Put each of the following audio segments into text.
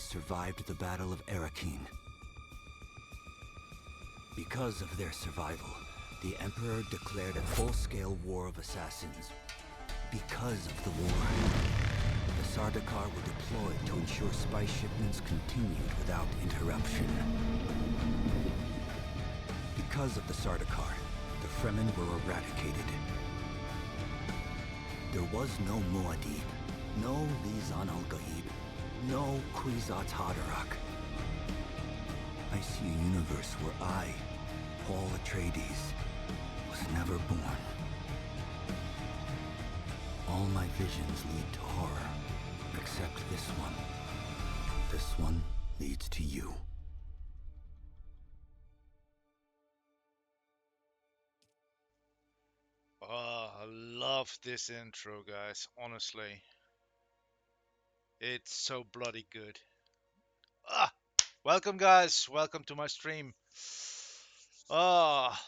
armies survived the Battle of Arakeen. Because of their survival, the Emperor declared a full-scale war of assassins. Because of the war, the Sardaukar were deployed to ensure spy shipments continued without interruption. Because of the Sardaukar, the Fremen were eradicated. There was no Muad'Dib, no Lisan al-Gaib, no Kwisatz Haderach. I see a universe where I, Paul Atreides, was never born. All my visions lead to horror, except this one. This one leads to you. Oh, I love this intro, guys. Honestly, it's so bloody good. Ah, welcome, guys. Welcome to my stream. Ah,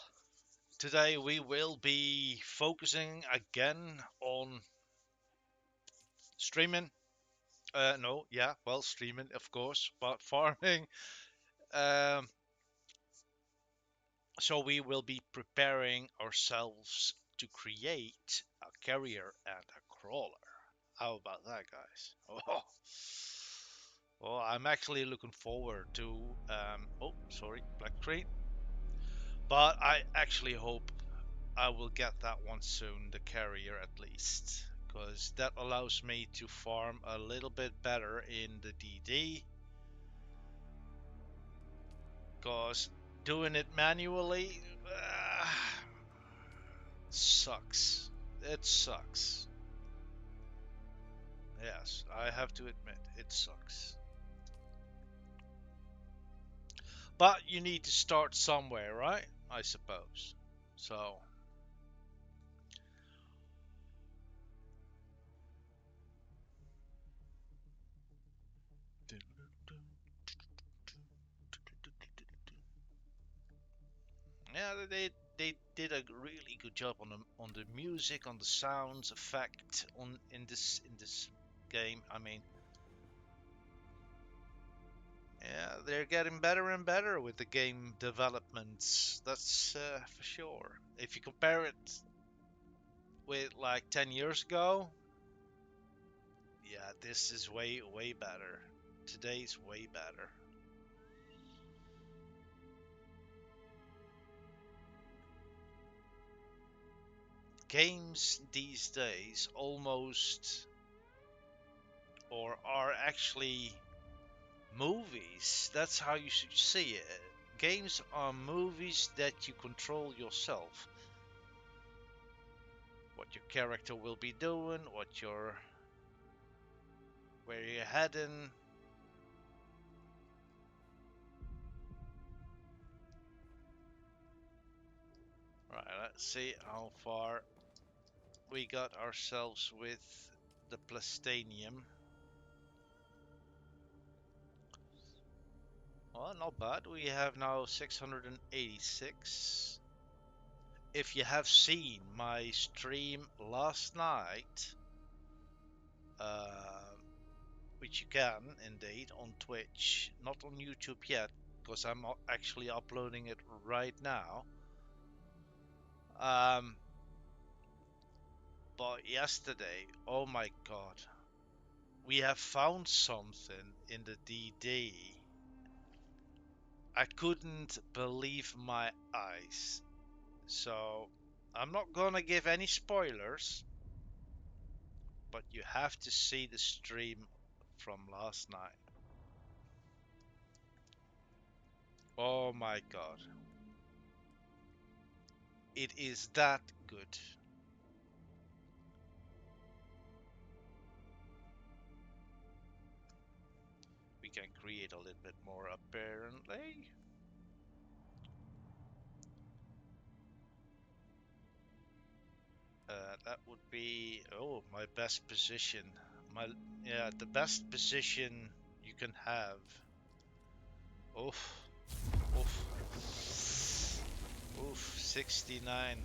today we will be focusing again on streaming. No, yeah, well, streaming, of course, but farming. Um, so we will be preparing ourselves to create a carrier and a crawler. How about that, guys? Oh, well, I'm actually looking forward to. Oh, sorry, black screen. But I actually hope I will get that one soon, the carrier at least, because that allows me to farm a little bit better in the DD. Because doing it manually sucks. It sucks. Yes, I have to admit, it sucks. But you need to start somewhere, right? I suppose. So. Yeah, they did a really good job on the music, on the sounds, effect, on in this game. I mean, yeah, they're getting better and better with the game developments. That's for sure. If you compare it with like 10 years ago, yeah, this is way better. Today's way better. Games these days almost or are actually movies. That's how you should see it. Games are movies that you control yourself. What your character will be doing, where you're heading. Right, let's see how far we got ourselves with the Plastanium. Well, not bad. We have now 686. If you have seen my stream last night, which you can indeed on Twitch, not on YouTube yet, because I'm actually uploading it right now. But yesterday, oh my god, we have found something in the DD. I couldn't believe my eyes. So I'm not gonna give any spoilers, but you have to see the stream from last night. Oh my god. It is that good. We can create a little bit more apparently. That would be, oh, my best position. Yeah, the best position you can have. Oof, oof, oof, 69,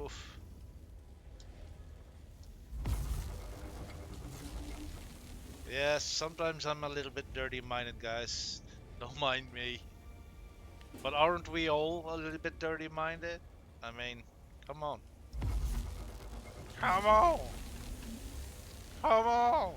oof. Yes, sometimes I'm a little bit dirty-minded, guys. Don't mind me. But aren't we all a little bit dirty-minded? I mean, come on. Come on! Come on!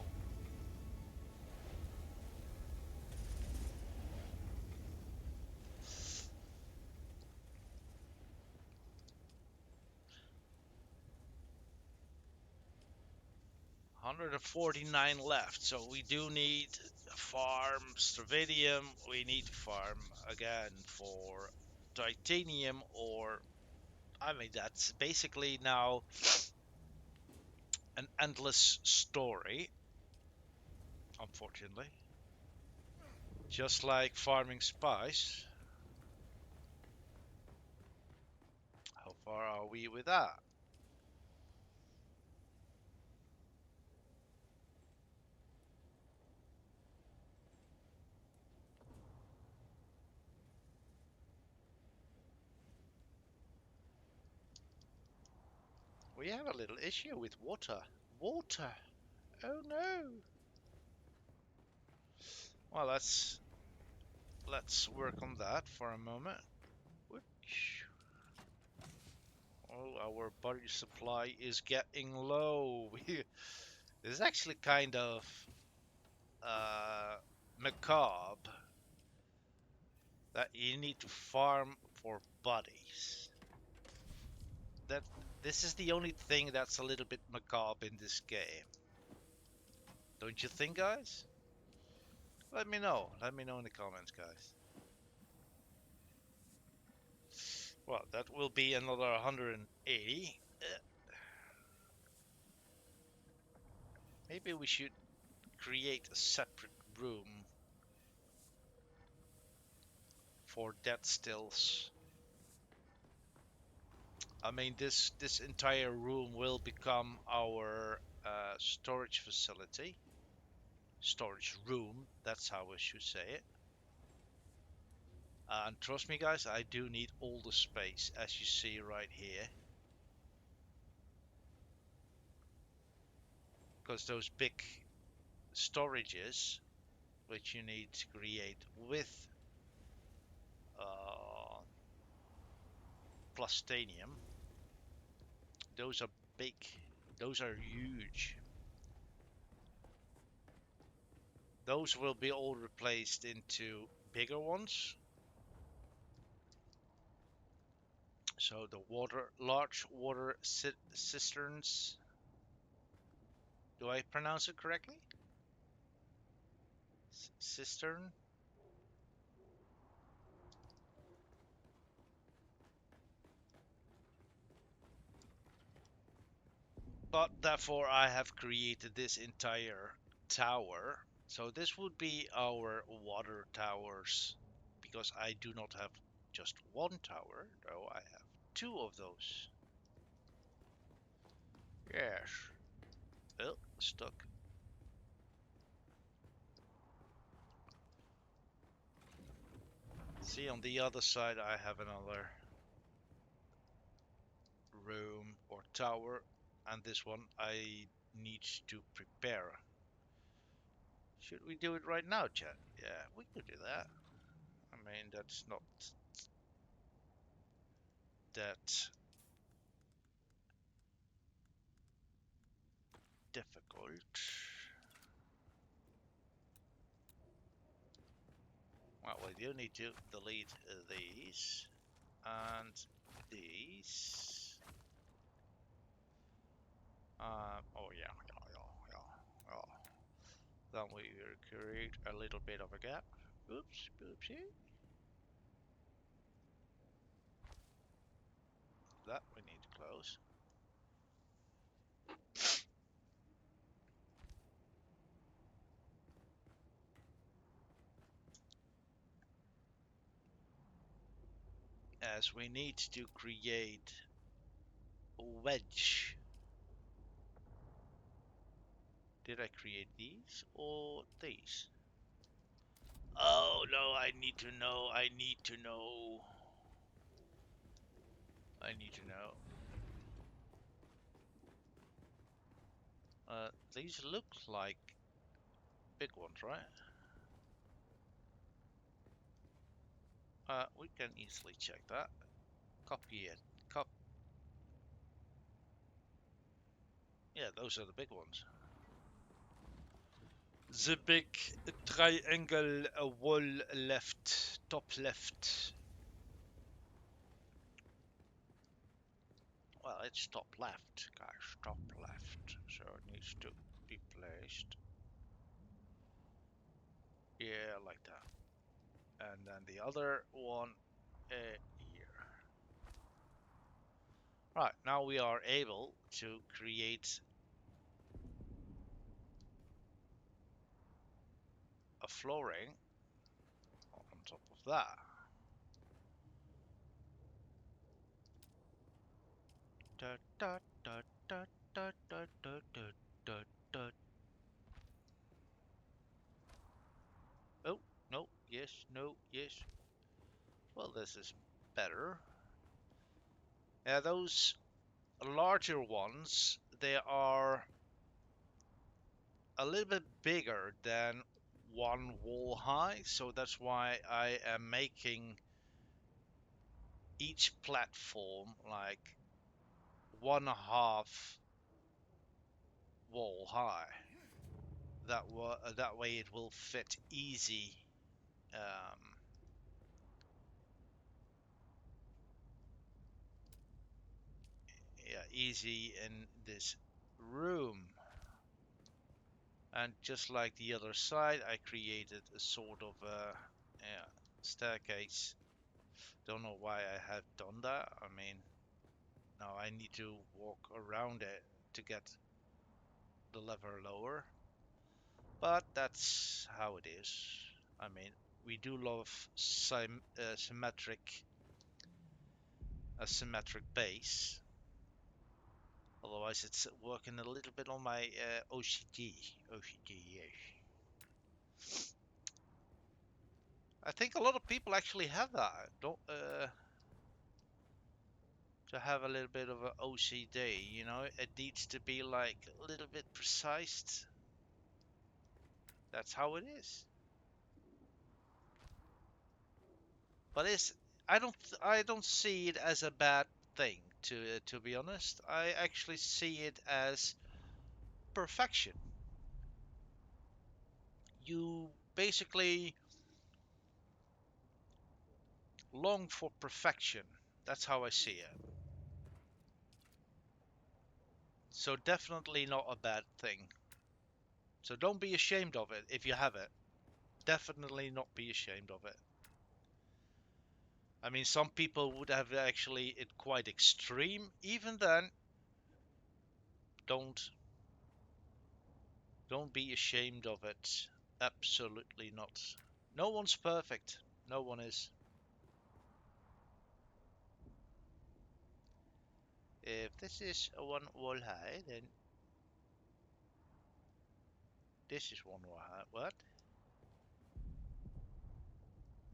149 left, so we do need farm Stravadium. We need to farm again for titanium, or I mean, that's basically now an endless story, unfortunately. Just like farming spice. How far are we with that? We have a little issue with water. Water! Oh no! Well, let's work on that for a moment. Whoosh. Oh, our body supply is getting low. This is actually kind of macabre that you need to farm for bodies. That this is the only thing that's a little bit macabre in this game. Don't you think, guys? Let me know. Let me know in the comments, guys. Well, that will be another 180. Maybe we should create a separate room for dead stills. I mean, this entire room will become our storage facility. Storage room, that's how I should say it. And trust me, guys, I do need all the space, as you see right here. Because those big storages, which you need to create with uh, plastanium, those are big. Those are huge. Those will be all replaced into bigger ones. So the large water cisterns. Do I pronounce it correctly? Cistern? But therefore I have created this entire tower. So this would be our water towers, because I do not have just one tower, though I have two of those. Yes. Oh, stuck. See, on the other side I have another room or tower, and this one I need to prepare. Should we do it right now, chat? Yeah, we could do that. I mean, that's not that difficult. Well, we do need to delete these and these. Oh yeah, yeah. Then we will create a little bit of a gap. Oops, oopsie. That we need to close. As we need to create a wedge. Did I create these or these? Oh no, I need to know. I need to know. I need to know. These look like big ones, right? We can easily check that. Copy it. Yeah, those are the big ones. The big triangle wall left, top left. Well, it's top left, guys, top left. So it needs to be placed. Yeah, like that. And then the other one here. Right, now we are able to create a flooring on top of that. Da, da, da, da, da, da, da, da, da, da. Oh, no, yes, no, yes. Well, this is better. Yeah, those larger ones, they are a little bit bigger than one wall high, so that's why I am making each platform like 1/2 wall high. That way it will fit easy. Um, yeah, easy in this room. And just like the other side, I created a sort of yeah, staircase. Don't know why I have done that. I mean, now I need to walk around it to get the lever lower. But that's how it is. I mean, we do love a symmetric base. Otherwise, it's working a little bit on my OCD. OCD, yes. I think a lot of people actually have that. Don't to have a little bit of an OCD, you know, it needs to be like a little bit precise. That's how it is. But I don't see it as a bad thing to be honest. I actually see it as perfection. You basically long for perfection. That's how I see it. So definitely not a bad thing. So don't be ashamed of it if you have it. Definitely not be ashamed of it. I mean, some people would have actually it quite extreme. Even then, don't don't be ashamed of it. Absolutely not. No one's perfect. No one is. If this is a one wall high, then this is one wall high. What?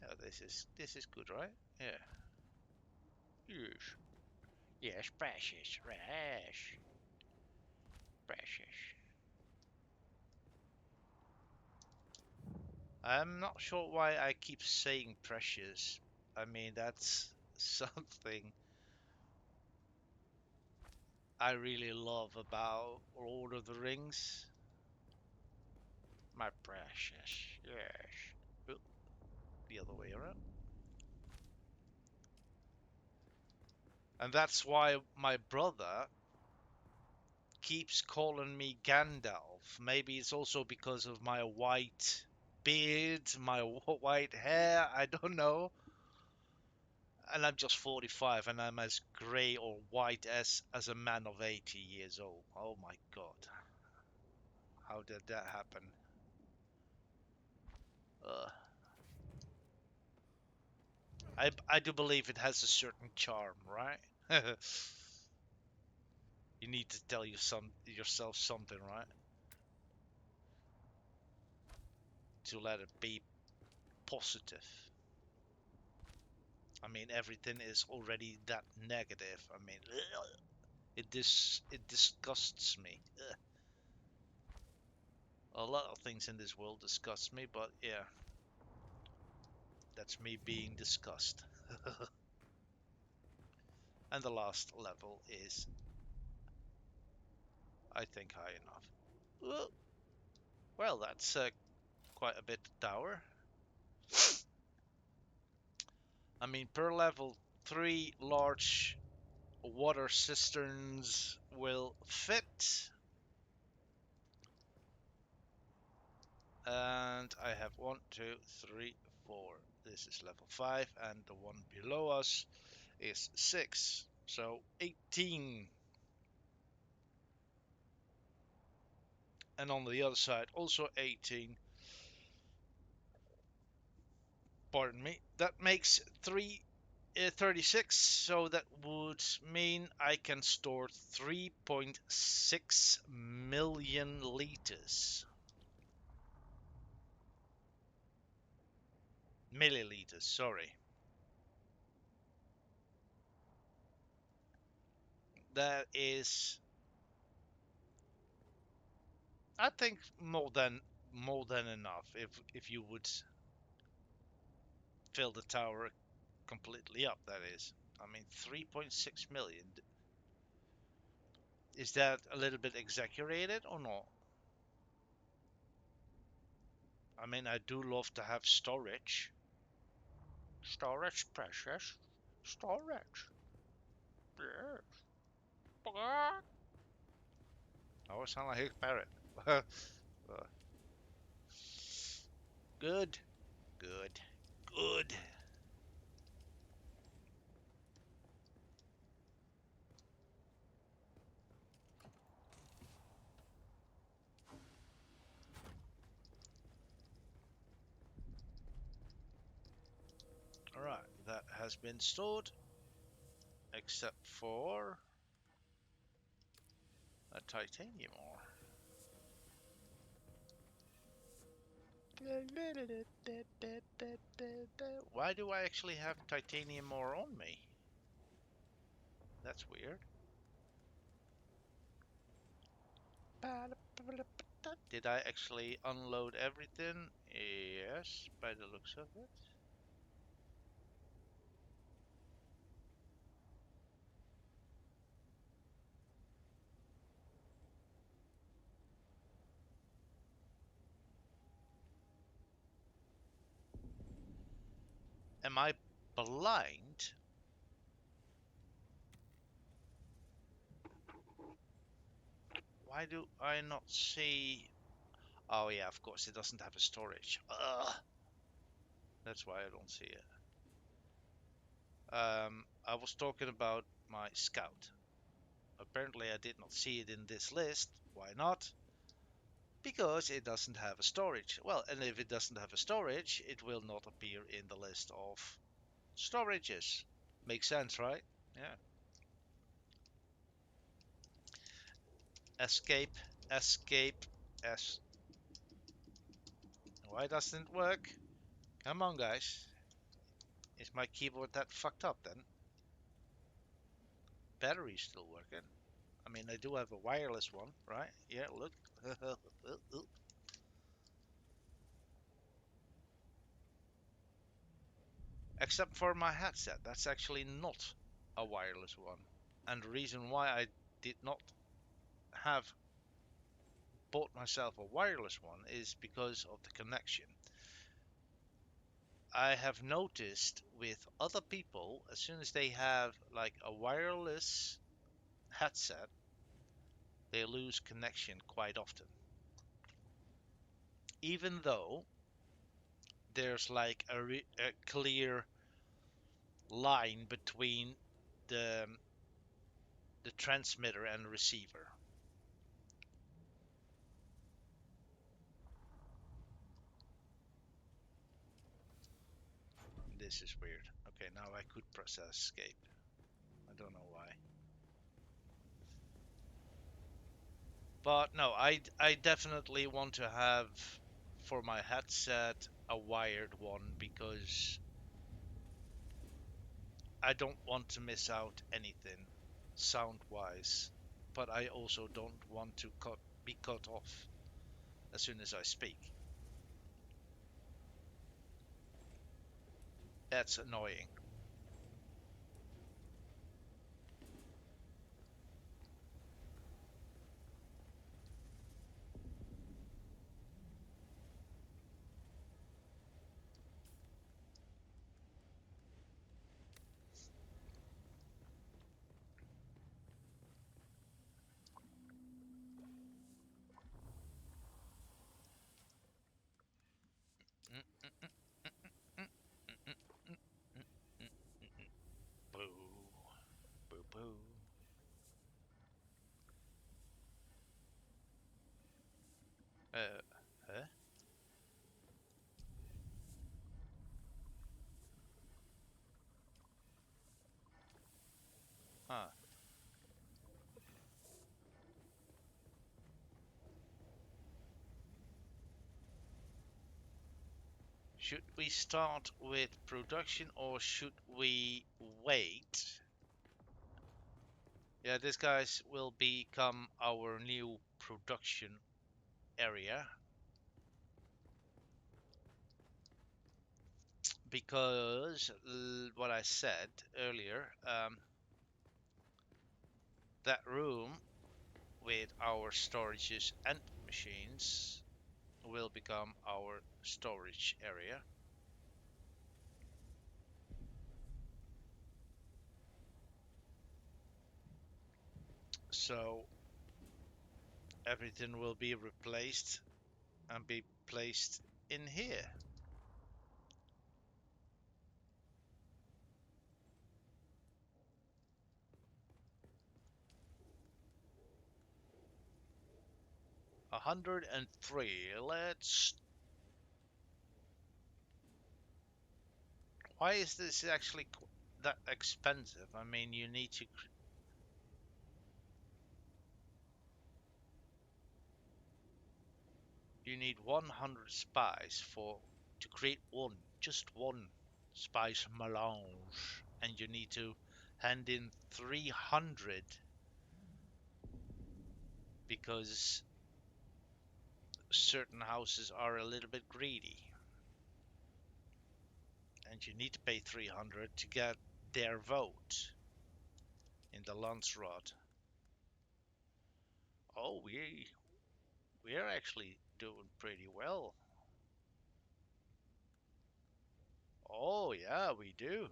Oh, this is good, right? Yeah. Yes. Yes, precious. Rash. Precious. I'm not sure why I keep saying precious. I mean, that's something I really love about Lord of the Rings. My precious. Yes. Oh, the other way around. And that's why my brother keeps calling me Gandalf. Maybe it's also because of my white beard, my white hair, I don't know. And I'm just 45 and I'm as grey or white as a man of 80 years old. Oh my god. How did that happen? Uh, I do believe it has a certain charm, right? You need to tell yourself something, right? To let it be positive. I mean, everything is already that negative. I mean, it disgusts me. A lot of things in this world disgust me, but yeah, that's me being disgust. And the last level is, I think, high enough. Well, that's quite a bit tower. I mean, per level, 3 large water cisterns will fit. And I have 1, 2, 3, 4. This is level 5, and the one below us is 6. So 18. And on the other side, also 18. Pardon me. That makes 36. So that would mean I can store 3.6 million liters. Milliliters, sorry. That is, I think, more than enough if you would fill the tower completely up, that is. I mean, 3.6 million. Is that a little bit exaggerated or not? I mean, I do love to have storage. Storage, precious. Storage. Yes. Oh, I sound like a parrot. Good. Good. Good. Alright, that has been stored. Except for a titanium ore. Why do I actually have titanium ore on me? That's weird. Did I actually unload everything? Yes, by the looks of it. Am I blind? Why do I not see... Oh yeah, of course, it doesn't have a storage. Ugh. That's why I don't see it. I was talking about my scout. Apparently I did not see it in this list. Why not? Because it doesn't have a storage. Well, and if it doesn't have a storage, it will not appear in the list of storages. Makes sense, right? Yeah. Escape, escape, es... Why doesn't it work? Come on, guys. Is my keyboard that fucked up then? Battery's still working. I mean, I do have a wireless one, right? Yeah, look. Except for my headset. That's actually not a wireless one. And the reason why I did not have bought myself a wireless one is because of the connection. I have noticed with other people, as soon as they have like a wireless headset, they lose connection quite often. Even though there's like a clear line between the the transmitter and receiver. This is weird. Okay, now I could press escape. I don't know why. But no, I definitely want to have for my headset a wired one because I don't want to miss out anything sound wise, but I also don't want to be cut off. as soon as I speak. That's annoying. Boo. Boo boo. Huh? Huh. Should we start with production or should we wait? Yeah, this guys will become our new production area because what I said earlier, that room with our storages and machines will become our storage area. So everything will be replaced and be placed in here. A 103. Let's. Why is this actually that expensive? I mean, you need to. You need 100 spice for to create just one spice melange, and you need to hand in 300 because certain houses are a little bit greedy, and you need to pay 300 to get their vote in the Landsrod. Oh, we're actually doing pretty well. Oh yeah, we do.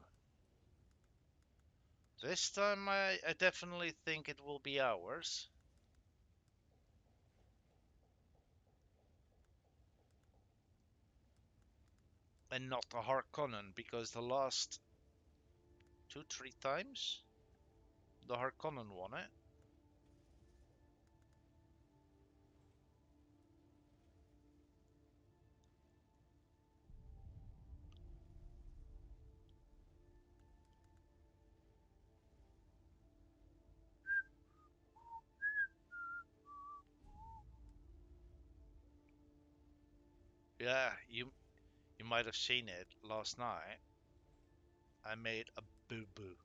This time I definitely think it will be ours. And not the Harkonnen, because the last two, three times the Harkonnen won it. Yeah, you might have seen it last night. I made a boo boo,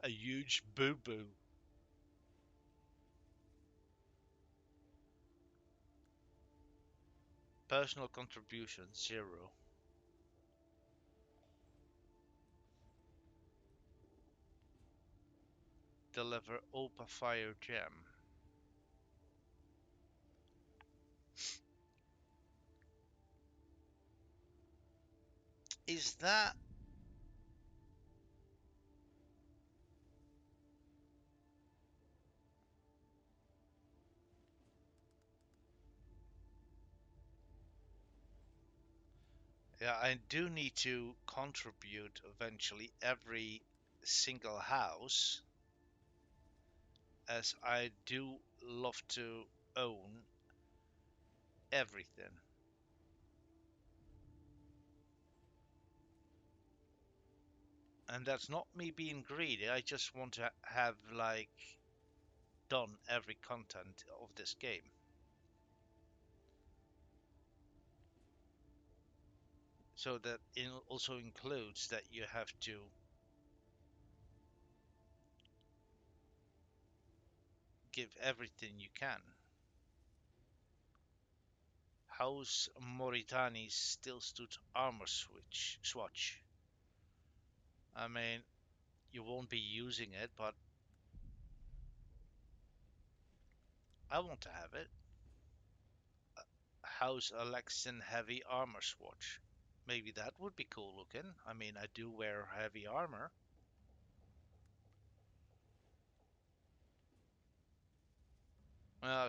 a huge boo boo. Personal contribution 0. Deliver Opa Fire Gem. Is that? Yeah, I do need to contribute eventually every single house, as I do love to own everything. And that's not me being greedy, I just want to have like done every content of this game. So that it also includes that you have to give everything you can. House Mauritani's still stood armor swatch. I mean, you won't be using it, but I want to have it. House Alexian heavy armor swatch. Maybe that would be cool looking. I mean, I do wear heavy armor.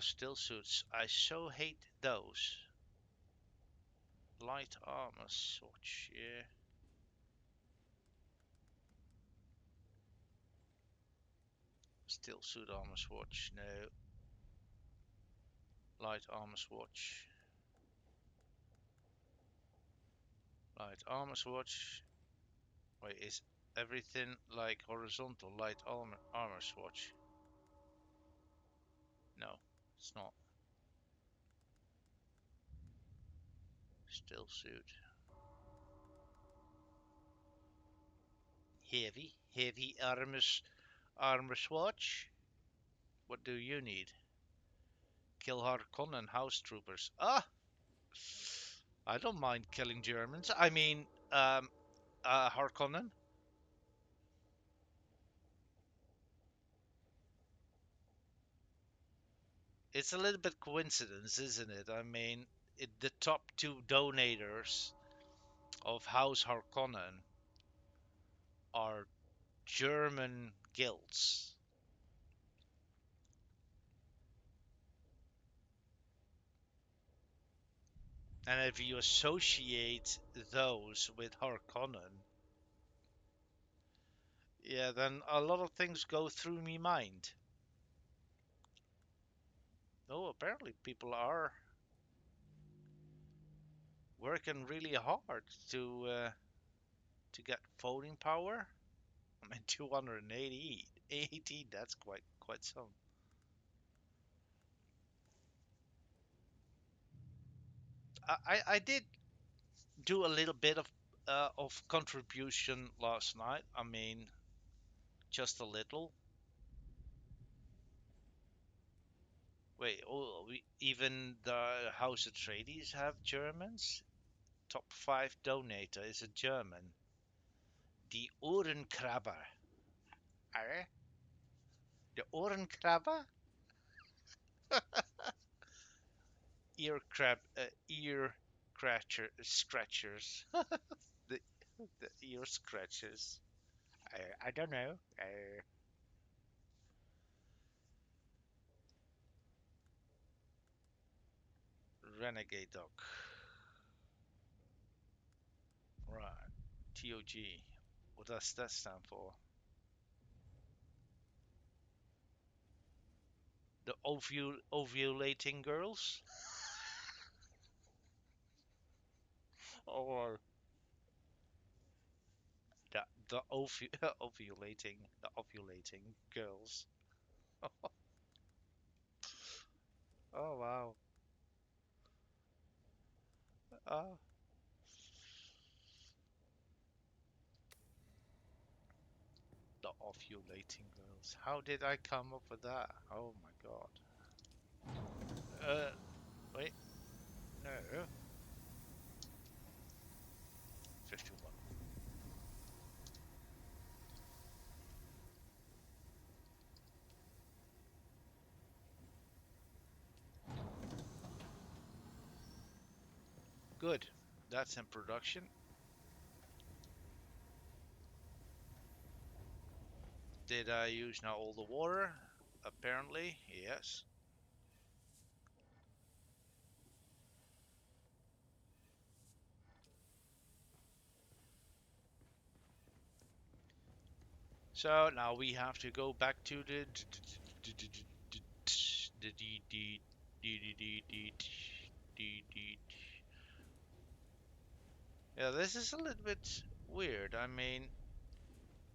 Still suits. I so hate those. Light armor swatch, yeah. Still suit armor swatch, no. Light armor swatch. Light armor swatch. Wait, is everything like horizontal light armor swatch? No, it's not. Still suit. Heavy armor swatch. What do you need? Kill Harkonnen house troopers. Ah, I don't mind killing Germans. I mean, Harkonnen. It's a little bit coincidence, isn't it? I mean, the top two donators of House Harkonnen are German guilds. And if you associate those with Harkonnen, yeah, then a lot of things go through me mind. Oh, apparently people are working really hard to get voting power. I mean, 280, 18, that's quite some. I did do a little bit of contribution last night. I mean, just a little. Wait, oh, even the House Atreides have Germans? Top 5 donator is a German. The Ohrenkrabber. Eh? The Ohrenkrabber? Ear scratchers. the, the ear scratchers. I don't know. Renegade Dog. Right. TOG. What does that stand for? The ovulating girls? Or the ovulating girls? Oh wow. Oh, the ovulating girls. How did I come up with that? Oh my god. Uh, wait, no. 51. Good. That's in production. Did I use now all the water? Apparently, yes. So now we have to go back to the yeah, this is a little bit weird. I mean,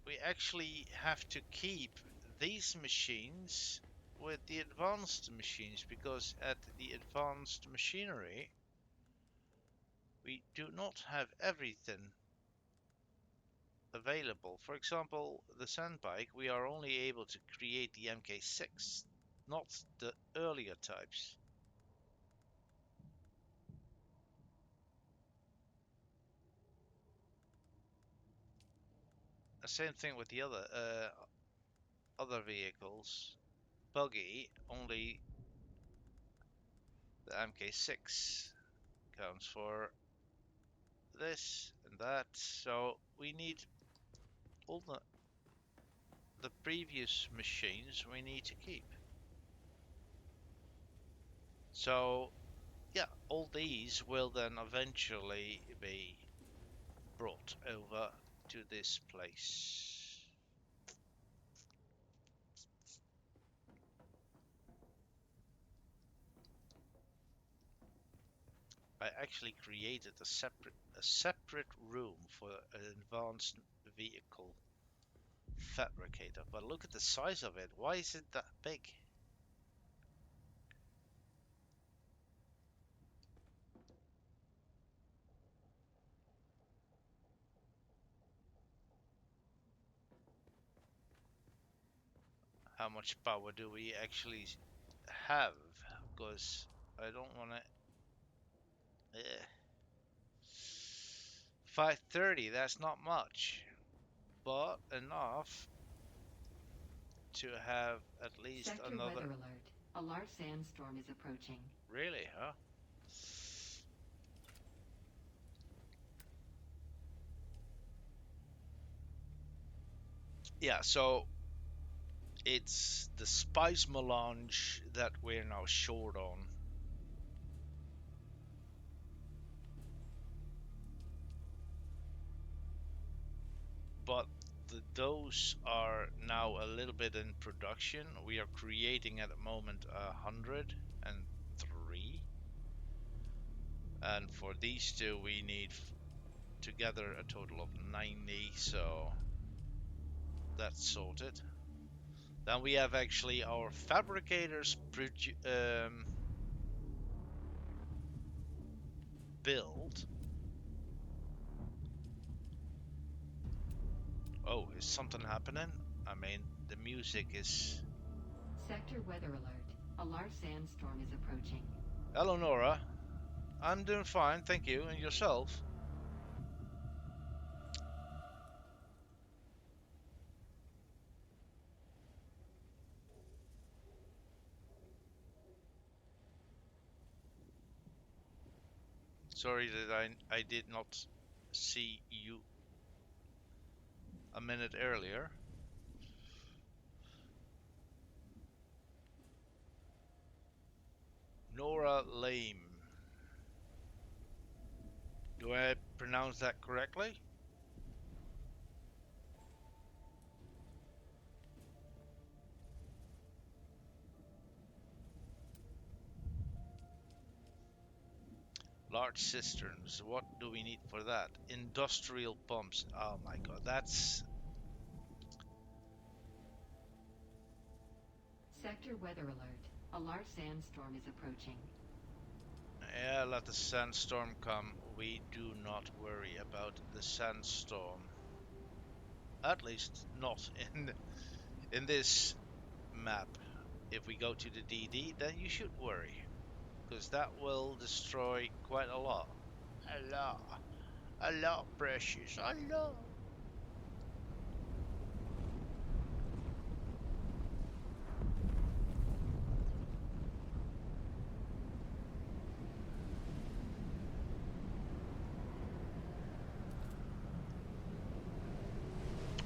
we actually have to keep these machines with the advanced machines because at the advanced machinery we do not have everything available. For example, the sandbike, we are only able to create the MK6, not the earlier types. Same thing with the other vehicles. Buggy, only the MK6 counts for this and that. So we need all the previous machines we need to keep. So yeah, all these will then eventually be brought over to this place. I actually created a separate room for an advanced vehicle fabricator, but look at the size of it. Why is it that big? How much power do we actually have? Because I don't want to. 530, that's not much, but enough to have at least Sector another. weather alert. A large sandstorm is approaching. Really, huh? Yeah, so it's the spice melange that we're now short on. But those are now a little bit in production. We are creating at the moment 103, and for these two we need together a total of 90, so that's sorted. Then we have actually our fabricators build. Oh, is something happening? I mean, the music is... Sector weather alert. A large sandstorm is approaching. Hello, Nora. I'm doing fine, thank you. And yourself? Sorry that I did not see you a minute earlier. Nora Lame. Do I pronounce that correctly? Large cisterns. What do we need for that? Industrial pumps. Oh my god, that's... Sector weather alert. A large sandstorm is approaching. Yeah, let the sandstorm come. We do not worry about the sandstorm. At least not in this map. If we go to the DD, then you should worry, because that will destroy quite a lot. A lot, precious, a lot.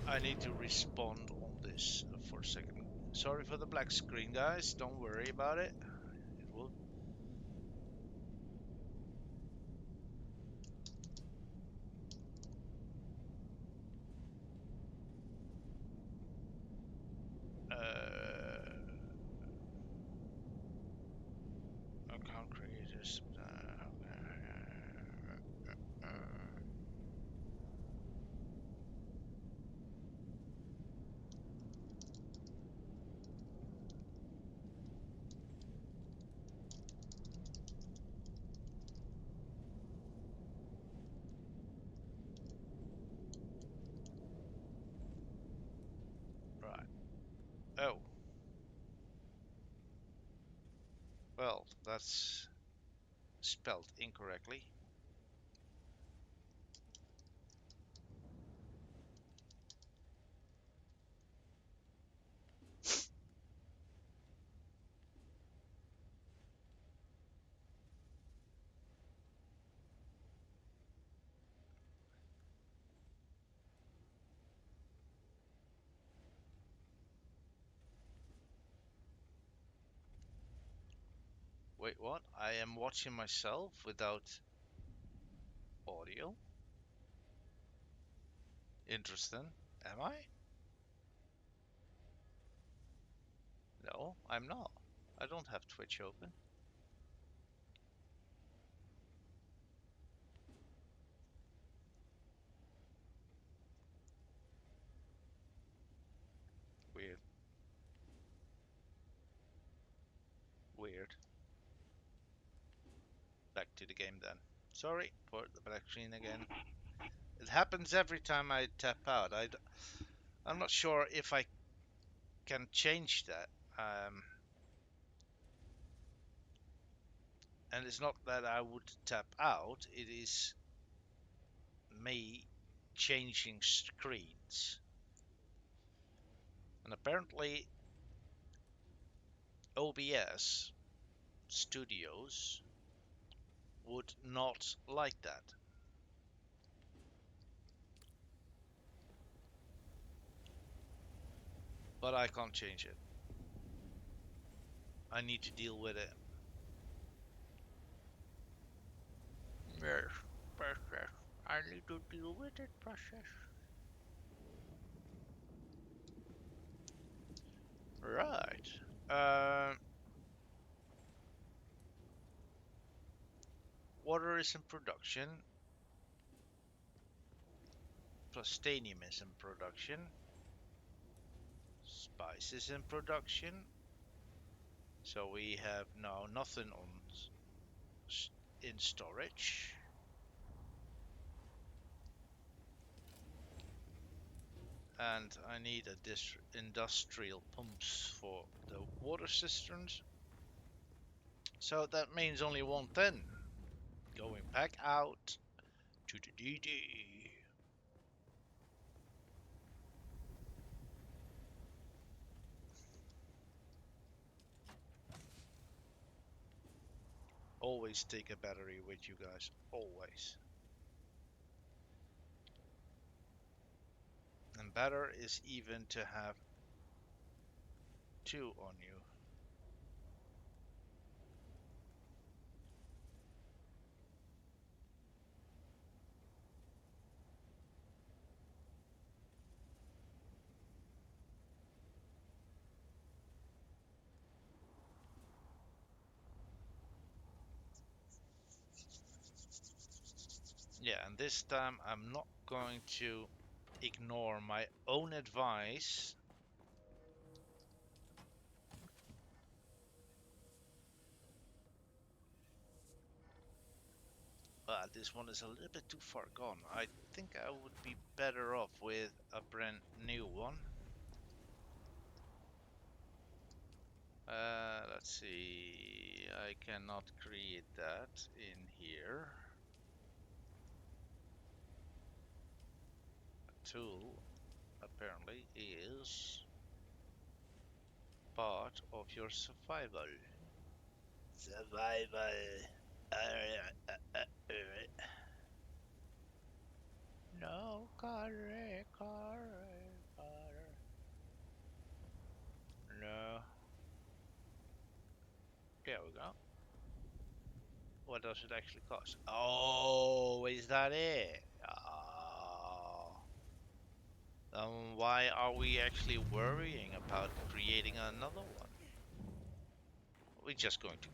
I need to respond on this for a second. Sorry for the black screen, guys. Don't worry about it. It will. Account creators. Right. Oh. Well, that's spelled incorrectly. Wait, what? I am watching myself without audio? Interesting. Am I? No, I'm not. I don't have Twitch open. Weird. Weird. Back to the game then. Sorry for the black screen again. It happens every time I tap out. I'm not sure if I can change that. And it's not that I would tap out, it is me changing screens. And apparently OBS Studios would not like that. But I can't change it. I need to deal with it. Yes, precious. I need to deal with it, precious. Right. Water is in production. Plastanium is in production. Spice is in production. So we have now nothing on in storage. And I need a industrial pumps for the water cisterns. So that means only one thing. Going back out to the DD. Always take a battery with you guys. Always. And better is even to have two on you. Yeah, and this time I'm not going to ignore my own advice. But this one is a little bit too far gone. I think I would be better off with a brand new one. Let's see. I cannot create that in here. A tool apparently is part of your survival. Survival. No, Carrier. No. There we go. What does it actually cost? Oh, is that it? Oh. Why are we actually worrying about creating another one? We're just going to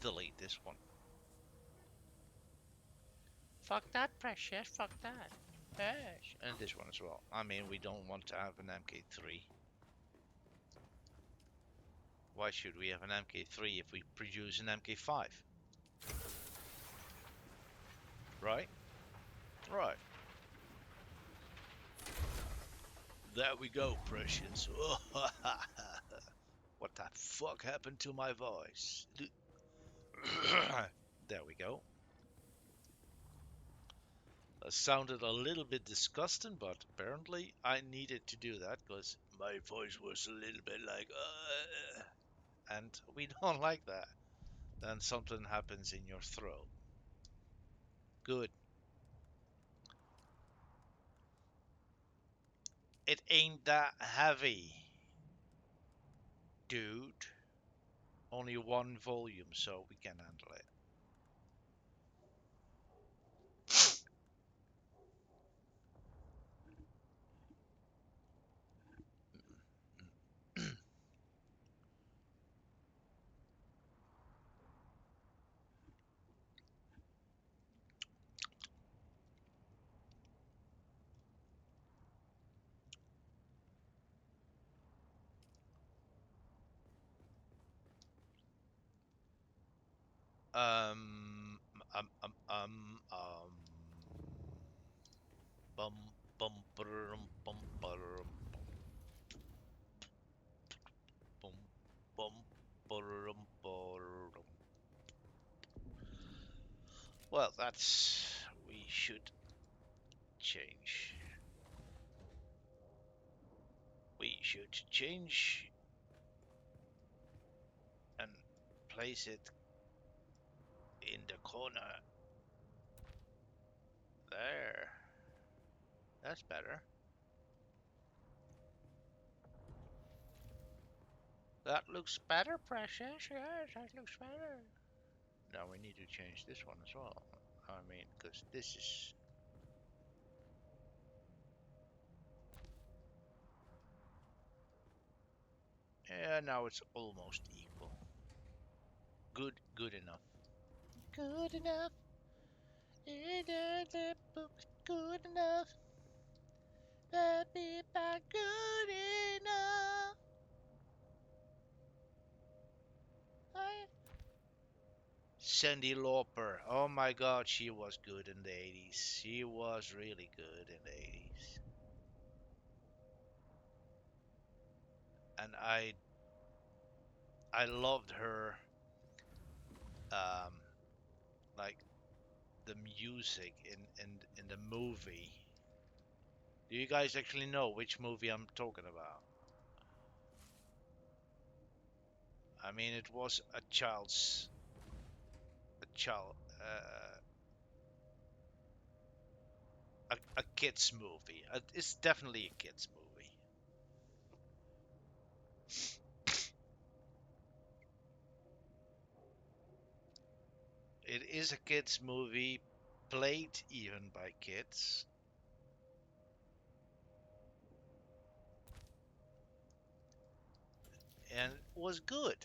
delete this one. Fuck that, precious. Fuck that. Yes. And this one as well. I mean, we don't want to have an MK3. Why should we have an MK3 if we produce an MK5? Right? Right. There we go, precious. What the fuck happened to my voice? There we go. That sounded a little bit disgusting, but apparently I needed to do that because my voice was a little bit like, and we don't like that. Then something happens in your throat. Good. It ain't that heavy, dude. only one volume, so we can handle it. Um, um, um, um, um, bum, bum, bum, bum, bum, bum, bum, bum, bum. Well, that's we should change. We should change and place it in the corner there. That's better. That looks better, precious. Yes, that looks better. Now we need to change this one as well. I mean, because this is... Yeah, now it's almost equal. Good enough. Good enough. Good enough. Let me back good enough. Cyndi Lauper. Oh my god, she was good in the 80s. She was really good in the 80s. And I loved her um like the music in the movie. Do you guys actually know which movie I'm talking about? I mean, it was a child a kids movie. It's definitely a kids movie. It is a kids movie, played even by kids, and was good.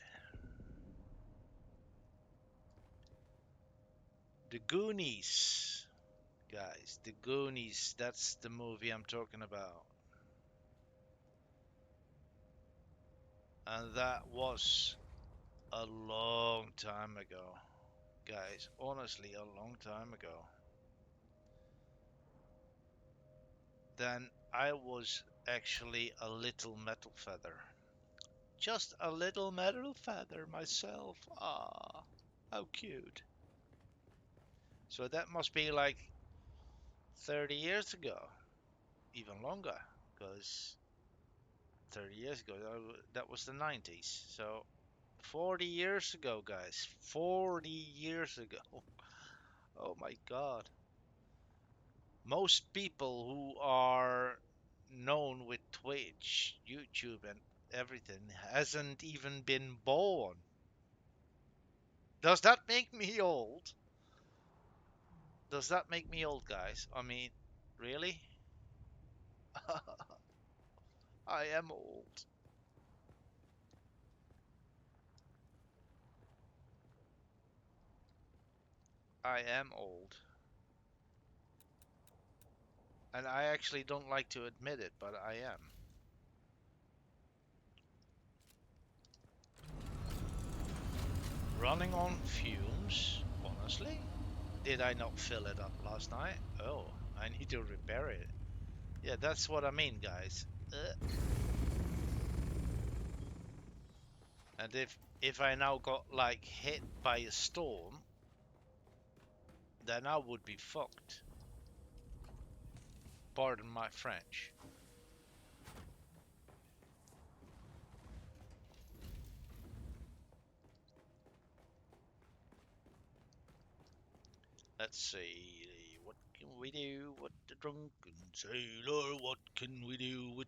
The Goonies, guys. The Goonies. That's the movie I'm talking about. And that was a long time ago, guys. Honestly, a long time ago. Then I was actually a little metal feather. Just a little metal feather myself. Ah, how cute. So that must be like 30 years ago, even longer, because 30 years ago, that was the 90s. So 40 years ago, guys. 40 years ago. Oh my god. Most people who are known with Twitch, YouTube, and everything hasn't even been born. Does that make me old? Does that make me old, guys? I mean, really? I am old. I am old. And I actually don't like to admit it, but I am. Running on fumes, honestly? Did I not fill it up last night? Oh, I need to repair it. Yeah, that's what I mean, guys. And if I now got like hit by a storm, then I would be fucked. Pardon my French. Let's see. What can we do with the drunken sailor? What can we do with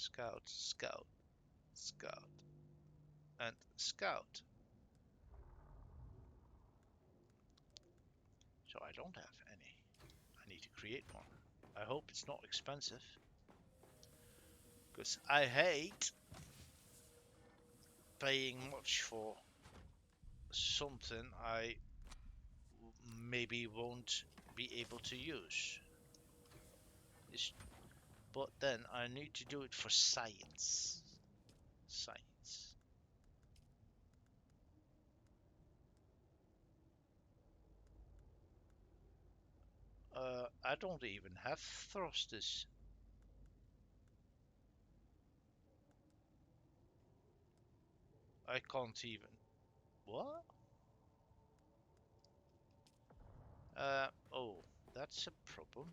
Scout, scout, scout, and scout. So I don't have any. I need to create one. I hope it's not expensive. Because I hate paying much for something I maybe won't be able to use. But then I need to do it for science. Science. I don't even have thrusters. I can't even. What? Oh, that's a problem.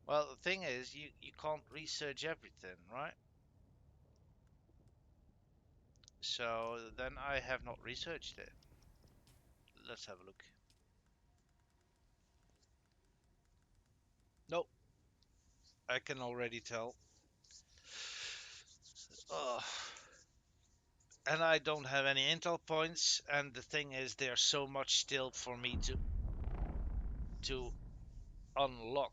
Well, the thing is, you can't research everything, right? So then I have not researched it. Let's have a look. Nope, I can already tell. Ugh. And I don't have any intel points, and the thing is, there's so much still for me to unlock.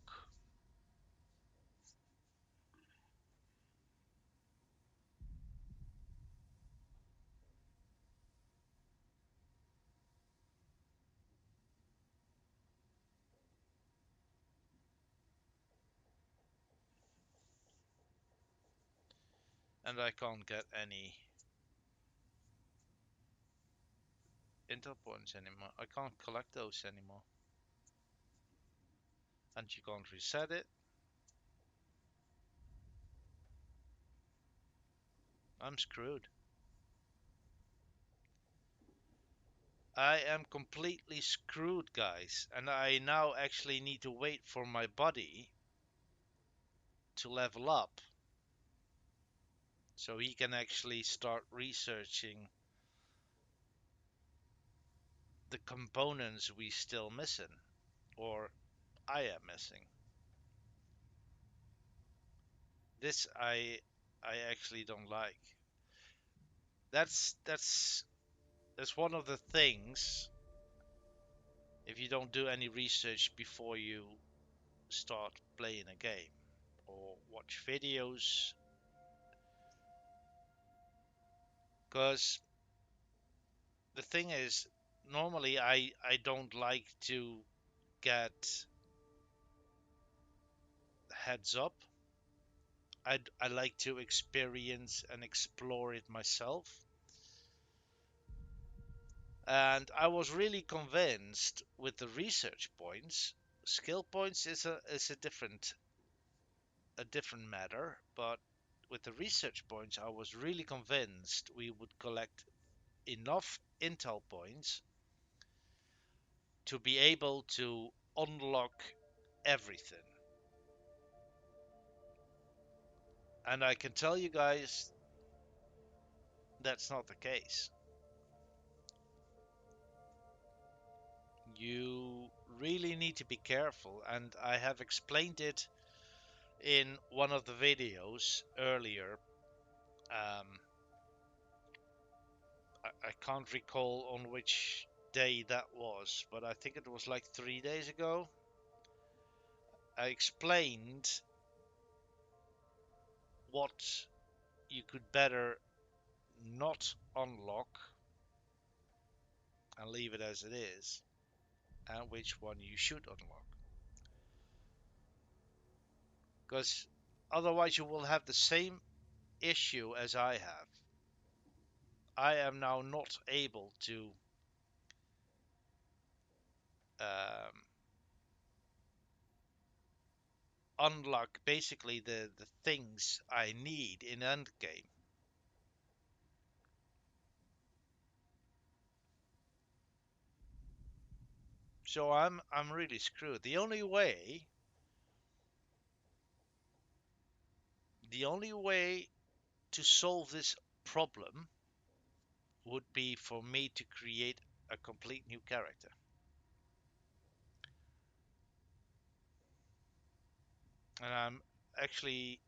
And I can't get any intel points anymore. I can't collect those anymore. And you can't reset it. I'm screwed. I am completely screwed, guys. And I now actually need to wait for my body to level up so he can actually start researching the components we still missing, or I am missing. This I actually don't like. That's one of the things if you don't do any research before you start playing a game or watch videos, because the thing is, normally I don't like to get heads up. I like to experience and explore it myself. And I was really convinced with the research points. Skill points is a different matter, but with the research points, I was really convinced we would collect enough intel points to be able to unlock everything. And I can tell you guys that's not the case. You really need to be careful, and I have explained it in one of the videos earlier. Um, I can't recall on which day that was, but I think it was like 3 days ago. I explained what you could better not unlock and leave it as it is, and which one you should unlock. Because otherwise, you will have the same issue as I have. I am now not able to um, unlock basically the things I need in endgame. So I'm really screwed. The only way to solve this problem would be for me to create a complete new character. And I'm actually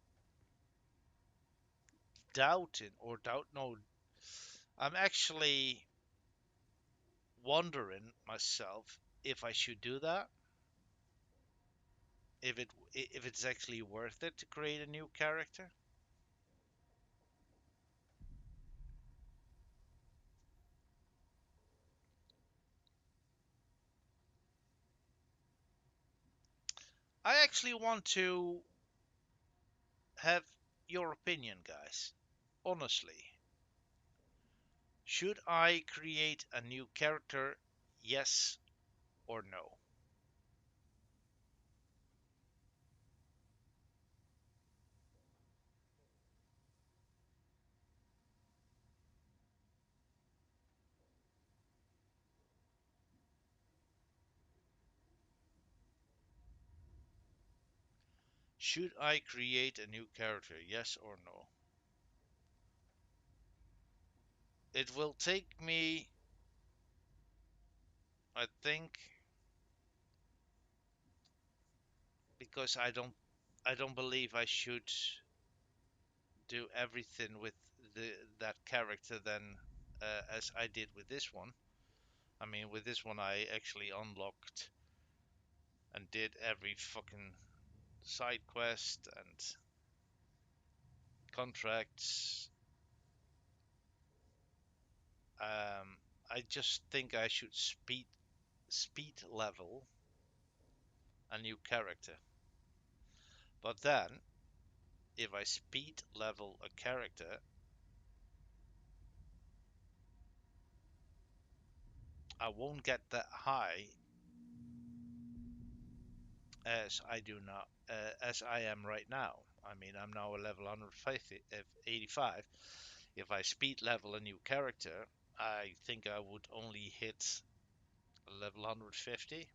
doubting, or doubt, no, I'm actually wondering myself if I should do that, if it's actually worth it to create a new character. I actually want to have your opinion, guys. Honestly, should I create a new character? Yes or no? Should I create a new character? Yes or no? It will take me, I think, because I don't believe I should do everything with the that character then as I did with this one. I mean, with this one I actually unlocked and did every fucking side quest and contracts. I just think I should speed level a new character. But then, if I speed level a character, I won't get that high as I do now, as I am right now. I mean, I'm now a level 185. If I speed level a new character, I think I would only hit level 150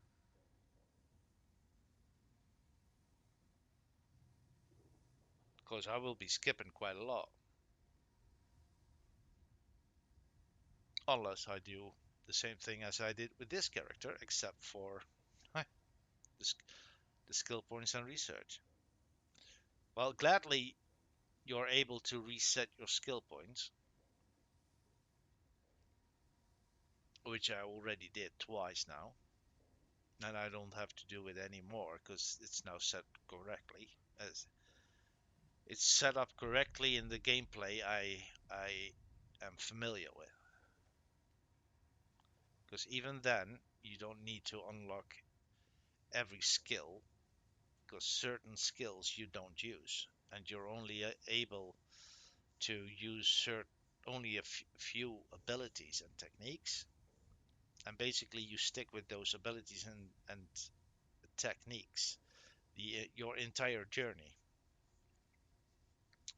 because I will be skipping quite a lot. Unless I do the same thing as I did with this character, except for the, the skill points and research. Well, gladly you're able to reset your skill points, which I already did twice now, and I don't have to do it anymore because it's now set correctly. As it's set up correctly in the gameplay I am familiar with. Because even then, you don't need to unlock every skill, because certain skills you don't use, and you're only able to use only a few abilities and techniques, and basically you stick with those abilities and techniques your entire journey.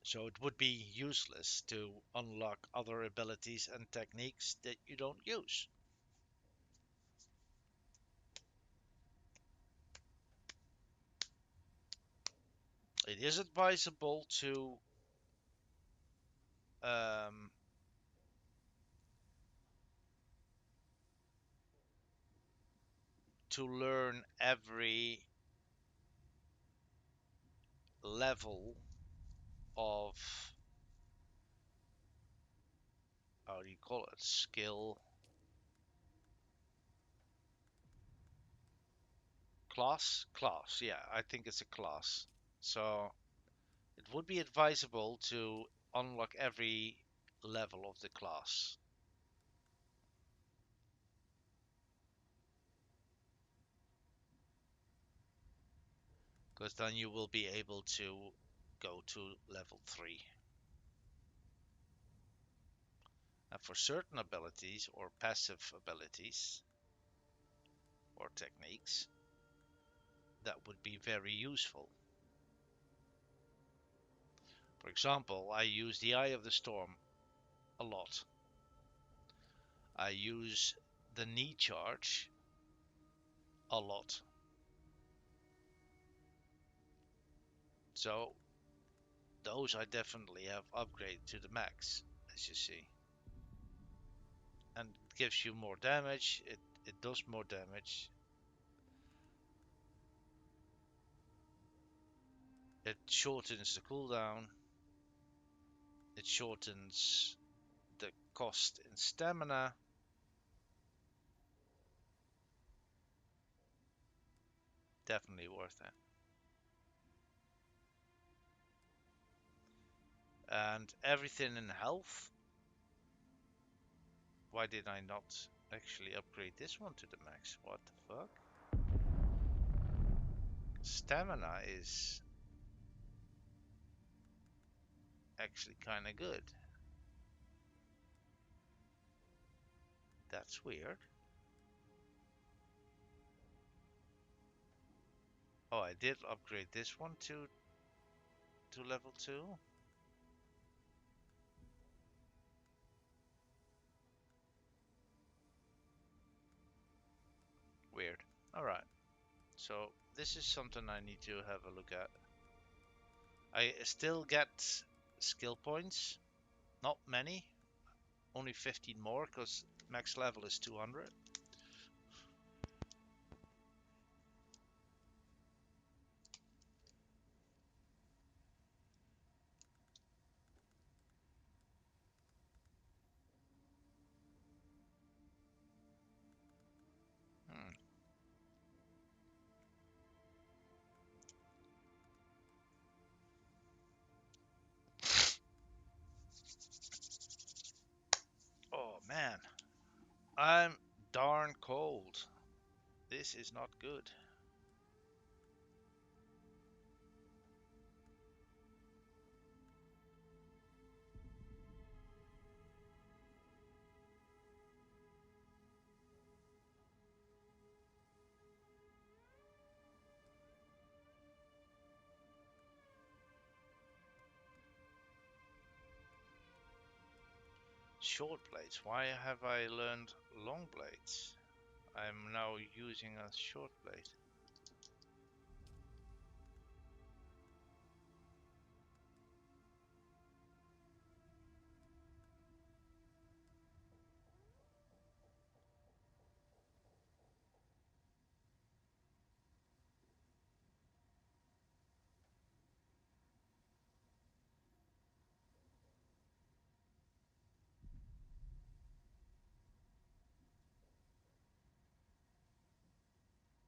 So it would be useless to unlock other abilities and techniques that you don't use. It is advisable um, to learn every level of, how do you call it, skill class. Yeah, I think it's a class. So it would be advisable to unlock every level of the class, because then you will be able to go to level 3. And for certain abilities or passive abilities or techniques, that would be very useful. For example, I use the Eye of the Storm a lot. I use the knee charge a lot. So those I definitely have upgraded to the max, as you see. And it gives you more damage, it does more damage. It shortens the cooldown. It shortens the cost in stamina. Definitely worth it. And everything in health. Why did I not actually upgrade this one to the max? What the fuck? Stamina is actually kind of good. That's weird. Oh, I did upgrade this one to level 2. Weird. Alright. So this is something I need to have a look at. I still get skill points. Not many. Only 15 more because max level is 200. Hmm. Oh man. I'm darn cold. This is not good. Short blades. Why have I learned long blades? I'm now using a short blade.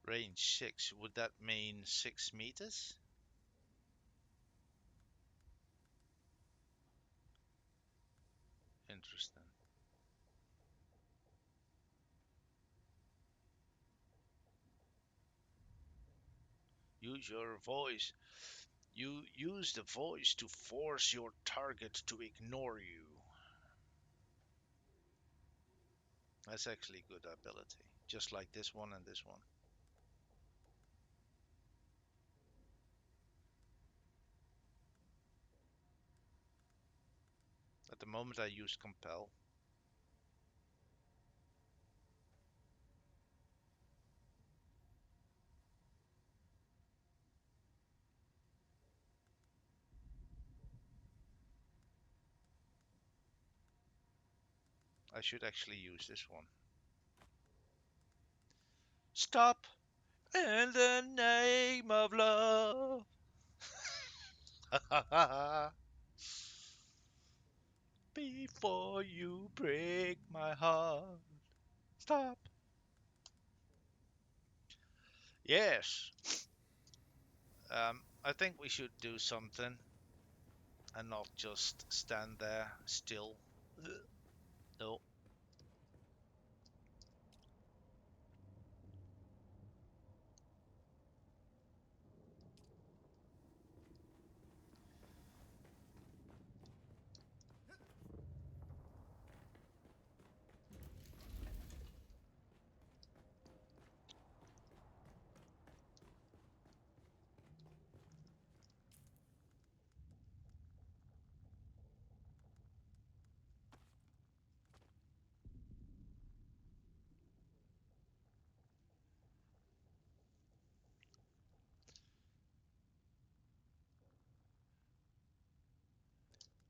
Range 6. Would that mean 6 meters? Interesting. Use your voice. You use the voice to force your target to ignore you. That's actually a good ability. Just like this one and this one. At the moment I use compel. I should actually use this one. Stop in the name of love. Before you break my heart. Stop. Yes. I think we should do something and not just stand there still. No.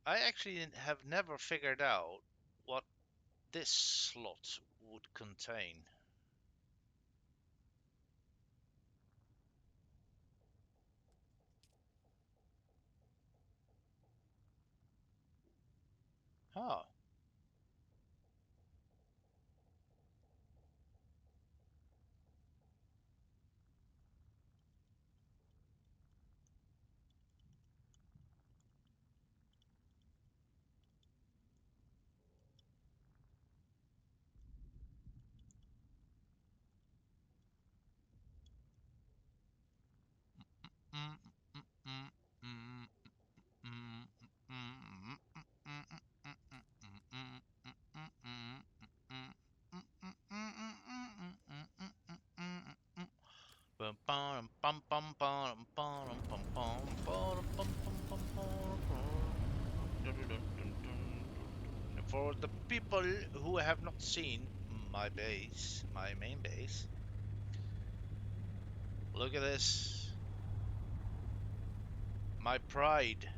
I actually have never figured out what this slot would contain. Oh. For the people who have not seen my base, my main base, look at this. My pride.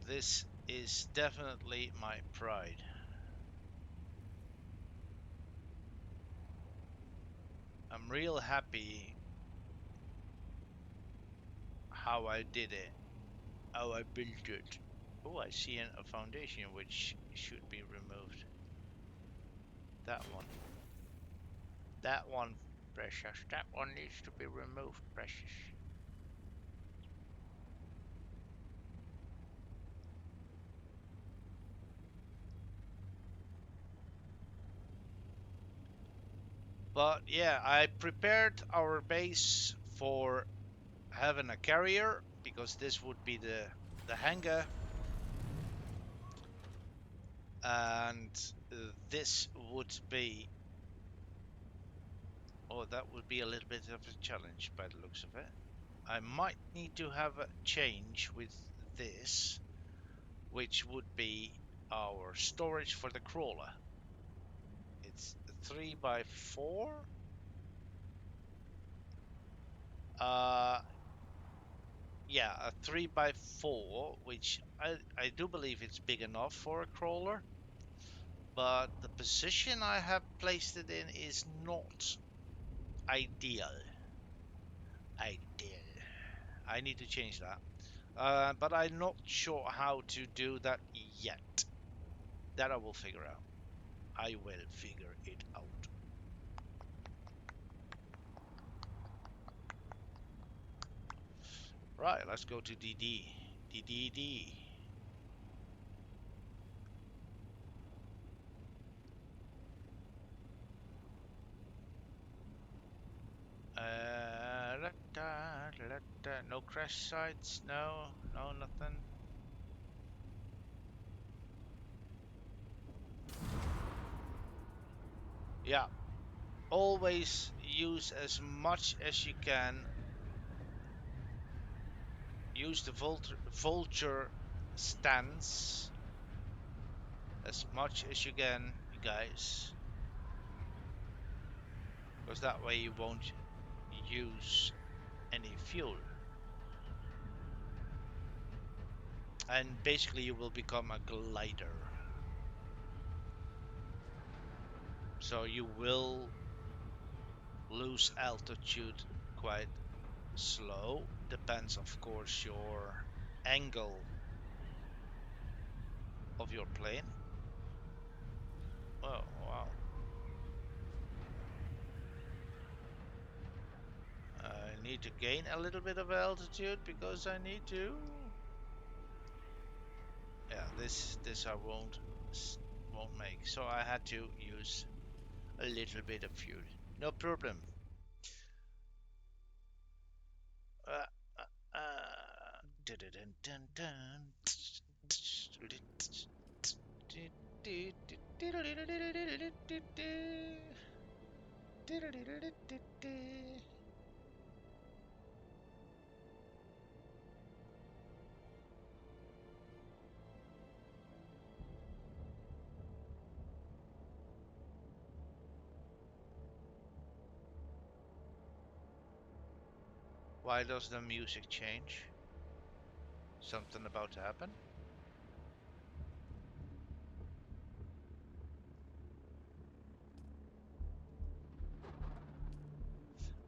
This is definitely my pride. I'm real happy how I did it, how I built it. Oh, I see a foundation which should be removed. That one. That one, precious. That one needs to be removed, precious. But yeah, I prepared our base for having a carrier because this would be the hangar, and this would be, oh, that would be a little bit of a challenge by the looks of it. I might need to have a change with this, which would be our storage for the crawler. It's 3 by 4. Uh, yeah, a 3 by 4, which I do believe it's big enough for a crawler, but the position I have placed it in is not ideal. Ideal. I need to change that. But I'm not sure how to do that yet. That I will figure out. I will figure it out. Right, let's go to DD. DDD. No crash sites, no, nothing. Yeah, always use as much as you can. Use the vulture stance as much as you can, guys, because that way you won't use any fuel. And basically you will become a glider. So you will lose altitude quite slow. Depends, of course, your angle of your plane. Oh, wow. I need to gain a little bit of altitude because I need to. Yeah, this I won't make. So I had to use a little bit of fuel. No problem. Uh, Why does the music change? Something about to happen?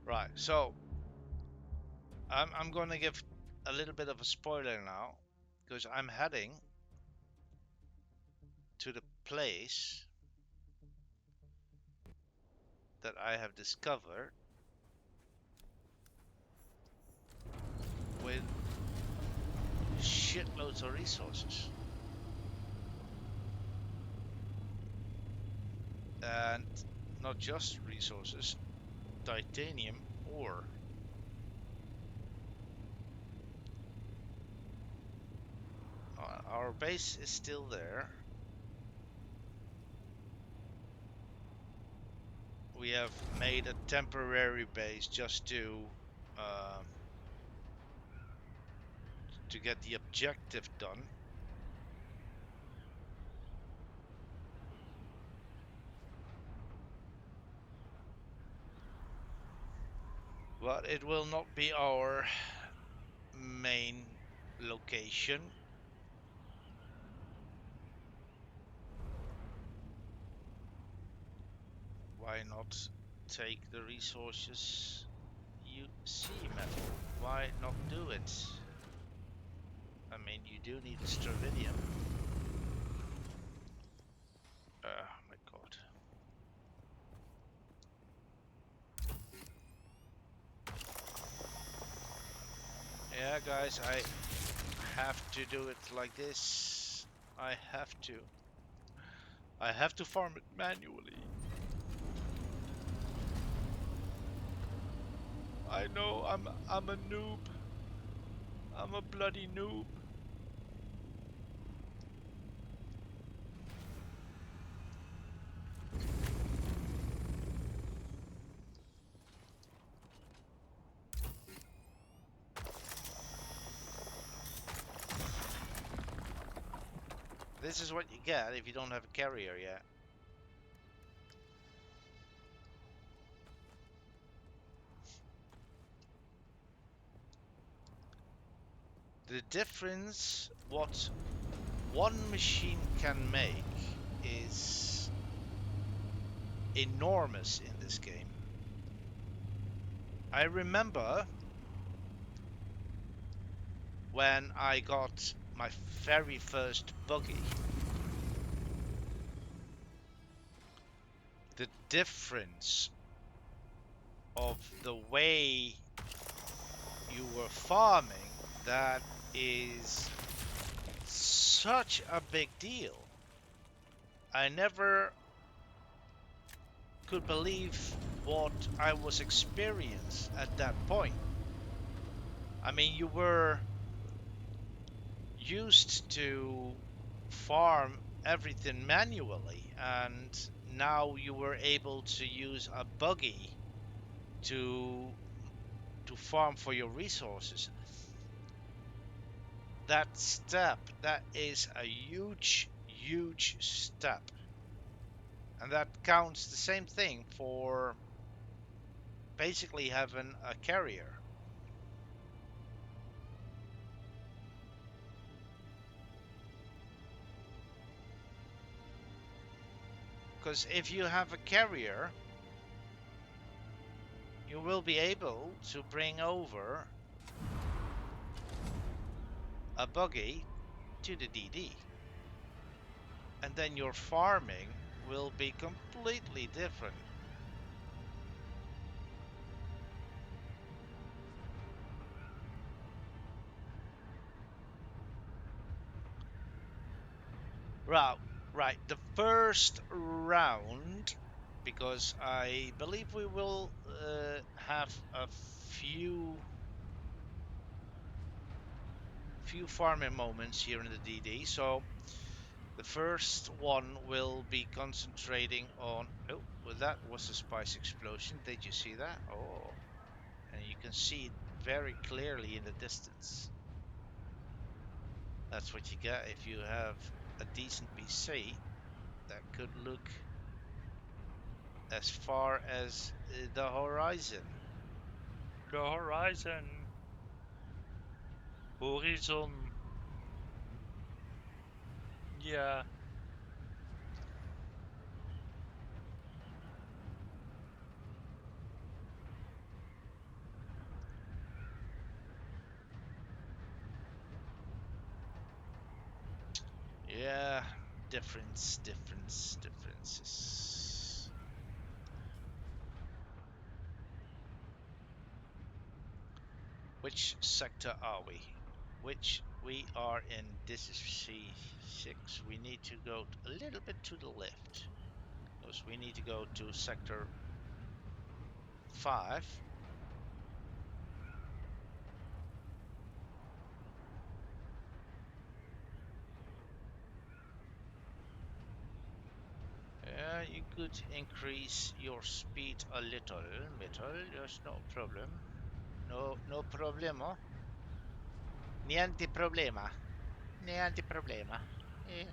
Right, so I'm gonna give a little bit of a spoiler now, because I'm heading to the place that I have discovered with shitloads of resources. And not just resources, titanium ore. Our base is still there. We have made a temporary base just to get the objective done. But it will not be our main location. Why not take the resources you see, metal? Why not do it? I mean, you do need Stravidium. Oh my god. Yeah, guys, I have to do it like this. I have to. I have to farm it manually. I know I'm a noob. I'm a bloody noob. This is what you get if you don't have a carrier yet. The difference what one machine can make is enormous in this game. I remember when I got my very first buggy, the difference of the way you were farming, that is such a big deal. I never could believe what I was experiencing at that point. I mean, you were used to farm everything manually, and now you were able to use a buggy to farm for your resources. That step, that is a huge step, and that counts the same thing for basically having a carrier. Because if you have a carrier, you will be able to bring over a buggy to the DD. And then your farming will be completely different. Right, the first round, because I believe we will have a few farming moments here in the DD. So the first one will be concentrating on. Oh, well, that was a spice explosion. Did you see that? Oh, and you can see it very clearly in the distance. That's what you get if you have a decent PC that could look as far as the horizon. The horizon. Horizon. Yeah. Yeah, differences. Which sector are we? Which we are in, this is C6. We need to go a little bit to the left. Because we need to go to sector 5. Yeah, you could increase your speed a little, there's no problem. No problema. Niente problema. Niente problema. Eh,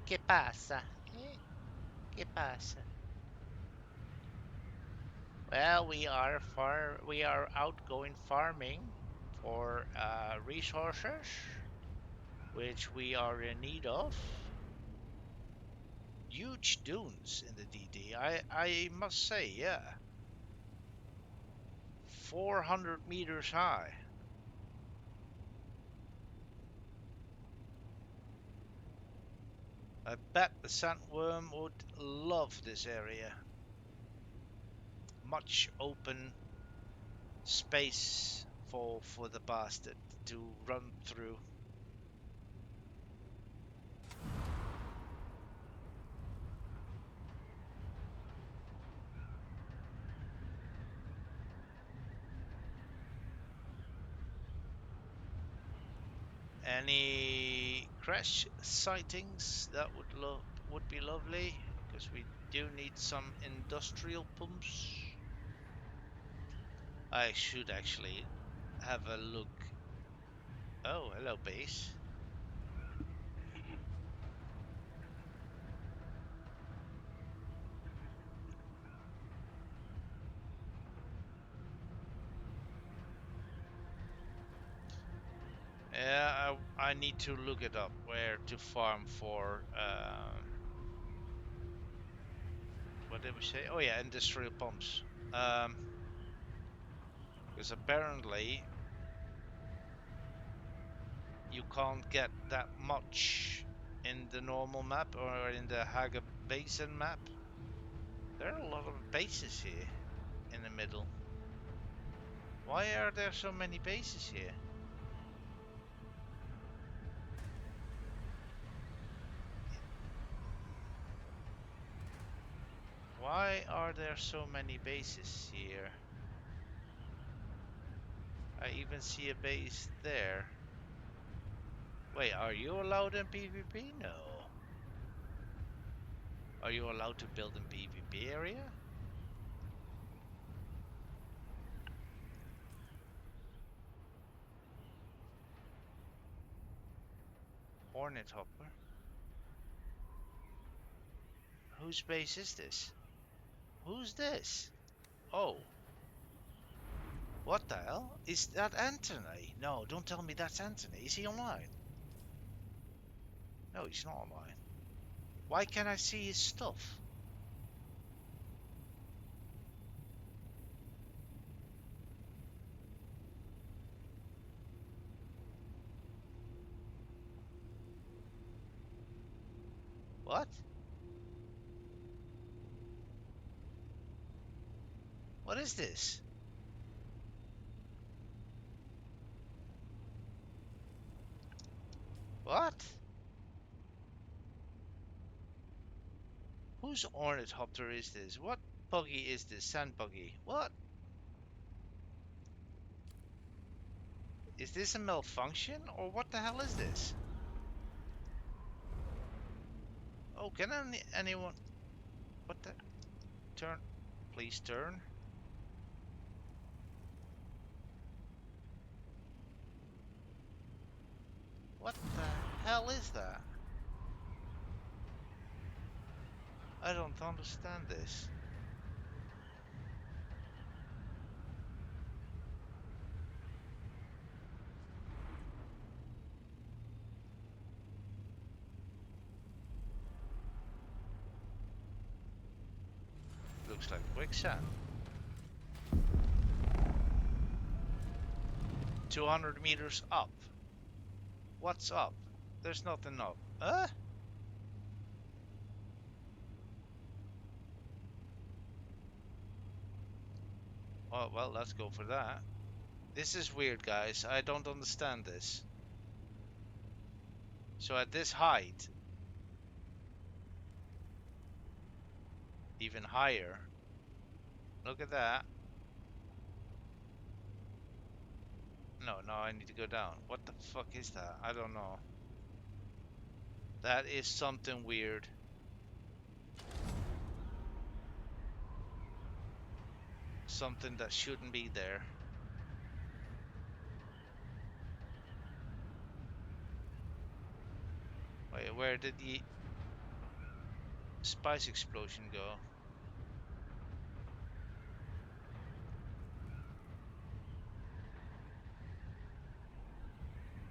che passa? Che passa? Well, we are out going farming for resources, which we are in need of. Huge dunes in the DD. I must say, yeah. 400 meters high. I bet the sandworm would love this area. Much open space for the bastard to run through. Any crash sightings? That would be lovely, because we do need some industrial pumps. I should actually have a look. Oh, hello base. Yeah, I need to look it up where to farm for. What did we say? Oh yeah, industrial pumps. Because apparently you can't get that much in the normal map or in the Haga Basin map. There are a lot of bases here in the middle. Why are there so many bases here? Why are there so many bases here? I even see a base there. Wait, are you allowed in PvP? No. Are you allowed to build in PvP area? Ornithopter? Whose base is this? Who's this? Oh, what the hell? Is that Anthony? No, don't tell me that's Anthony. Is he online? No, he's not online. Why can't I see his stuff? What? What is this? What? Whose ornithopter is this? What buggy is this? Sand buggy. What? Is this a malfunction or what the hell is this? Oh, can anyone... What the... Turn. Please turn. What the hell is that? I don't understand this. Looks like quicksand. 200 meters up. What's up? There's nothing up. Oh, well, let's go for that. This is weird, guys. I don't understand this. So at this height, even higher, look at that. No, no, I need to go down. What the fuck is that? I don't know. That is something weird. Something that shouldn't be there. Wait, where did the spice explosion go?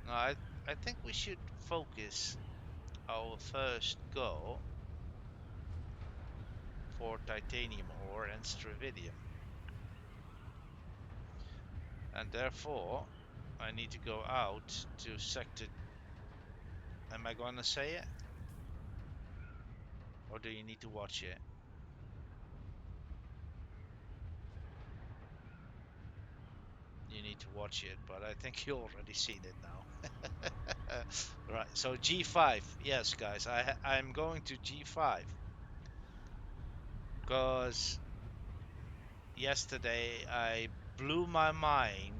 No, I think we should focus our first go for titanium ore and stravidium. And therefore, I need to go out to sector. Am I gonna say it? Or do you need to watch it? You need to watch it, but I think you already seen it now. Right, so G5. Yes, guys, I'm going to G5 because yesterday I blew my mind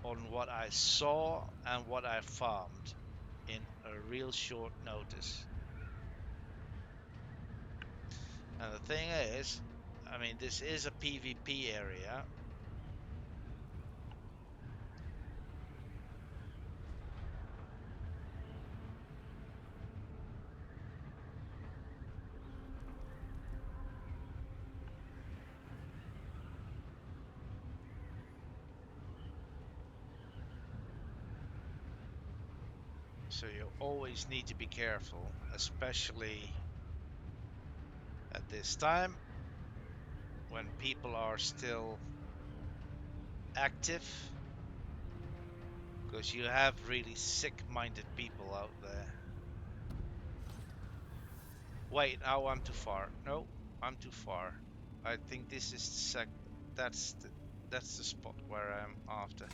on what I saw and what I farmed in a real short notice. And the thing is, I mean, this is a PvP area. So you always need to be careful, especially at this time when people are still active, because you have really sick-minded people out there. Wait, now I'm too far. No, I'm too far. I think this is the that's the spot where I'm after.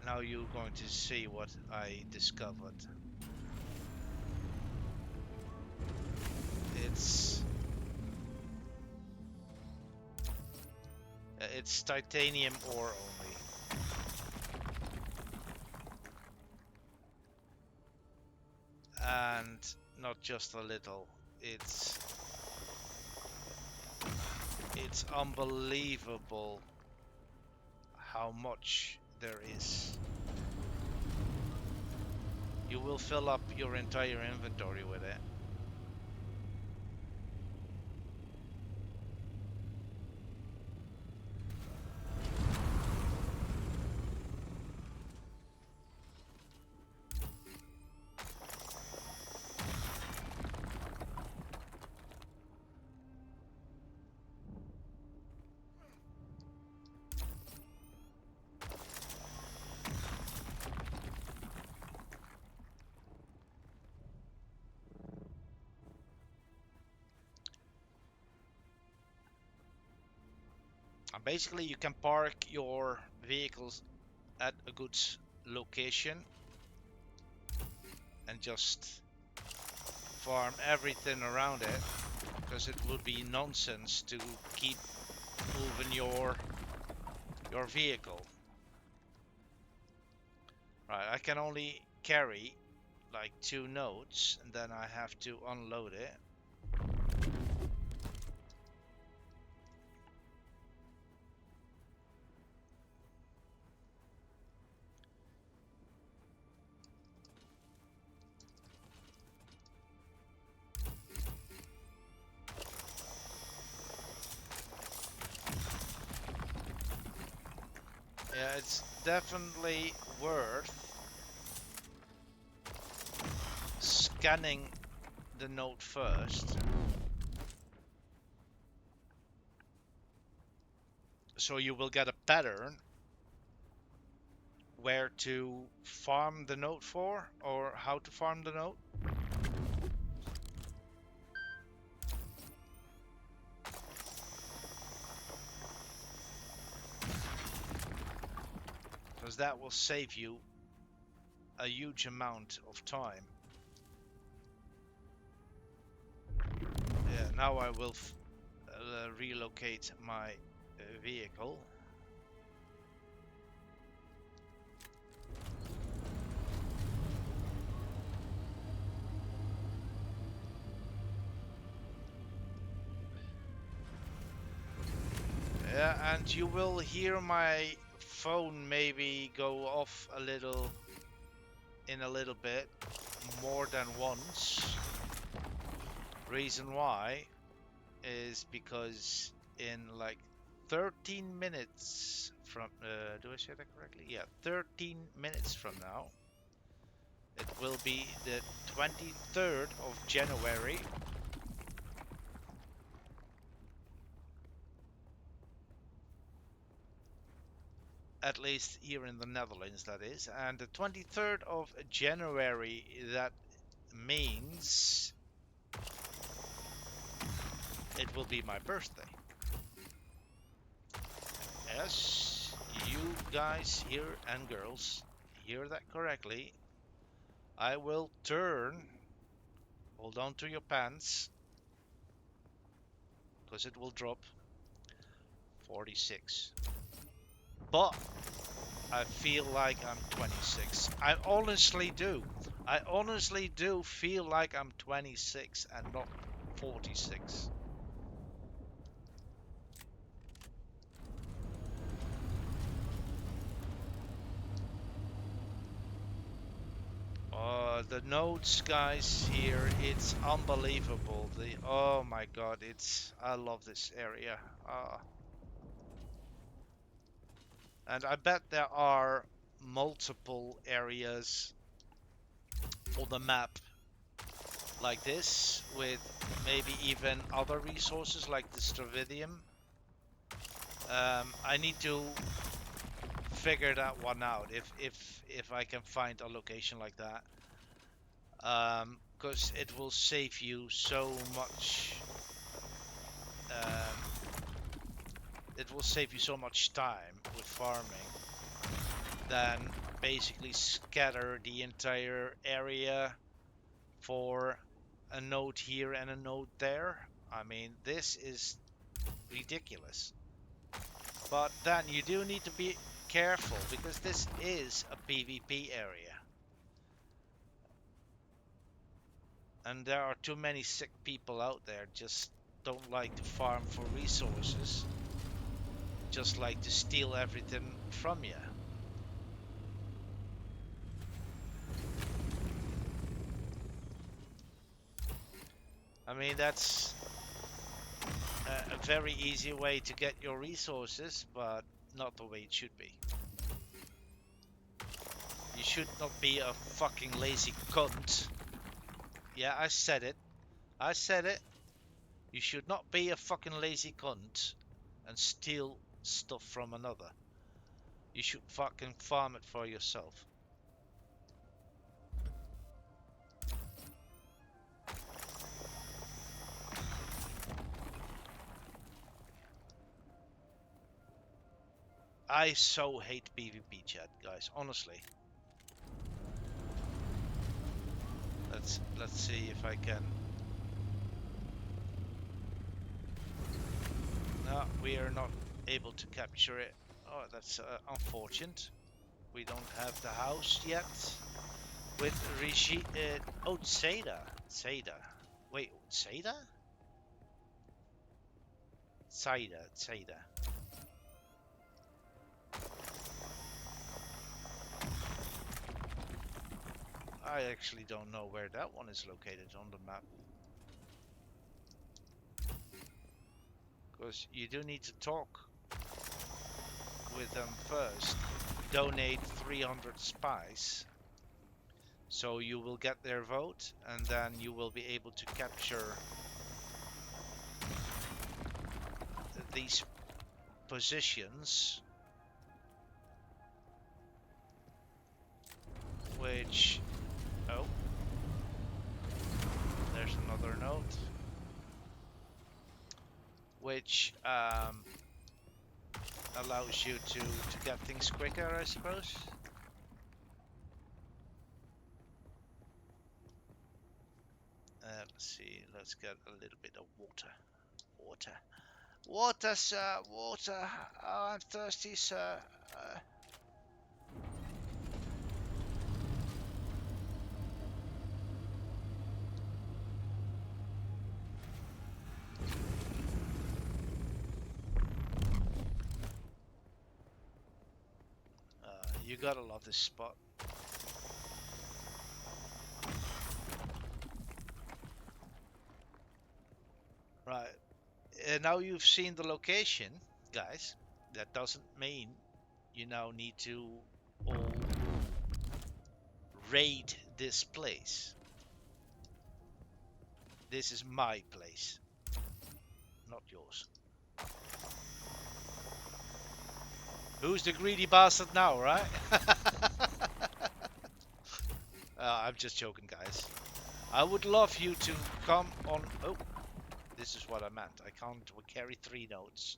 Now you're going to see what I discovered. It's titanium ore only. And not just a little. It's unbelievable how much there is. You will fill up your entire inventory with it. Basically, you can park your vehicles at a good location and just farm everything around it, because it would be nonsense to keep moving your vehicle. Right, I can only carry like 2 nodes, and then I have to unload it. Yeah, it's definitely worth scanning the node first, so you will get a pattern where to farm the node for, or how to farm the node. Because that will save you a huge amount of time. Yeah, now I will relocate my vehicle. Yeah, and you will hear my phone maybe go off a little in a little bit, more than once. Reason why is because in like 13 minutes from, do I say that correctly? Yeah, 13 minutes from now, it will be the 23rd of January. At least here in the Netherlands, that is. And the 23rd of January, that means it will be my birthday. Yes, you guys here and girls hear that correctly. I will turn, hold on to your pants, because it will drop, 46. But I feel like I'm 26. I honestly do. I honestly do feel like I'm 26 and not 46. The nodes, guys, here, it's unbelievable. Oh my god, I love this area. And I bet there are multiple areas on the map like this, with maybe even other resources like the Stravidium. I need to figure that one out if I can find a location like that, because it will save you so much. It will save you so much time with farming than basically scatter the entire area for a node here and a node there. I mean, this is ridiculous. But then you do need to be careful, because this is a PvP area. And there are too many sick people out there just don't like to farm for resources, just like to steal everything from you. I mean, that's a very easy way to get your resources, but not the way it should be. You should not be a fucking lazy cunt. Yeah, I said it. I said it. You should not be a fucking lazy cunt and steal stuff from another. You should fucking farm it for yourself. I so hate PvP chat, guys, honestly. Let's see if I can. No, we are not able to capture it. Oh, that's unfortunate. We don't have the house yet. With Rishi, oh, Seda. Wait, Seda? Seda. I actually don't know where that one is located on the map. Because you do need to talk with them first. Donate 300 spice. So you will get their vote, and then you will be able to capture these positions. which... Oh. There's another note. Which allows you to get things quicker, I suppose. Let's see, let's get a little bit of water. Water, sir, water. Oh, I'm thirsty, sir. You gotta love this spot. Right. Now you've seen the location, guys. That doesn't mean you now need to all raid this place. This is my place, not yours. Who's the greedy bastard now, right? I'm just joking, guys. I would love you to come on... Oh, this is what I meant. I can't carry 3 notes.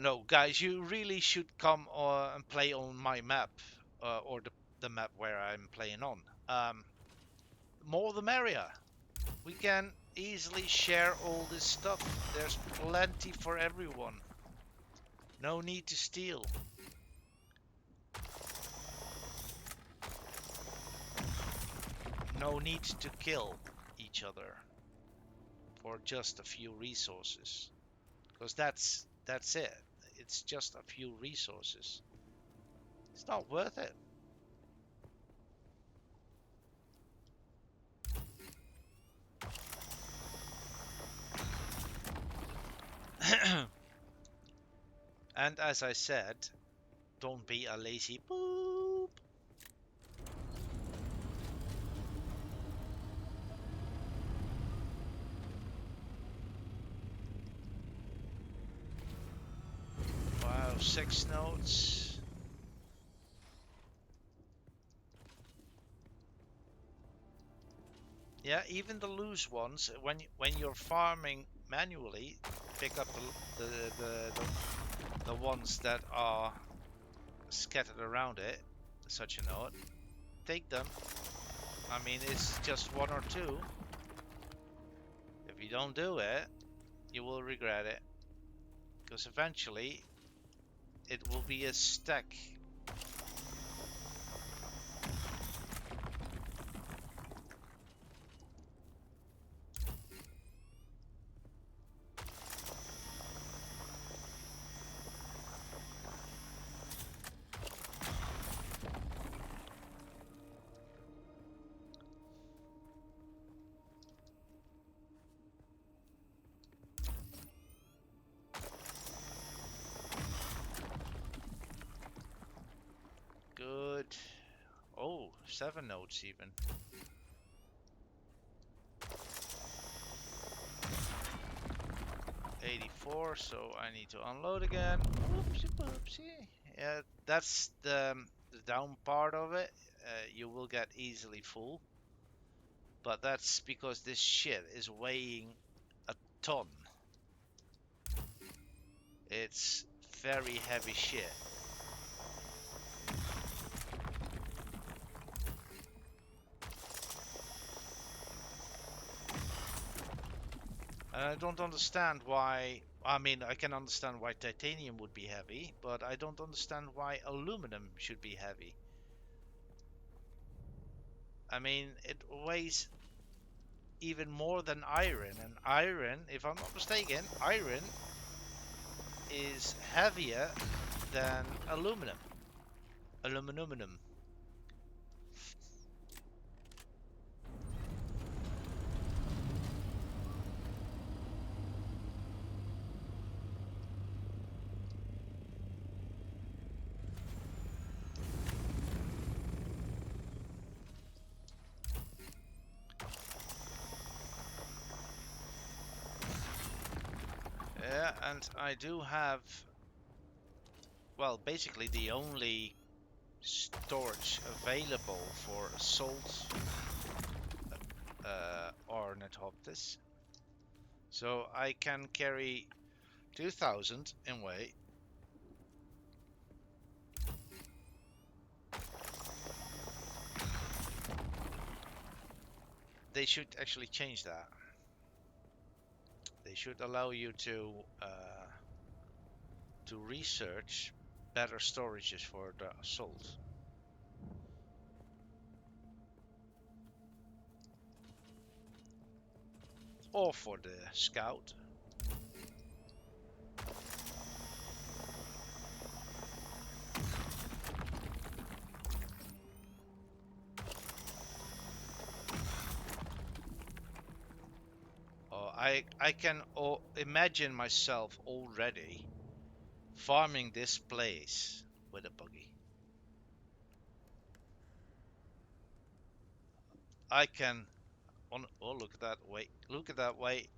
No, guys, you really should come and play on my map, or the map where I'm playing on. More the merrier. We can easily share all this stuff. There's plenty for everyone. No need to steal. No need to kill each other for just a few resources. Because that's it. It's just a few resources. It's not worth it. And as I said, don't be a lazy boop. Wow, 6 notes. Yeah, even the loose ones, when you're farming manually, pick up the ones that are scattered around it, such a note. Take them. I mean, it's just 1 or 2. If you don't do it, you will regret it. Because eventually, it will be a stack. Good. Oh, 7 notes even. $84, so I need to unload again. Whoopsie poopsie. Yeah, that's the down part of it. You will get easily full. But that's because this shit is weighing a ton. It's very heavy shit. And I don't understand why... I mean, I can understand why titanium would be heavy, but I don't understand why aluminum should be heavy. I mean, it weighs even more than iron, and iron, if I'm not mistaken, iron is heavier than aluminum. Aluminum. Yeah, and I do have... well, basically the only storage available for assault Ornithopters. So I can carry 2000 in weight. They should actually change that. They should allow you to research better storages for the assault. Or for the scout. Oh, I can imagine myself already farming this place with a buggy. I can oh, look at that weight. Look at that weight.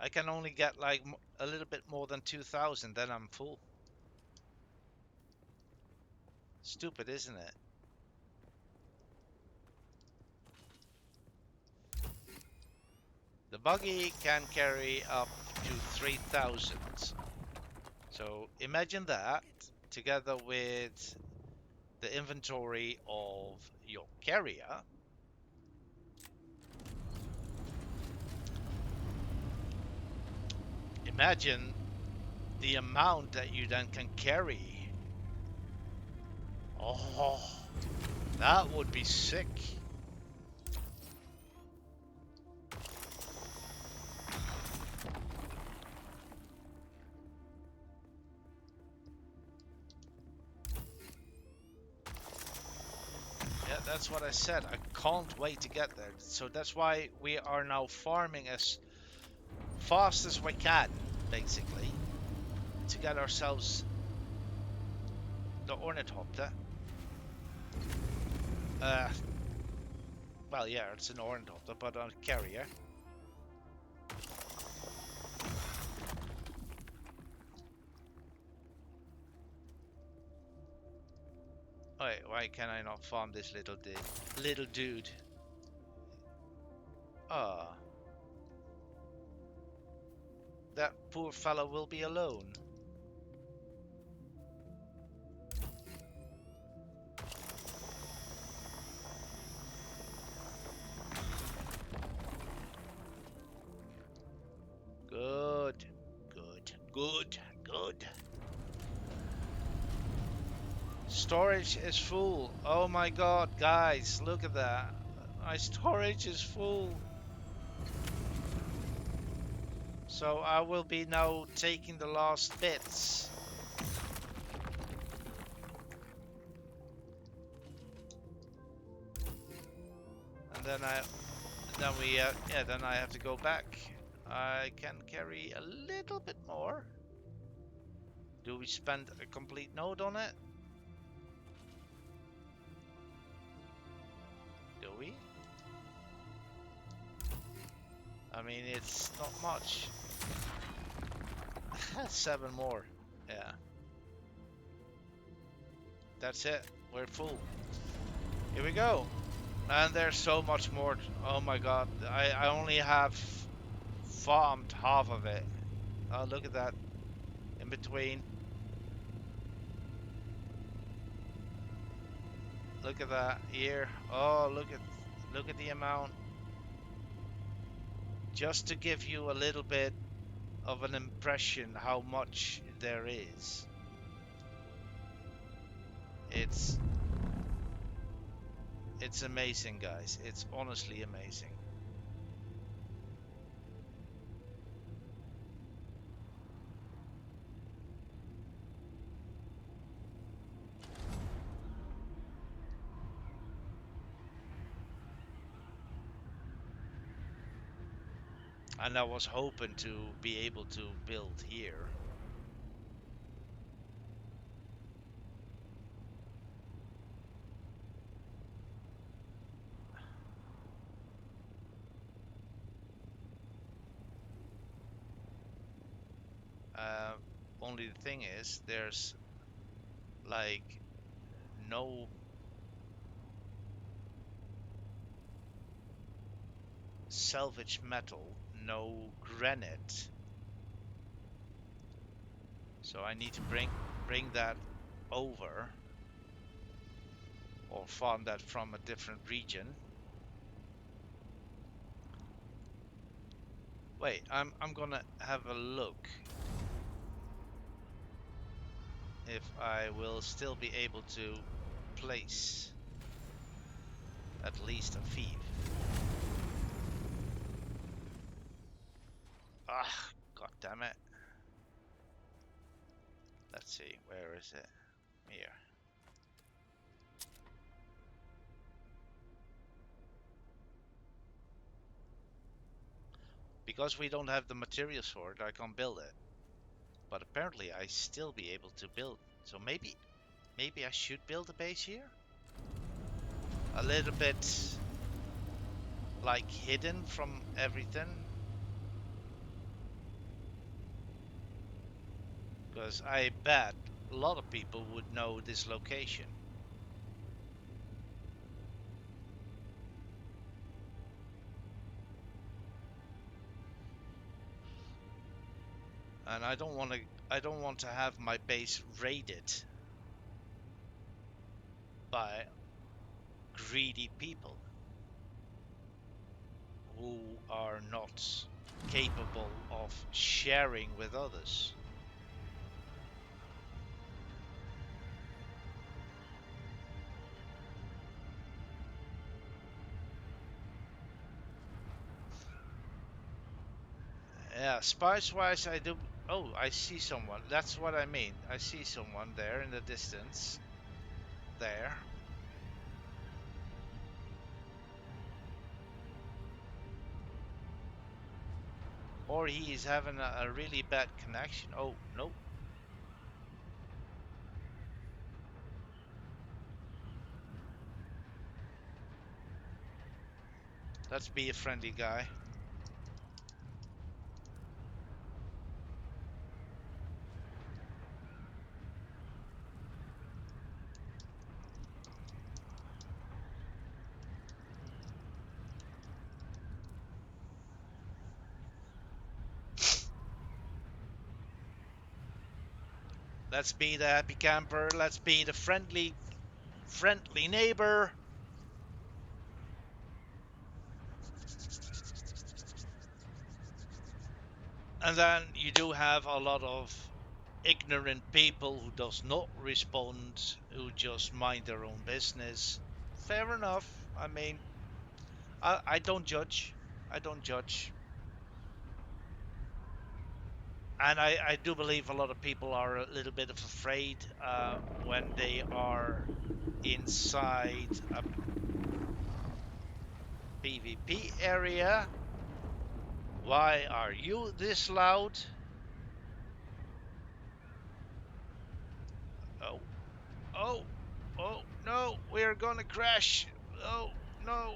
I can only get like a little bit more than 2000, then I'm full. Stupid, isn't it? The buggy can carry up to 3000. So imagine that together with the inventory of your carrier. Imagine the amount that you then can carry. Oh, that would be sick. Yeah, that's what I said. I can't wait to get there. So that's why we are now farming as fast as we can, basically, to get ourselves the Ornithopter. Well, yeah, it's an Ornithopter, but a carrier. Wait, why can I not farm this little dude? Ah, that poor fellow will be alone. Good, good, good, good. Storage is full. Oh my god, guys, look at that. My storage is full. So I will be now taking the last bits. And then then I have to go back. I can carry a little bit more. Do we spend a complete node on it? Do we? I mean, it's not much. 7 more. Yeah. That's it. We're full. Here we go. And there's so much more. Oh my god. I only have farmed half of it. Oh, look at that. In between. Look at that here. Oh, look at the amount. Just to give you a little bit of an impression how much there is. It's amazing, guys. It's honestly amazing. And I was hoping to be able to build here. Only the thing is, there's Like, no salvage metal, no granite. So I need to bring that over, or farm that from a different region. Wait, I'm gonna have a look if I will still be able to place at least a thief. Ah, god damn it. Let's see, where is it? Here. Because we don't have the materials for it, I can't build it. But apparently I still be able to build. So maybe I should build a base here? A little bit like hidden from everything. Because I bet a lot of people would know this location. And I don't want to have my base raided by greedy people who are not capable of sharing with others. Yeah, spice wise I do. Oh, I see someone. That's what I mean. I see someone there in the distance. There. Or he is having a really bad connection. Oh, no. Let's be a friendly guy. Let's be the happy camper. Let's be the friendly neighbor. And then you do have a lot of ignorant people who does not respond, who just mind their own business. Fair enough. I mean, I don't judge. I don't judge. And I do believe a lot of people are a little bit of afraid when they are inside a PvP area. Why are you this loud? Oh, oh, oh, no, we're gonna crash. Oh, no.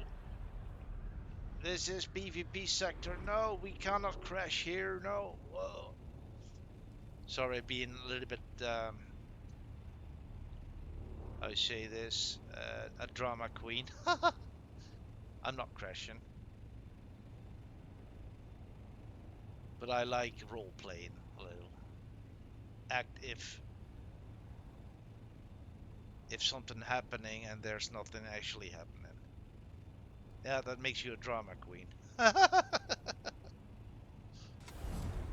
This is PvP sector. No, we cannot crash here. No. Whoa. Sorry, being a little bit, I say this, a drama queen. I'm not crashing. But I like role playing a little. Act if something happening and there's nothing actually happening. Yeah, that makes you a drama queen.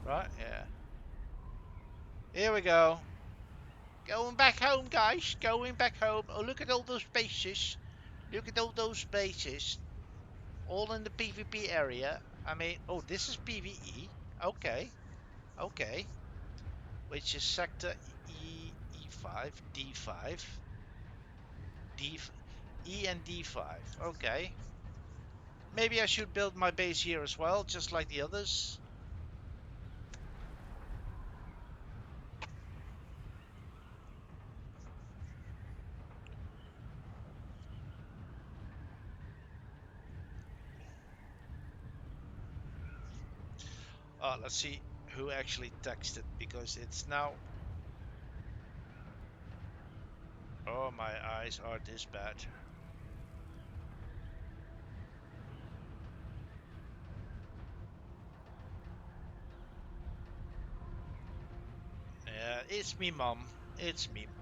Right? Yeah. Here we go. Going back home, guys. Going back home. Oh, look at all those bases. Look at all those bases. All in the PvP area. I mean, oh, this is PvE. Okay. Okay. Which is sector E5, D5, D, E and D5. Okay. Maybe I should build my base here as well, just like the others. Let's see who actually texted, because it's now Oh, my eyes are this bad. Yeah, it's me, mom. It's me, mom.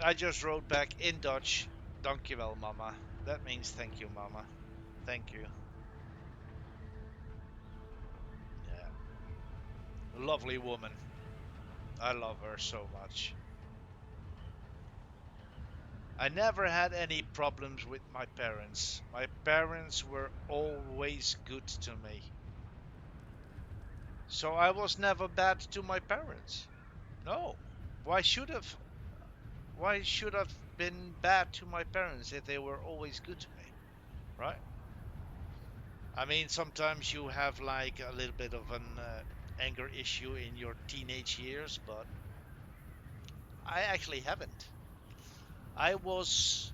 I just wrote back in Dutch, dankjewel, mama. That means thank you, mama. Thank you. Yeah. Lovely woman. I love her so much. I never had any problems with my parents. My parents were always good to me. So I was never bad to my parents. No. Why should have why should I've been bad to my parents if they were always good to me, right? I mean, sometimes you have like a little bit of an anger issue in your teenage years, but I actually haven't. I was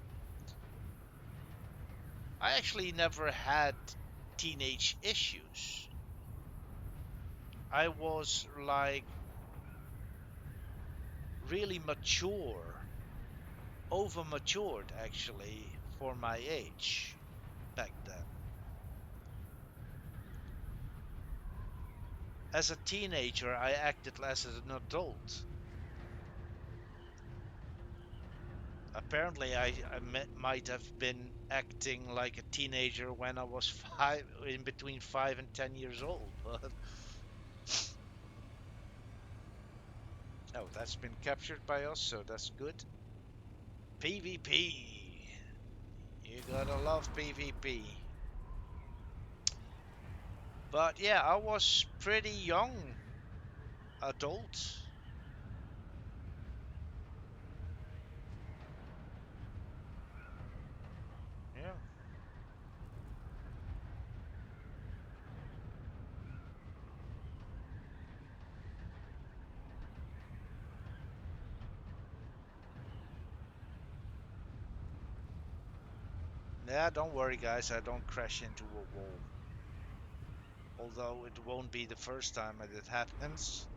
I actually never had teenage issues. I was like really mature, over matured actually for my age back then. As a teenager, I acted less as an adult. Apparently, might have been acting like a teenager when I was in between 5 and 10 years old. But oh, that's been captured by us, so that's good. PvP. You gotta love PvP. But yeah, I was pretty young adult. Yeah. Yeah, don't worry, guys. I don't crash into a wall. Although it won't be the first time that it happens.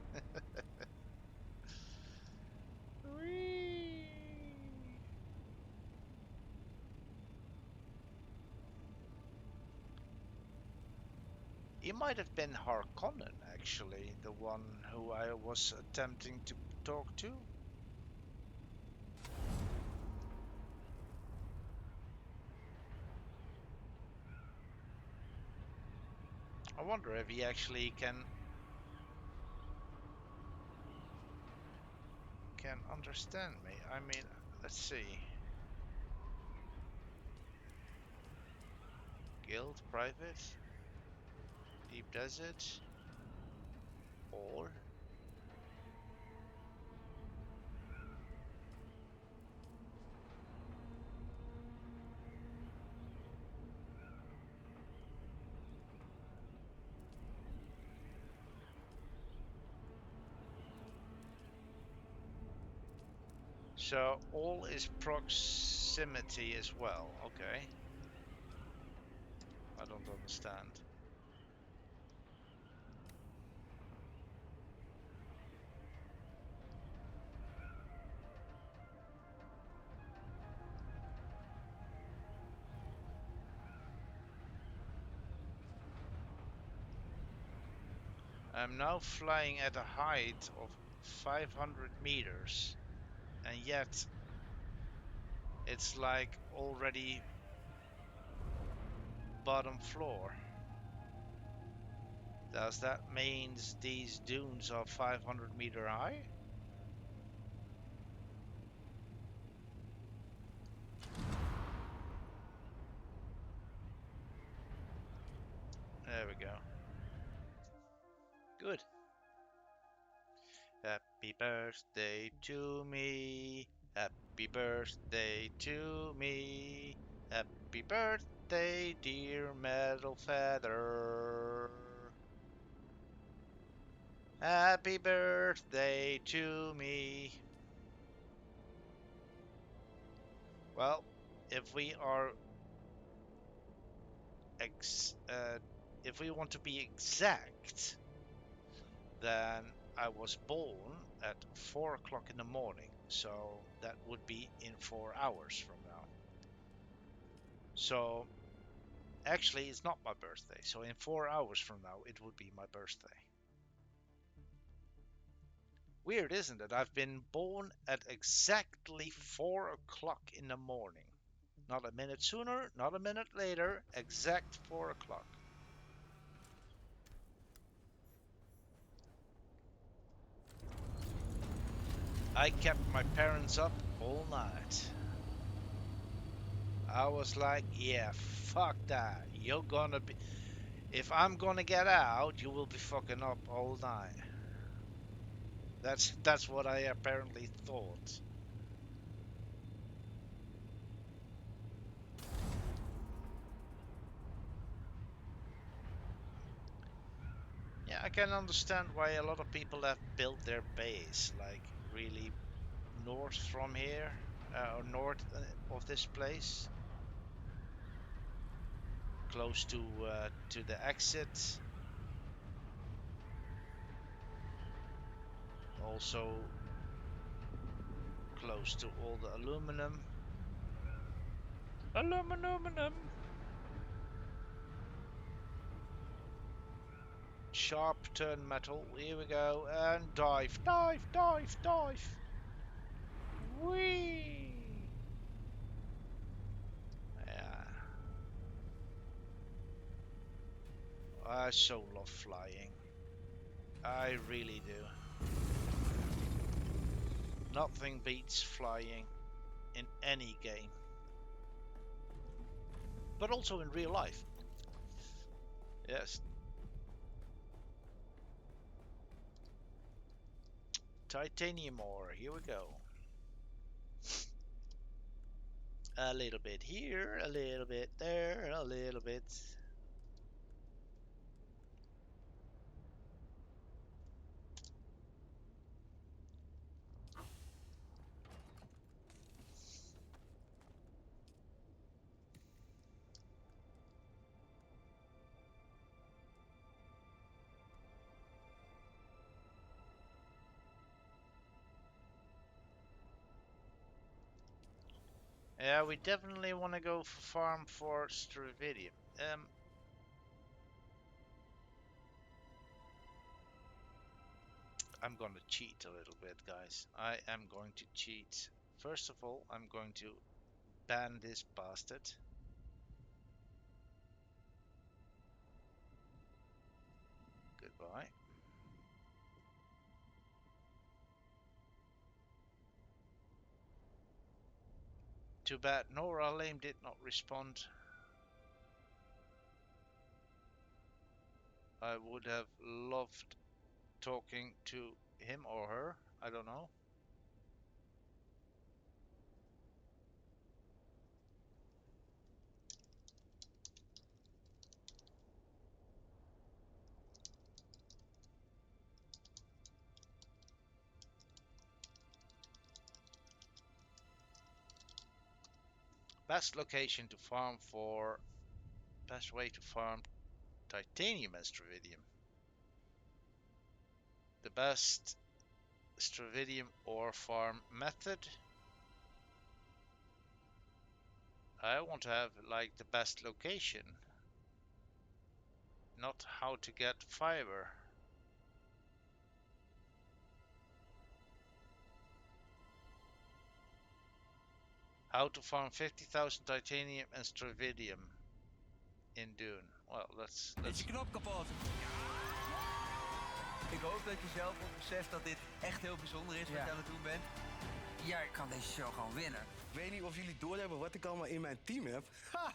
Whee! He might have been Harkonnen, actually, the one who I was attempting to talk to. I wonder if he actually can understand me. I mean, let's see. Guild, private, deep desert, or so all is proximity as well. Okay, I don't understand. I'm now flying at a height of 500 meters, and yet it's like already bottom floor. Does that mean these dunes are 500-meter high? There we go. Good. Happy birthday to me. Happy birthday to me. Happy birthday, dear Metal Feather. Happy birthday to me. Well, if we are if we want to be exact, then I was born at 4 o'clock in the morning, so that would be in 4 hours from now. So actually, it's not my birthday. So in 4 hours from now, it would be my birthday. Weird, isn't it? I've been born at exactly 4 o'clock in the morning. Not a minute sooner, not a minute later, exact 4 o'clock. I kept my parents up all night. I was like, yeah, fuck that. You're gonna be. If I'm gonna get out, you will be fucking up all night. That's what I apparently thought. Yeah, I can understand why a lot of people have built their base like really north from here, or north of this place, close to the exit. Also close to all the aluminum. Aluminum. Sharp turn metal. Here we go. And dive. Whee! Yeah. I so love flying. I really do. Nothing beats flying in any game. But also in real life. Yes. Titanium ore. Here we go. A little bit here, a little bit there, a little bit. Yeah, we definitely want to go for farm for Stravidium. I'm gonna cheat a little bit, guys. I am going to cheat. First of all, I'm going to ban this bastard. Goodbye. Too bad Nora Lame did not respond. I would have loved talking to him or her. I don't know. Best location to farm for. Best way to farm titanium and Stravidium. The best Stravidium ore farm method. I want to have like the best location, not how to get fiber. How to farm 50,000 titanium and Stravidium in Dune. Well, let's. Is je knop kapot? Ik hoop dat je zelf ook beseft dat dit echt heel bijzonder is wat je aan het doen bent. Jij kan deze show gewoon winnen. Ik weet niet of jullie doorhebben wat ik allemaal in mijn team heb. Ha!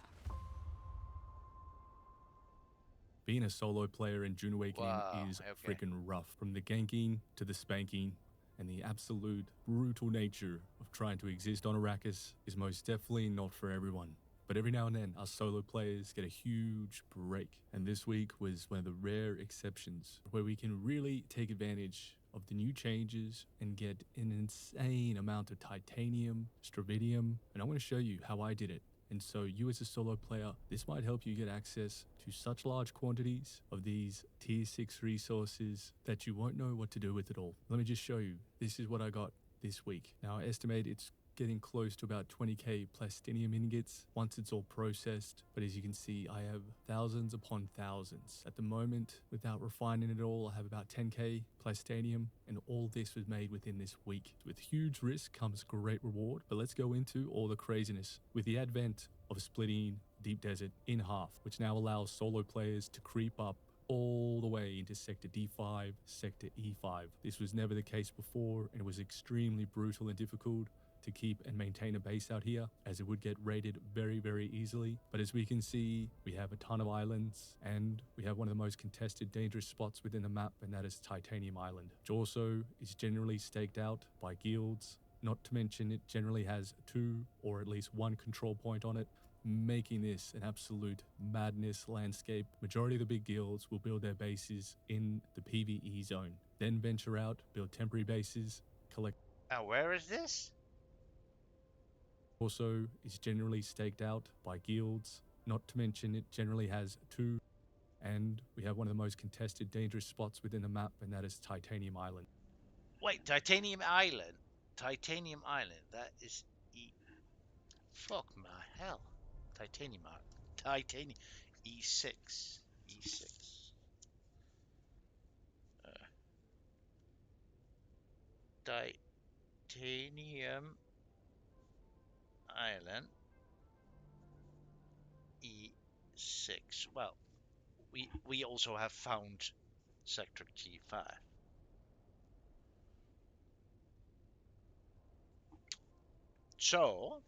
Being a solo player in Dune Awakening Wow, is okay. freaking rough. From the ganking to the spanking and the absolute brutal nature of trying to exist on Arrakis is most definitely not for everyone. But every now and then, us solo players get a huge break. And this week was one of the rare exceptions where we can really take advantage of the new changes and get an insane amount of titanium, stravidium, and I'm going to show you how I did it. And so you as a solo player, this might help you get access to such large quantities of these tier 6 resources that you won't know what to do with it all. Let me just show you. This is what I got this week. Now I estimate it's getting close to about 20k plastinium ingots once it's all processed, but as you can see, I have thousands upon thousands. At the moment, without refining it all, I have about 10k plastinium, and all this was made within this week. With huge risk comes great reward, but let's go into all the craziness. With the advent of splitting Deep Desert in half, which now allows solo players to creep up all the way into Sector D5, Sector E5. This was never the case before, and it was extremely brutal and difficult to keep and maintain a base out here, as it would get raided very, very easily. But as we can see, we have a ton of islands, and we have one of the most contested, dangerous spots within the map, and that is Titanium Island, which also is generally staked out by guilds. Not to mention, it generally has 2 or at least 1 control point on it, making this an absolute madness landscape. Majority of the big guilds will build their bases in the PvE zone, then venture out, build temporary bases, collect. Where is this? Also is generally staked out by guilds. Not to mention, it generally has 2, and we have one of the most contested, dangerous spots within the map, and that is Titanium Island. Wait, Titanium Island. Titanium Island. That is fuck my hell. Titanium Island. Titanium. E6. E6. Titanium Island. E6. Well, we also have found Sector G5. So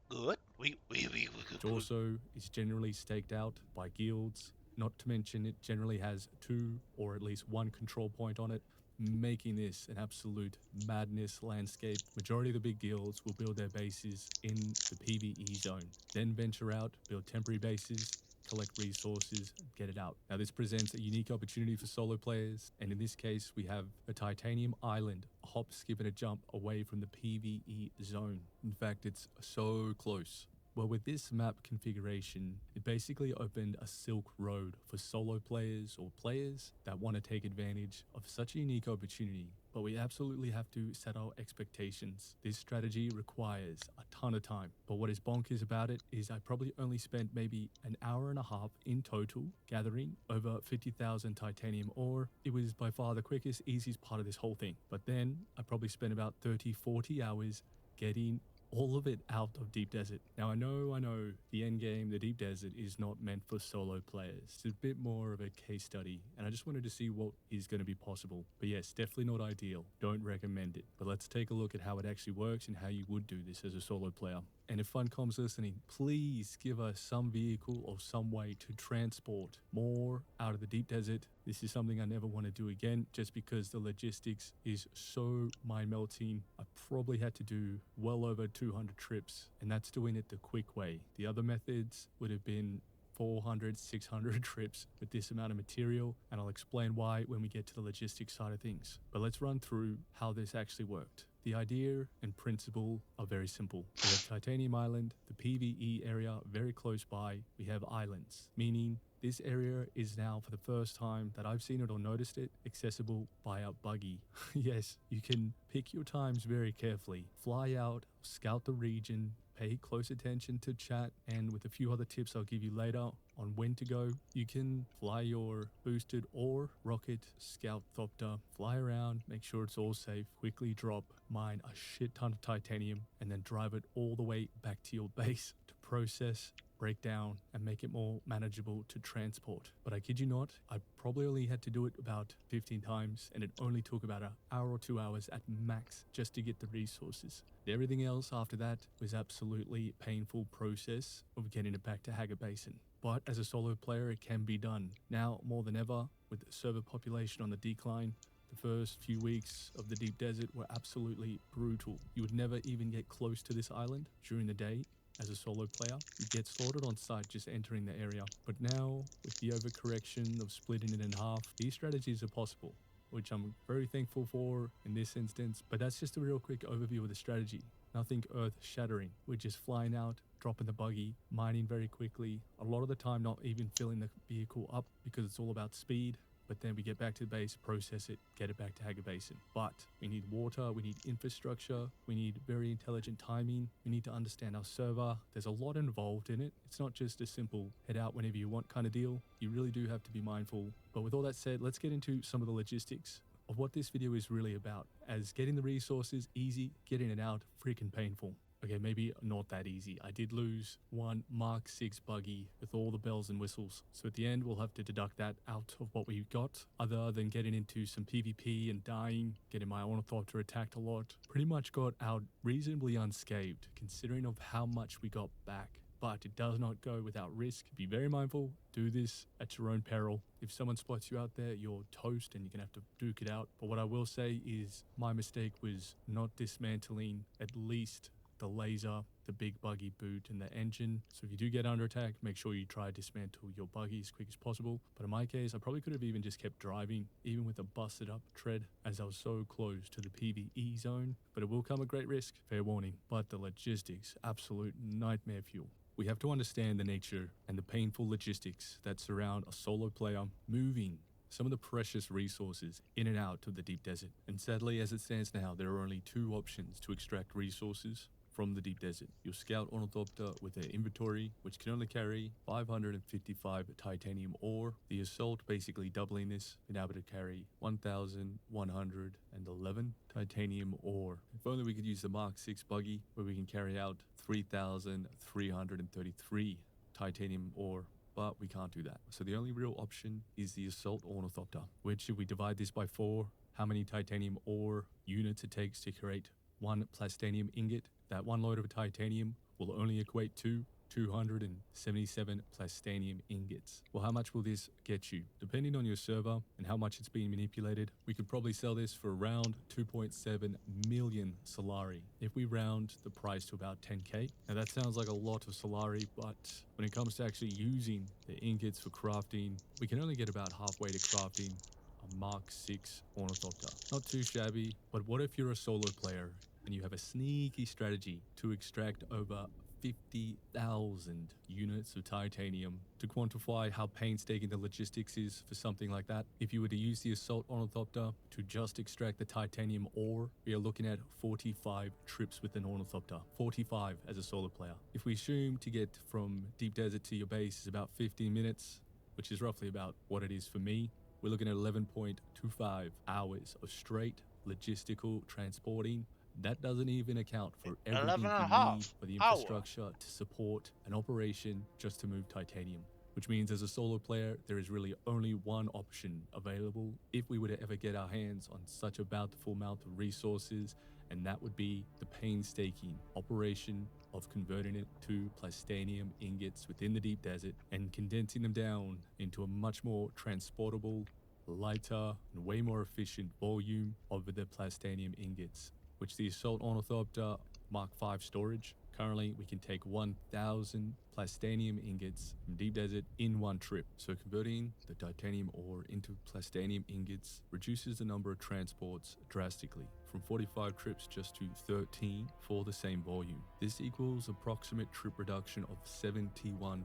good. We Which also is generally staked out by guilds. Not to mention, it generally has 2 or at least 1 control point on it, making this an absolute madness landscape. Majority of the big guilds will build their bases in the PvE zone, then venture out, build temporary bases, collect resources, get it out. Now this presents a unique opportunity for solo players, and in this case we have a Titanium Island, a hop, skip and a jump away from the PvE zone. In fact, it's so close. Well, with this map configuration, it basically opened a silk road for solo players or players that want to take advantage of such a unique opportunity. But we absolutely have to set our expectations. This strategy requires a ton of time. But what is bonkers about it is I probably only spent maybe an hour and a half in total gathering over 50,000 titanium ore. It was by far the quickest, easiest part of this whole thing. But then I probably spent about 30-40 hours getting all of it out of Deep Desert. Now I know the end game, the Deep Desert, is not meant for solo players. It's a bit more of a case study, and I just wanted to see what is going to be possible. But yes, definitely not ideal. Don't recommend it. But let's take a look at how it actually works and how you would do this as a solo player. And if Funcom's listening, please give us some vehicle or some way to transport more out of the Deep Desert. This is something I never want to do again, just because the logistics is so mind-melting. I probably had to do well over 200 trips, and that's doing it the quick way. The other methods would have been 400, 600 trips with this amount of material, and I'll explain why when we get to the logistics side of things. But let's run through how this actually worked. The idea and principle are very simple. We have Titanium Island, the PvE area very close by. We have islands, meaning this area is now, for the first time that I've seen it or noticed it, accessible by a buggy. Yes, you can pick your times very carefully. Fly out, scout the region, pay close attention to chat, and with a few other tips I'll give you later on when to go, you can fly your boosted or rocket scout thopter, fly around, make sure it's all safe, quickly drop, mine a shit ton of titanium, and then drive it all the way back to your base to process, break down, and make it more manageable to transport. But I kid you not, I probably only had to do it about 15 times, and it only took about an hour or 2 hours at max just to get the resources. Everything else after that was absolutely painful process of getting it back to Hager Basin. But as a solo player, it can be done. Now, more than ever, with the server population on the decline, the first few weeks of the Deep Desert were absolutely brutal. You would never even get close to this island during the day. As a solo player, you get slaughtered on sight just entering the area. But now, with the overcorrection of splitting it in half, these strategies are possible. which I'm very thankful for in this instance. But that's just a real quick overview of the strategy. Nothing earth-shattering. We're just flying out, dropping the buggy, mining very quickly. A lot of the time not even filling the vehicle up because it's all about speed. But then we get back to the base, process it, get it back to Hager Basin. But we need water, we need infrastructure, we need very intelligent timing, we need to understand our server. There's a lot involved in it. It's not just a simple head out whenever you want kind of deal. You really do have to be mindful. But with all that said, let's get into some of the logistics of what this video is really about, as getting the resources easy, getting it out freaking painful. Okay, maybe not that easy. I did lose one Mark 6 buggy with all the bells and whistles. So at the end, we'll have to deduct that out of what we got, other than getting into some PvP and dying, getting my Ornithopter attacked a lot. Pretty much got out reasonably unscathed, considering of how much we got back. But it does not go without risk. Be very mindful. Do this at your own peril. If someone spots you out there, you're toast and you're going to have to duke it out. But what I will say is my mistake was not dismantling at least the laser, the big buggy boot, and the engine. So if you do get under attack, make sure you try to dismantle your buggy as quick as possible. But in my case, I probably could have even just kept driving, even with a busted up tread, as I was so close to the PvE zone. But it will come at great risk, fair warning. But the logistics, absolute nightmare fuel. We have to understand the nature and the painful logistics that surround a solo player moving some of the precious resources in and out of the deep desert. And sadly, as it stands now, there are only two options to extract resources from the deep desert. Your Scout Ornithopter with their inventory, which can only carry 555 titanium ore. The Assault basically doubling this, been able to carry 1,111 titanium ore. If only we could use the Mark 6 buggy, where we can carry out 3,333 titanium ore. But we can't do that. So the only real option is the Assault Ornithopter, which if we divide this by 4, how many titanium ore units it takes to create one plastanium ingot, that one load of titanium will only equate to 277 plastanium ingots. Well, how much will this get you? Depending on your server and how much it's being manipulated, we could probably sell this for around 2.7 million Solari. If we round the price to about 10k. Now that sounds like a lot of Solari, but when it comes to actually using the ingots for crafting, we can only get about halfway to crafting a Mark 6 Ornithopter. Not too shabby, but what if you're a solo player and you have a sneaky strategy to extract over 50,000 units of titanium? To quantify how painstaking the logistics is for something like that, if you were to use the Assault Ornithopter to just extract the titanium ore, we are looking at 45 trips with an Ornithopter. 45 as a solo player. If we assume to get from deep desert to your base is about 15 minutes, which is roughly about what it is for me, we're looking at 11.25 hours of straight logistical transporting. That doesn't even account for everything you need for the infrastructure to support an operation just to move titanium. Which means as a solo player, there is really only one option available if we were to ever get our hands on such a bountiful amount of resources, and that would be the painstaking operation of converting it to plastanium ingots within the deep desert and condensing them down into a much more transportable, lighter, and way more efficient volume of the plastanium ingots, which the Assault Ornithopter Mark 5 storage. Currently, we can take 1,000 plastanium ingots from deep desert in one trip. So converting the titanium ore into plastanium ingots reduces the number of transports drastically, from 45 trips just to 13 for the same volume. This equals approximate trip reduction of 71%,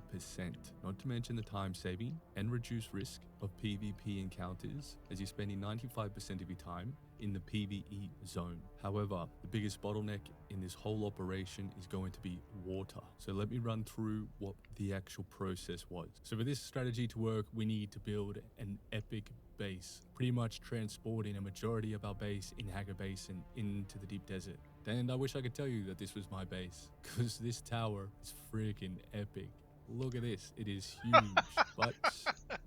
not to mention the time saving and reduced risk of PvP encounters, as you're spending 95% of your time in the PvE zone. However, the biggest bottleneck in this whole operation is going to be water. So let me run through what the actual process was. So for this strategy to work, we need to build an epic base, pretty much transporting a majority of our base in Hager Basin into the deep desert. And I wish I could tell you that this was my base, because this tower is freaking epic. Look at this, it is huge. But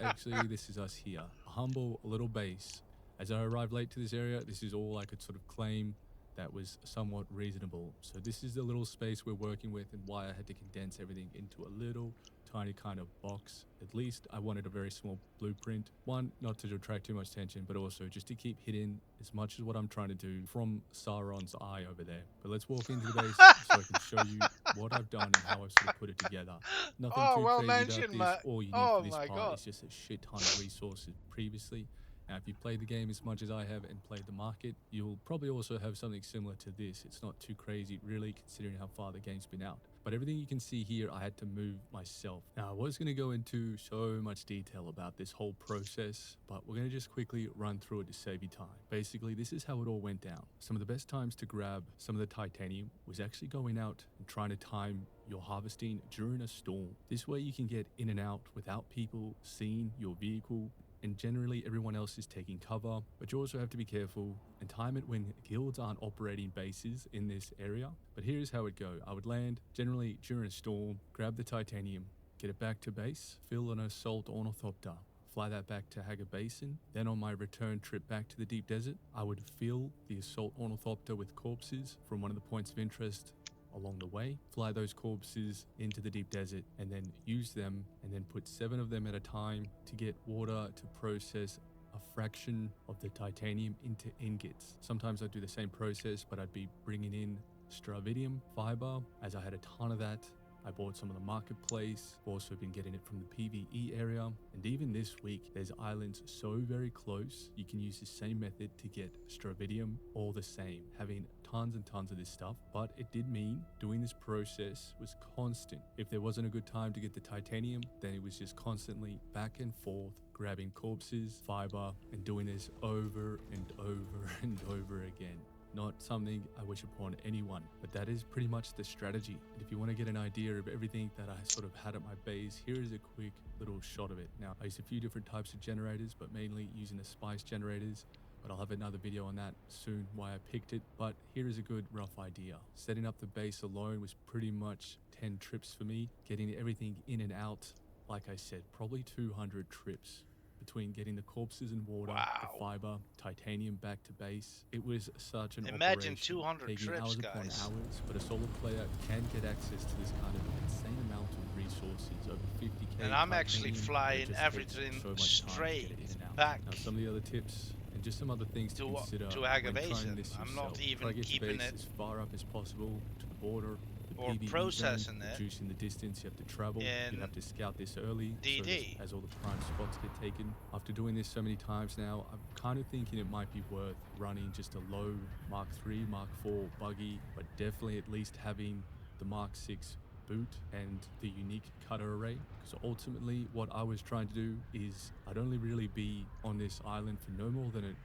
actually this is us here, a humble little base. As I arrived late to this area, this is all I could sort of claim that was somewhat reasonable. So this is the little space we're working with and why I had to condense everything into a little tiny kind of box. At least I wanted a very small blueprint. One, not to attract too much attention, but also just to keep hidden as much as what I'm trying to do from Sauron's eye over there. But let's walk into the base so I can show you what I've done and how I've sort of put it together. Nothing too crazy about this. All you need for this part is just a shit ton of resources previously. Now, if you've played the game as much as I have and played the market, you'll probably also have something similar to this. It's not too crazy, really, considering how far the game's been out. But everything you can see here, I had to move myself. Now, I was going to go into so much detail about this whole process, but we're going to just quickly run through it to save you time. Basically, this is how it all went down. Some of the best times to grab some of the titanium was actually going out and trying to time your harvesting during a storm. This way you can get in and out without people seeing your vehicle, and generally everyone else is taking cover, but you also have to be careful and time it when guilds aren't operating bases in this area. But here's how it go. I would land generally during a storm, grab the titanium, get it back to base, fill an assault ornithopter, fly that back to Hager Basin. Then on my return trip back to the deep desert, I would fill the assault ornithopter with corpses from one of the points of interest along the way, fly those corpses into the deep desert, and then use them, and then put 7 of them at a time to get water to process a fraction of the titanium into ingots. Sometimes I'd do the same process, but I'd be bringing in stravidium fiber, as I had a ton of that. I bought some of the marketplace, also been getting it from the PvE area, and even this week there's islands so very close you can use the same method to get stravidium all the same, having tons and tons of this stuff. But it did mean doing this process was constant. If there wasn't a good time to get the titanium, then it was just constantly back and forth grabbing corpses, fiber, and doing this over and over and over again. Not something I wish upon anyone, but that is pretty much the strategy. And if you want to get an idea of everything that I sort of had at my base, here is a quick little shot of it. Now, I used a few different types of generators, but mainly using the spice generators, but I'll have another video on that soon why I picked it. But here is a good rough idea. Setting up the base alone was pretty much 10 trips for me. Getting everything in and out, like I said, probably 200 trips. Between getting the corpses and water, the fiber, titanium back to base. It was such an Imagine operation, 200 taking trips, hours guys. upon hours, but a solo player can get access to this kind of insane amount of resources, over 50k. And I'm actually titanium, flying but it just everything takes so much time to straight get it in and out. back Now, some of the other tips and just some other things to consider to Hager when trying Basin. this I'm yourself. not even Try to get your keeping base it as far up as possible to the border. or PvE processing zone, it reducing the distance you have to travel. in You have to scout this early DD. so as all the prime spots get taken. After doing this so many times now, I'm kind of thinking it might be worth running just a low Mark 3, Mark 4 buggy, but definitely at least having the Mark 6 boot and the unique cutter array, because ultimately what I was trying to do is I'd only really be on this island for no more than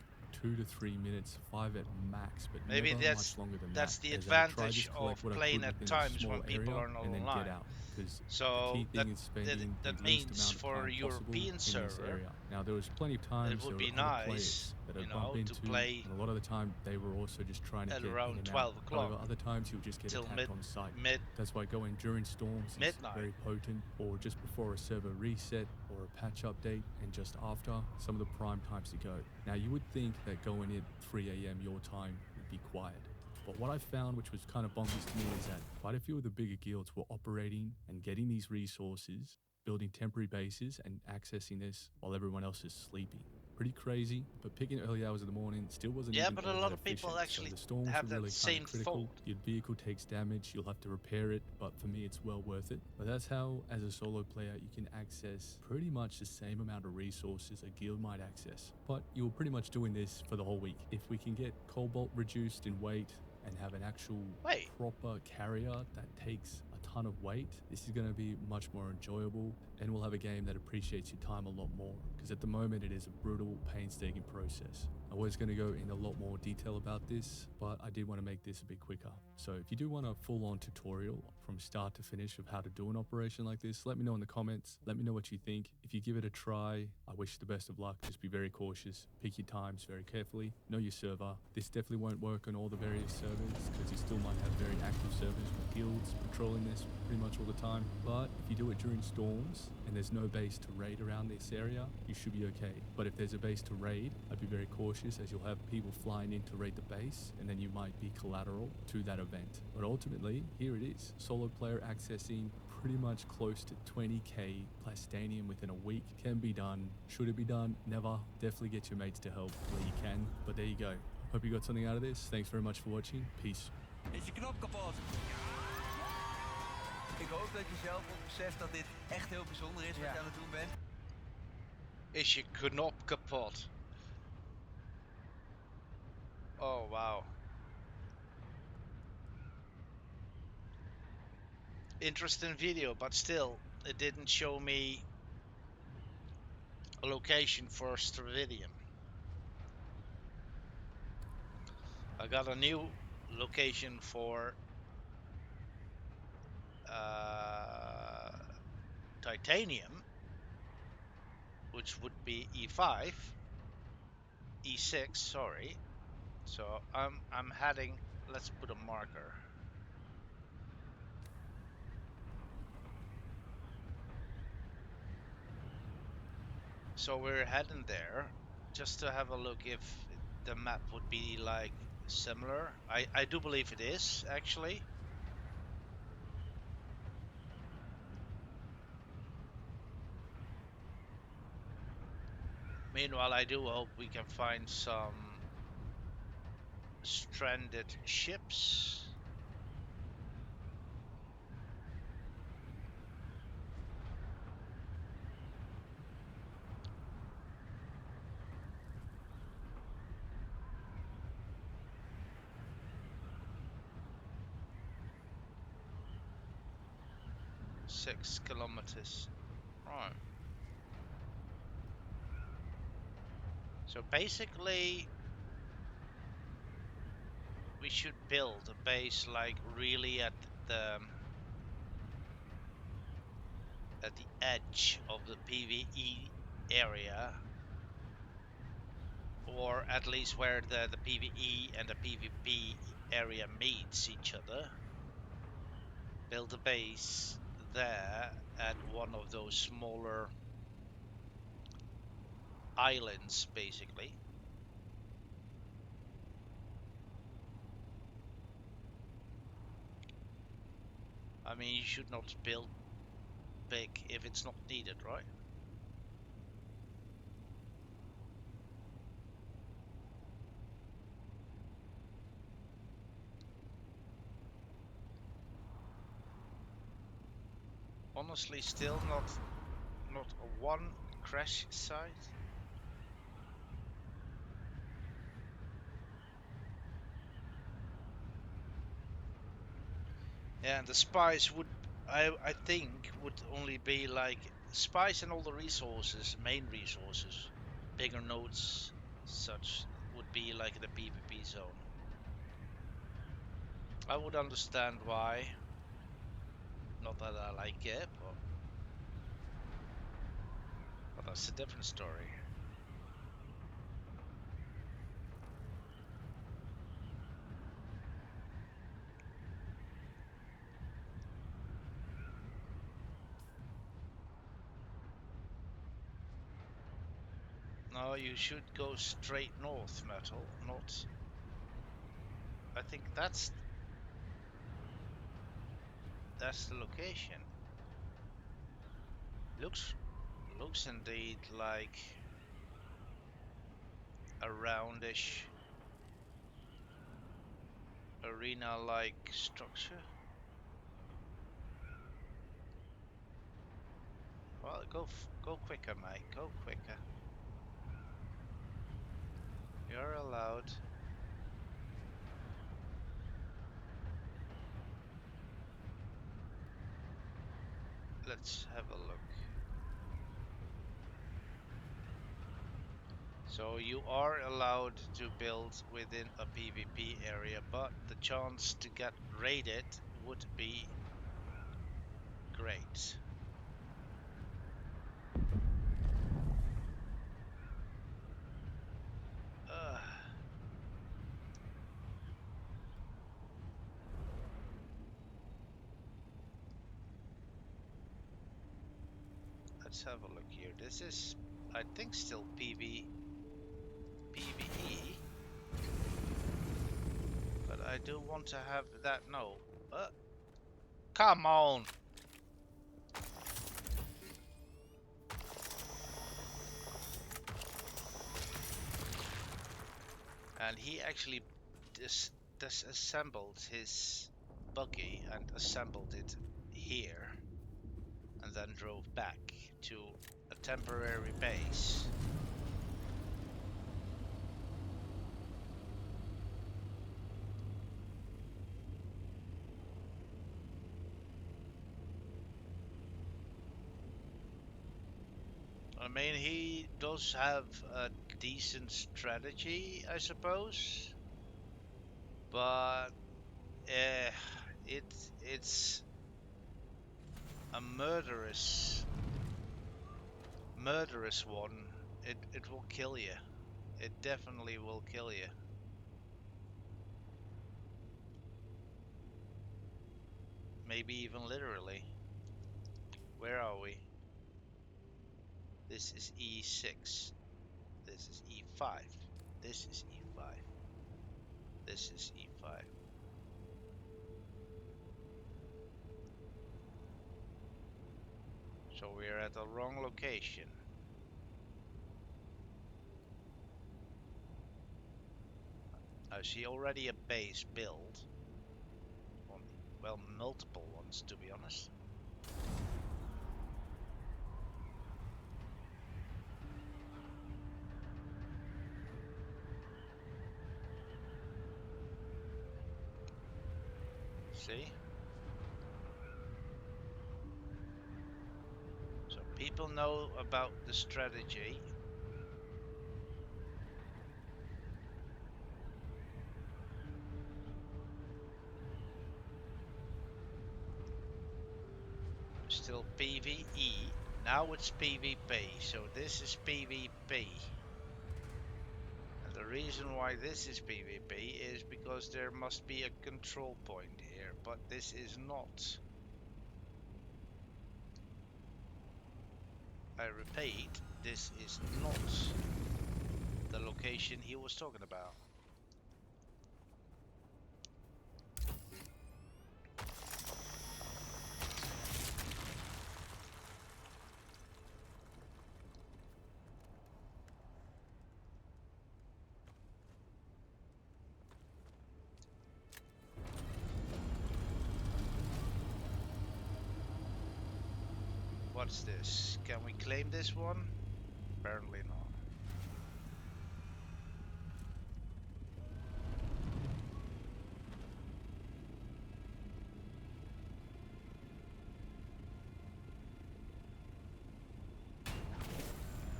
2 to 3 minutes, 5 at max, but Maybe never that's much longer than that's that. the as I try advantage just collect of what I playing could at within a times small when people area are not and then online. get out, because So the key thing is spending that the least means amount of for a time possible European in this server, area. Now there was plenty of times it would there be were other nice, players that you I'd know, bump to into, play and a lot of the time they were also just trying to at get around in and 12 out. o'clock However, other times you'll just get till attacked on sight. mid That's why going during storms midnight. is very potent, or just before a server reset or a patch update, and just after, some of the prime times to go. Now you would think that going in 3 a.m. your time would be quiet, but what I found, which was kind of bonkers to me, is that quite a few of the bigger guilds were operating and getting these resources, building temporary bases and accessing this while everyone else is sleeping. Pretty crazy, but picking early hours of the morning still wasn't Yeah, even but all a that lot of people efficient. actually so the storms have were that really same kind of critical. thought. Your vehicle takes damage, you'll have to repair it, but for me it's well worth it. But that's how, as a solo player, you can access pretty much the same amount of resources a guild might access. But you're pretty much doing this for the whole week. If we can get cobalt reduced in weight and have an actual proper carrier that takes a ton of weight, this is going to be much more enjoyable, and we'll have a game that appreciates your time a lot more, because at the moment it is a brutal, painstaking process. I was going to go in a lot more detail about this, but I did want to make this a bit quicker. So if you do want a full-on tutorial from start to finish of how to do an operation like this, let me know in the comments. Let me know what you think. If you give it a try, I wish you the best of luck. Just be very cautious. Pick your times very carefully. Know your server. This definitely won't work on all the various servers, because you still might have very active servers with guilds patrolling this pretty much all the time. But if you do it during storms and there's no base to raid around this area, you should be okay. But if there's a base to raid, I'd be very cautious, as you'll have people flying in to raid the base, and then you might be collateral to that event. But ultimately, here it is. Solo player accessing pretty much close to 20k plastanium within a week. Can be done. Should it be done? Never. Definitely get your mates to help where you can. But there you go. Hope you got something out of this. Thanks very much for watching. Peace. Is je knop kapot? Ik hoop dat je zelf ook beseft dat dit echt heel bijzonder is wat je aan het doen bent. Is je knop kapot? Oh wow. Interesting video, but still, it didn't show me a location for Stravidium. I got a new location for uh, titanium, which would be E5, E6, sorry. So I'm heading. Let's put a marker. So we're heading there just to have a look if the map would be like similar. I do believe it is actually. Meanwhile, I do hope we can find some stranded ships. Six kilometers. Right. So basically, we should build a base like really at the edge of the PvE area, or at least where the PvE and the PvP area meets each other. Build a base there at one of those smaller islands, basically. I mean, you should not build big if it's not needed, right? Honestly, still not a one crash site. Yeah, and the spies would, I think, would only be like spies and all the resources, main resources, bigger nodes, such would be like the PvP zone. I would understand why. Not that I like it, but that's a different story. No, you should go straight north, Metal, not... I think that's the location. Looks indeed like a roundish arena-like structure. Well, go quicker, mate. Go quicker. You're allowed. Let's have a look. So you are allowed to build within a PvP area, but the chance to get raided would be great. Let's have a look here. This is, I think, still PvE, but I do want to have that. No, come on. And he actually disassembled his buggy and assembled it here, and then drove back to a temporary base. I mean, he does have a decent strategy, I suppose, but it's a murderous one. It will kill you. It definitely will kill you. Maybe even literally. Where are we? This is E6. This is E5. This is E5. This is E5. So we're at the wrong location. I see already a base built. Well, multiple ones, to be honest. See? So people know about the strategy. Still PvE. Now it's PvP. So this is PvP. And the reason why this is PvP is because there must be a control point here. But this is not. I repeat, this is not the location he was talking about. What's this? Can we claim this one? Apparently not.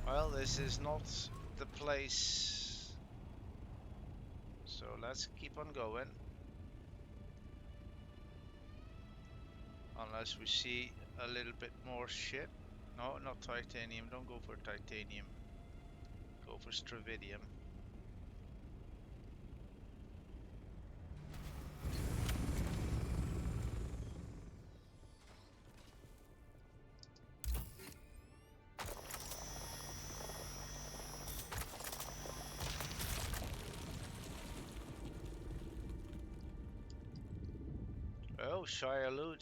Well, this is not the place. So let's keep on going. Unless we see a little bit more shit. No, not titanium. Don't go for titanium. Go for stravidium. Oh, Shialud.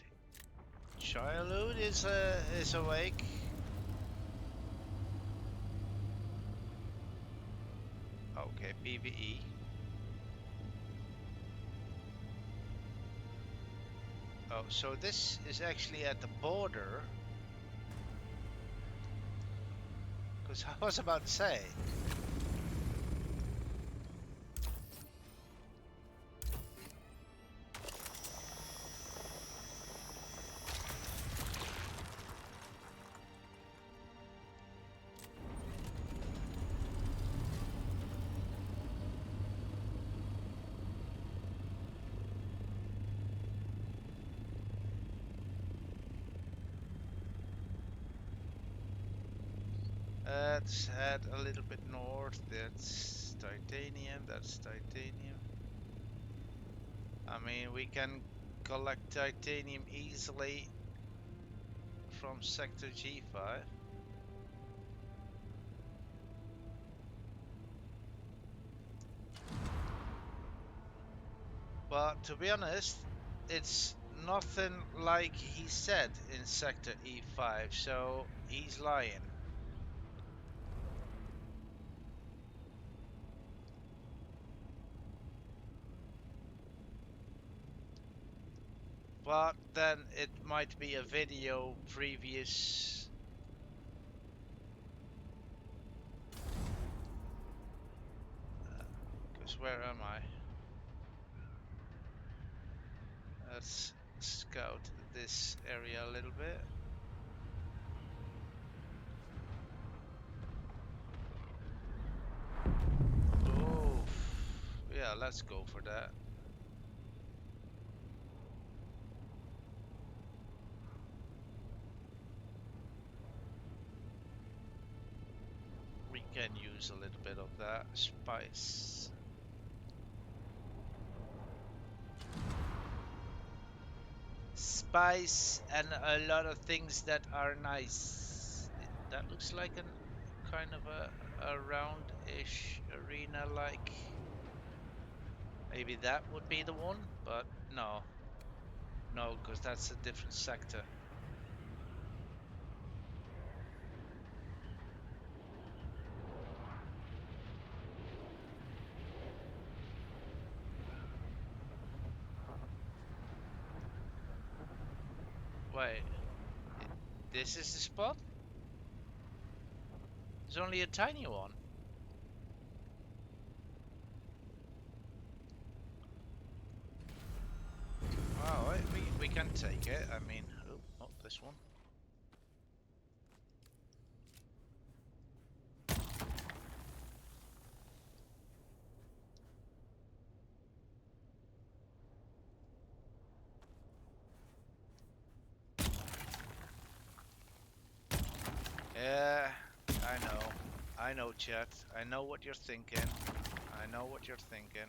Shialud is awake. Okay, PvE. Oh, so this is actually at the border. Because I was about to say. Let's head a little bit north. That's titanium. That's titanium. I mean, we can collect titanium easily from sector G5. But to be honest, it's nothing like he said in sector E5, so he's lying. But then it might be a video previous. Because where am I? Let's scout this area a little bit. Yeah, let's go for that. We can use a little bit of that spice. Spice and a lot of things that are nice. That looks like an kind of a round-ish arena, like maybe that would be the one, but no, because that's a different sector. Wait, this is the spot? There's only a tiny one. Oh, we can take it. I mean, oh, not this one. Yeah, I know, chat. I know what you're thinking. I know what you're thinking.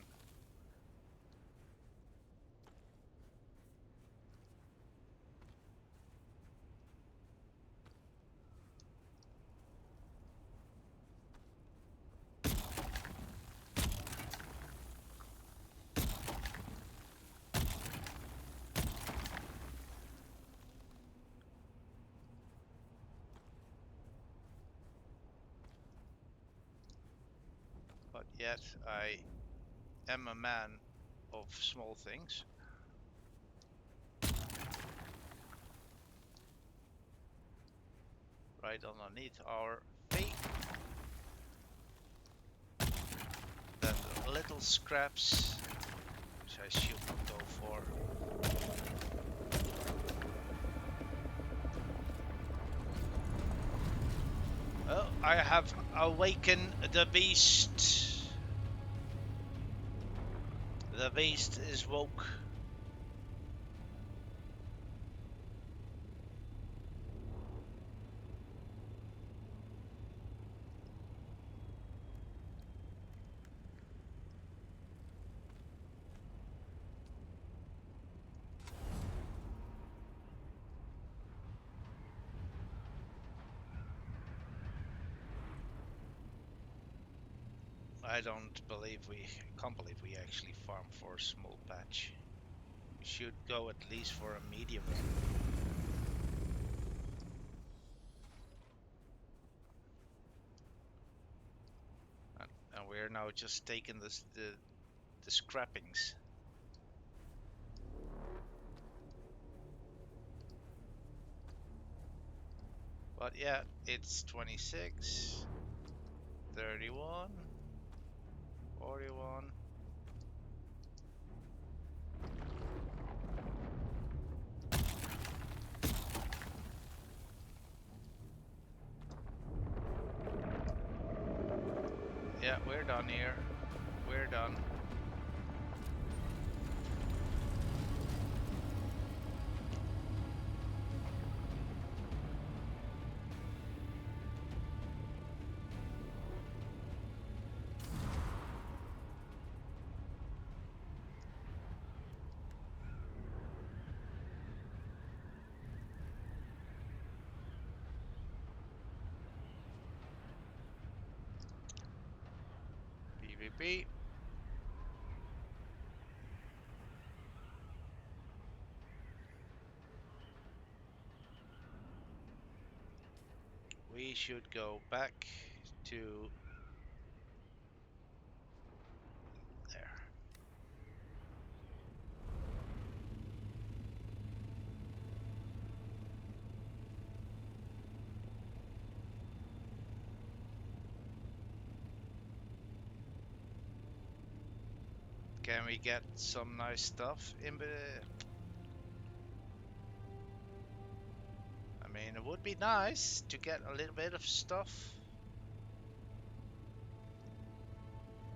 But yet, I am a man of small things. Right underneath our feet. Then the little scraps, which I should not go for. Oh, I have awakened the beast. The beast is woke. I can't believe we actually farm for a small patch. We should go at least for a medium one. And we're now just taking the scrappings. But yeah, it's 26, 31, 41. Yeah, we're done here. We're done. PvP. We should go back to there. Can we get some nice stuff in the... I mean, it would be nice to get a little bit of stuff.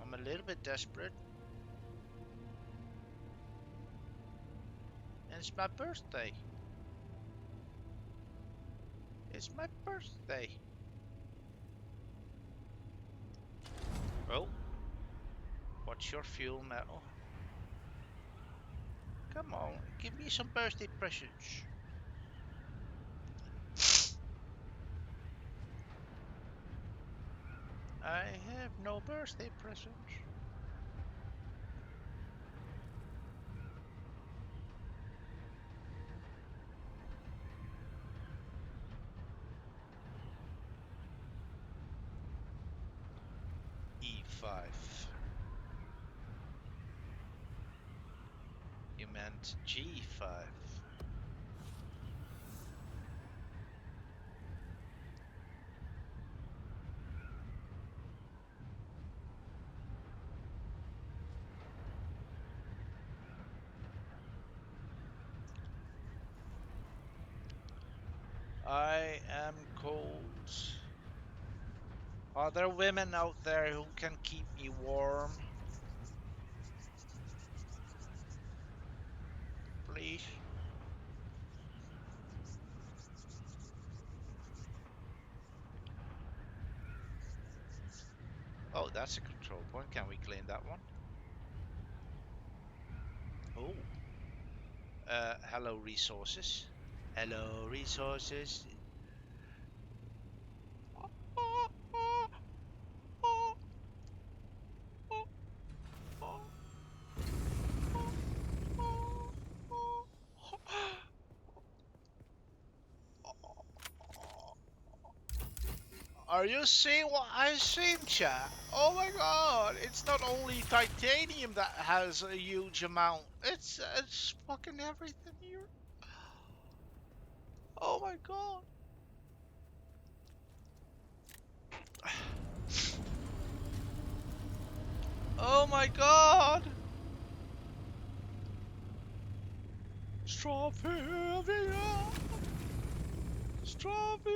I'm a little bit desperate. It's my birthday. It's my birthday. Oh. What's your fuel metal? Come on, give me some birthday presents. I have no birthday presents. E5. You meant G5. I am cold. Are there women out there who can keep me warm? Please. Oh, that's a control point. Can we claim that one? Oh. Hello, resources. Hello, resources. Are you seeing what I've seen, chat? Oh my god, it's not only titanium that has a huge amount, it's fucking everything here. Oh my god. Oh my god. Strawberry. Strawberry.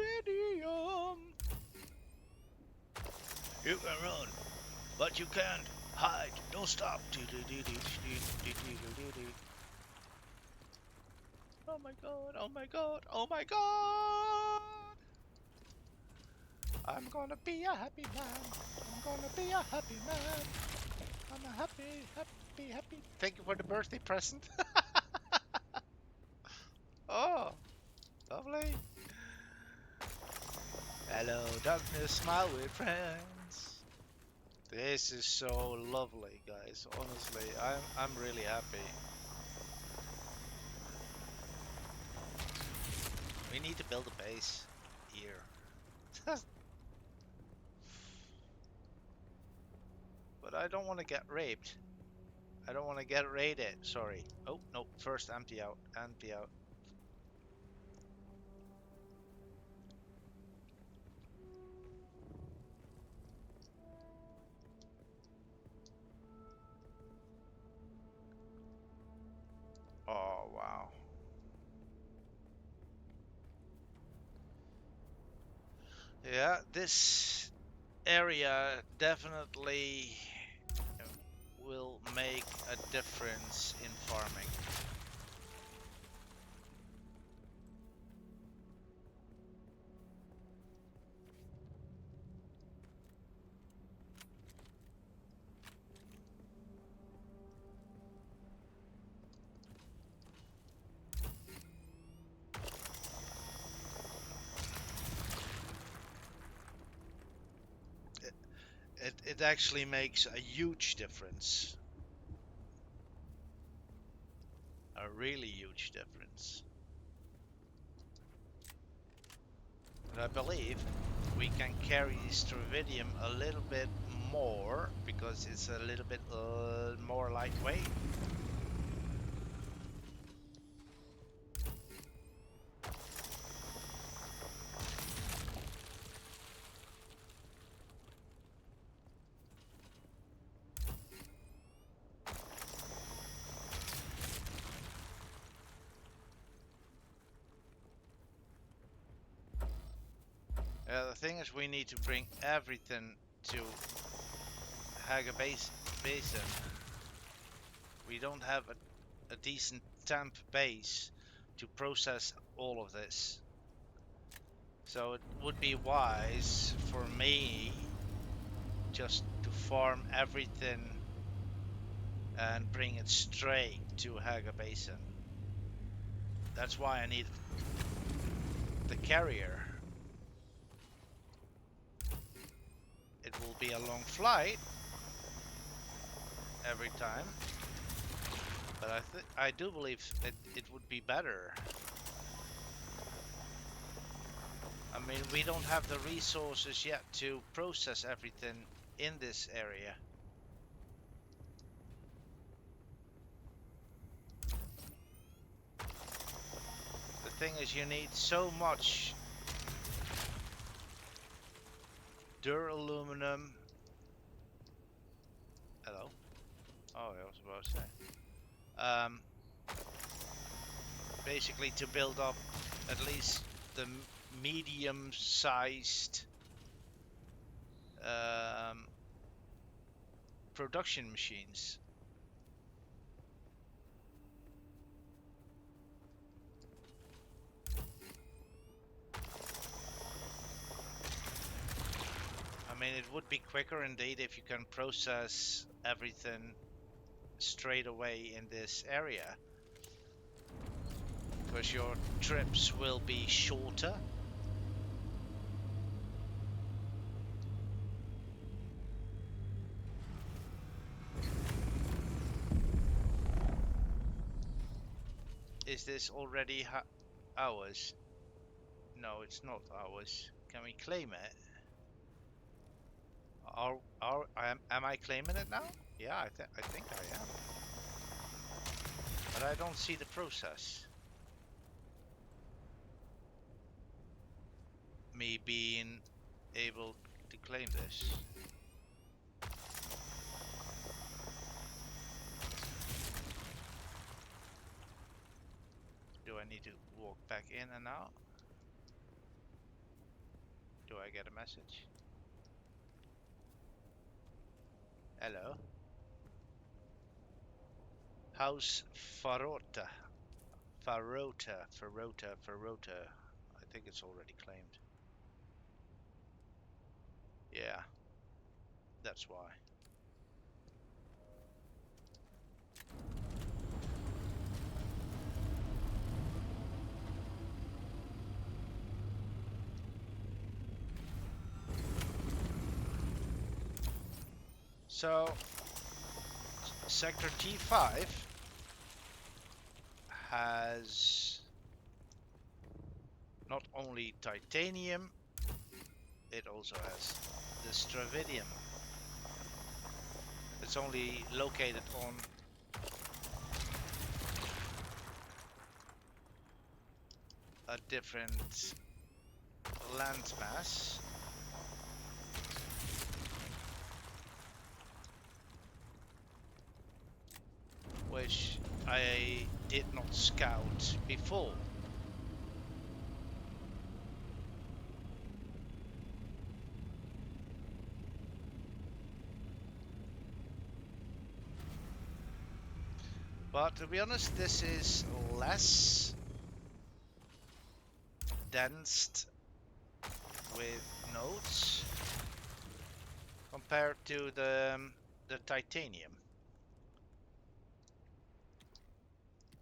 You can run, but you can't hide. Don't stop. Oh my god, oh my god, oh my god! I'm gonna be a happy man. I'm gonna be a happy man. I'm a happy, happy, happy. Thank you for the birthday present. Oh, lovely. Hello, darkness, smile with friends. This is so lovely, guys. Honestly, I'm really happy. We need to build a base here. But I don't want to get raped. I don't want to get raided. Sorry. Oh, no. First, empty out. Empty out. Oh, wow. Yeah, this area definitely will make a difference in farming. It actually makes a huge difference. A really huge difference. But I believe we can carry Stravidium a little bit more because it's a little bit more lightweight. The thing is, we need to bring everything to Haga Basin. We don't have a decent temp base to process all of this. So it would be wise for me just to farm everything and bring it straight to Haga Basin. That's why I need the carrier. It will be a long flight every time, but I do believe it would be better. I mean, we don't have the resources yet to process everything in this area. The thing is, you need so much duraluminum. Hello. Oh, I was about to say. Basically, to build up at least the medium-sized production machines. I mean, it would be quicker indeed if you can process everything straight away in this area, because your trips will be shorter. Is this already ours? No, it's not ours. Can we claim it? Am I claiming it now? Yeah, I think I am. But I don't see the process. Me being able to claim this. Do I need to walk back in and out? Do I get a message? Hello? House Farota. Farota. I think it's already claimed. Yeah. That's why. So, Sector T5 has not only titanium, it also has the stravidium. It's only located on a different landmass. Which I did not scout before. But to be honest, this is less dense with nodes compared to the titanium.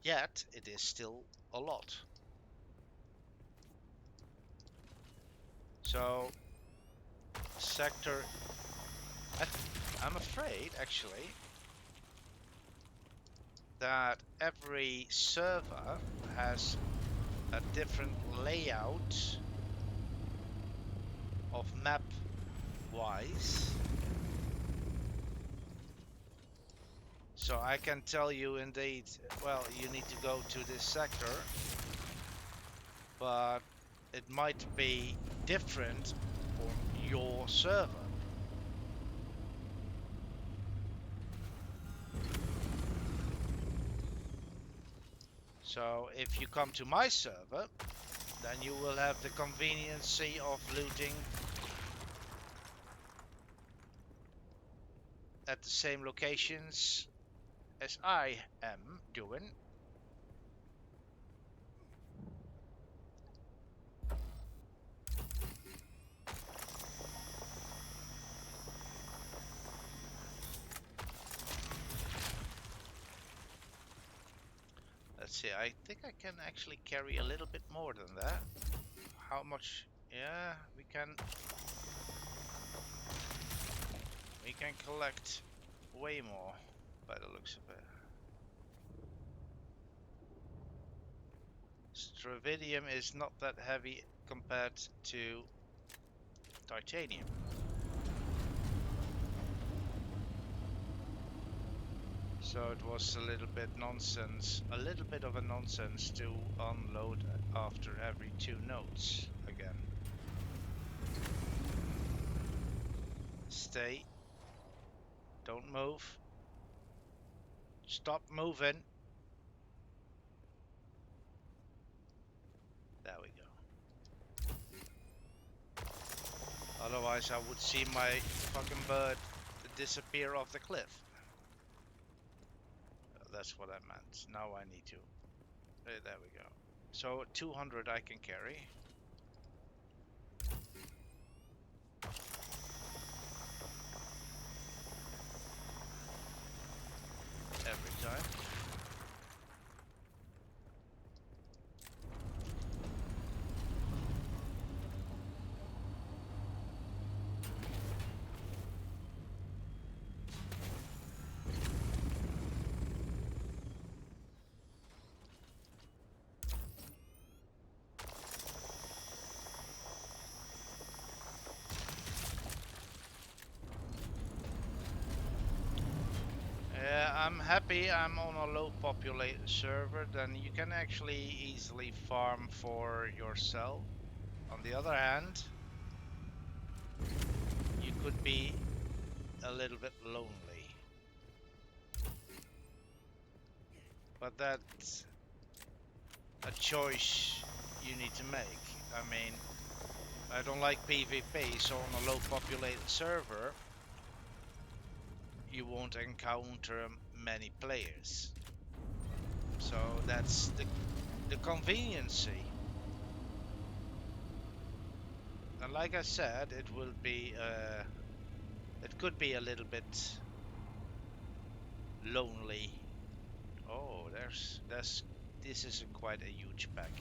Yet it is still a lot. So sector, I'm afraid actually that every server has a different layout of map wise. So I can tell you indeed, well, you need to go to this sector, but it might be different on your server. So if you come to my server, then you will have the conveniency of looting at the same locations as I am doing. see, I think I can actually carry a little bit more than that. How much? Yeah, we can collect way more by the looks of it. Stravidium is not that heavy compared to titanium. So it was a little bit of a nonsense to unload after every 2 nodes again. Stay. Don't move. Stop moving. There we go. Otherwise I would see my fucking bird disappear off the cliff. That's what I meant. Now I need to. There we go. So 200 I can carry. Every time. I'm happy I'm on a low populated server, then you can actually easily farm for yourself. On the other hand, you could be a little bit lonely. But that's a choice you need to make. I mean, I don't like PvP, so on a low populated server you won't encounter many players. So that's the conveniency. And like I said, it will be it could be a little bit lonely. Oh, this is quite a huge pack.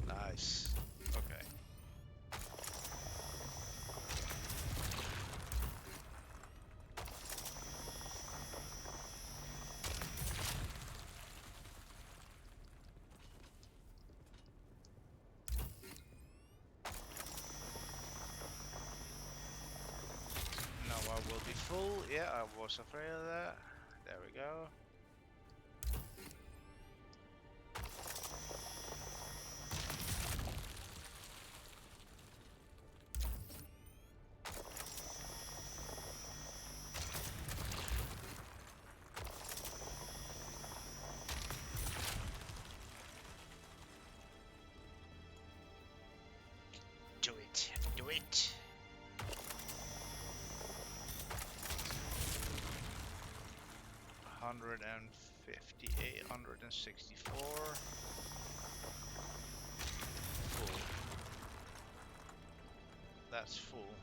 Nice. Okay. Now I will be full. Yeah, I was afraid of that. There we go. Do it. Do it. $158, $164. Full. That's full.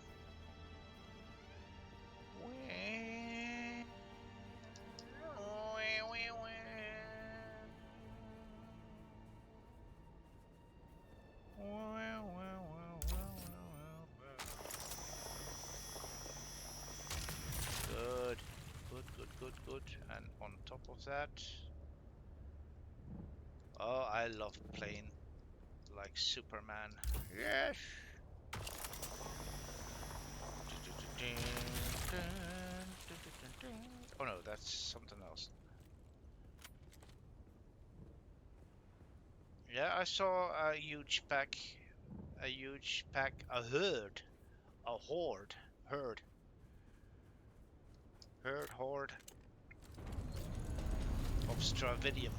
Good. And on top of that, oh, I love playing like Superman. Yes. Oh no, that's something else. Yeah, I saw a huge pack, a horde of Stravidium.